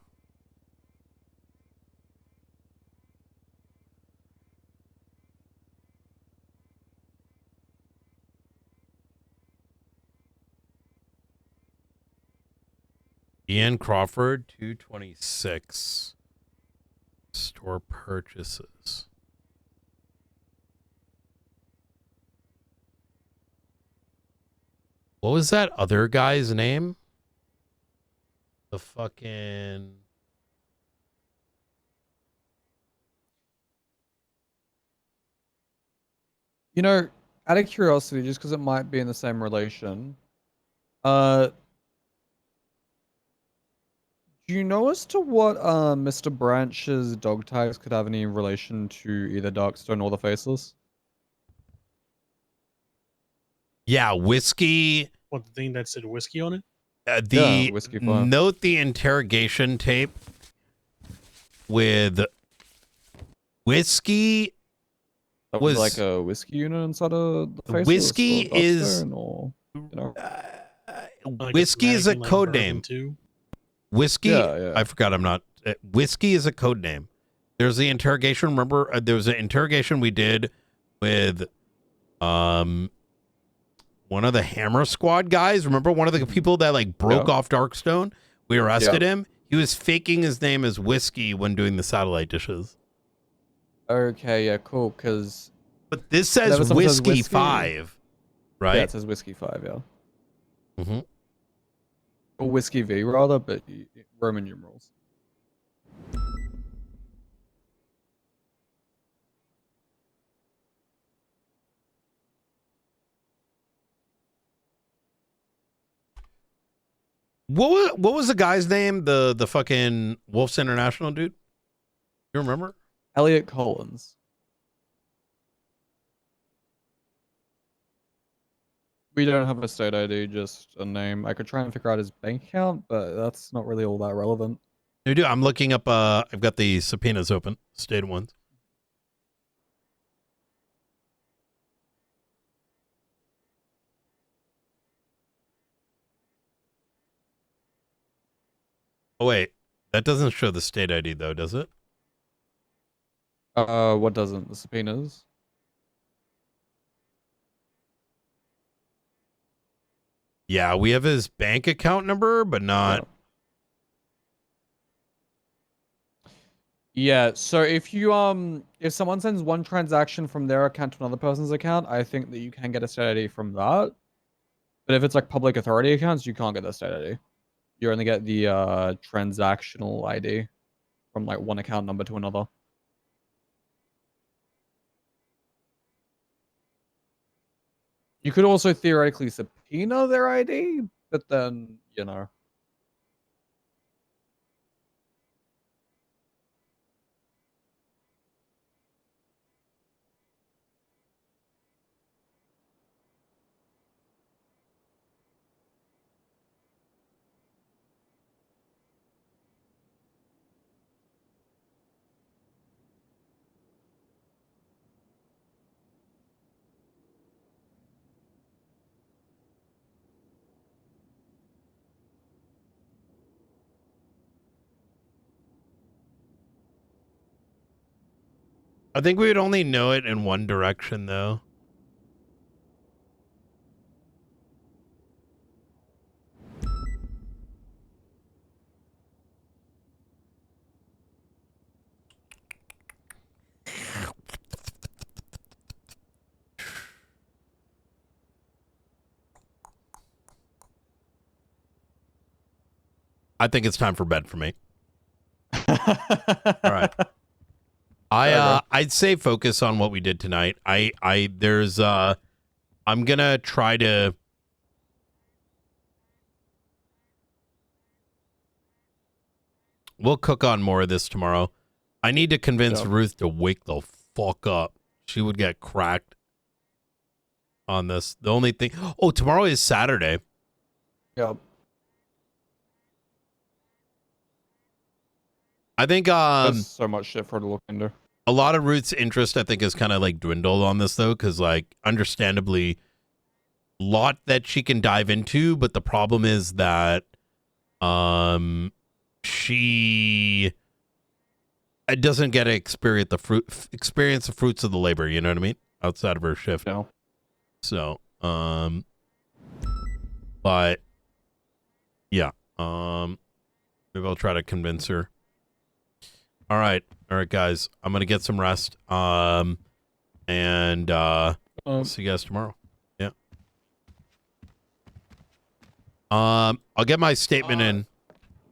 Ian Crawford, 226. Store purchases. What was that other guy's name? The fucking... You know, out of curiosity, just because it might be in the same relation, do you know as to what Mr. Branch's dog tags could have any relation to either Darkstone or the Faceless? Yeah, whiskey. What, the thing that said whiskey on it? Yeah, whiskey fire. Note the interrogation tape with whiskey. That was like a whiskey unit inside of the Faceless. Whiskey or is Darkstone, or, you know? Like whiskey is a like code bourbon name. Too? Whiskey. Yeah. I forgot. I'm not. Whiskey is a code name. There's the interrogation. Remember, there was an interrogation we did with one of the Hammer Squad guys. Remember one of the people that like broke off Darkstone? We arrested him. He was faking his name as Whiskey when doing the satellite dishes. Okay, yeah, cool. Because but this says Whiskey 5, right? Yeah, it says Whiskey 5. Yeah. Mm-hmm. Or Whiskey V rather, but Roman numerals. What was the guy's name? The fucking Wolves International dude? You remember? Elliot Collins. We don't have a state ID, just a name. I could try and figure out his bank account, but that's not really all that relevant. No, dude, I'm looking up. I've got the subpoenas open. State ones. Oh wait, that doesn't show the state ID though, does it? What doesn't? The subpoenas? Yeah, we have his bank account number, but not. Yeah, so if someone sends one transaction from their account to another person's account, I think that you can get a state ID from that. But if it's like public authority accounts, you can't get the state ID. You only get the transactional ID from like one account number to another. You could also theoretically subpoena their ID, but then, you know. I think we would only know it in one direction, though. I think it's time for bed for me. All right. I'd say focus on what we did tonight. I'm gonna try to we'll cook on more of this tomorrow. I need to convince Ruth to wake the fuck up. She would get cracked on this. The only thing tomorrow is Saturday. Yep. I think there's so much shit for her to look into. A lot of Ruth's interest, I think, is kind of like dwindled on this though, because like understandably, lot that she can dive into, but the problem is that she doesn't get to experience the fruits of the labor. You know what I mean? Outside of her shift. No. So but yeah, maybe I'll try to convince her. All right, guys. I'm gonna get some rest. And see you guys tomorrow. Yeah. I'll get my statement in.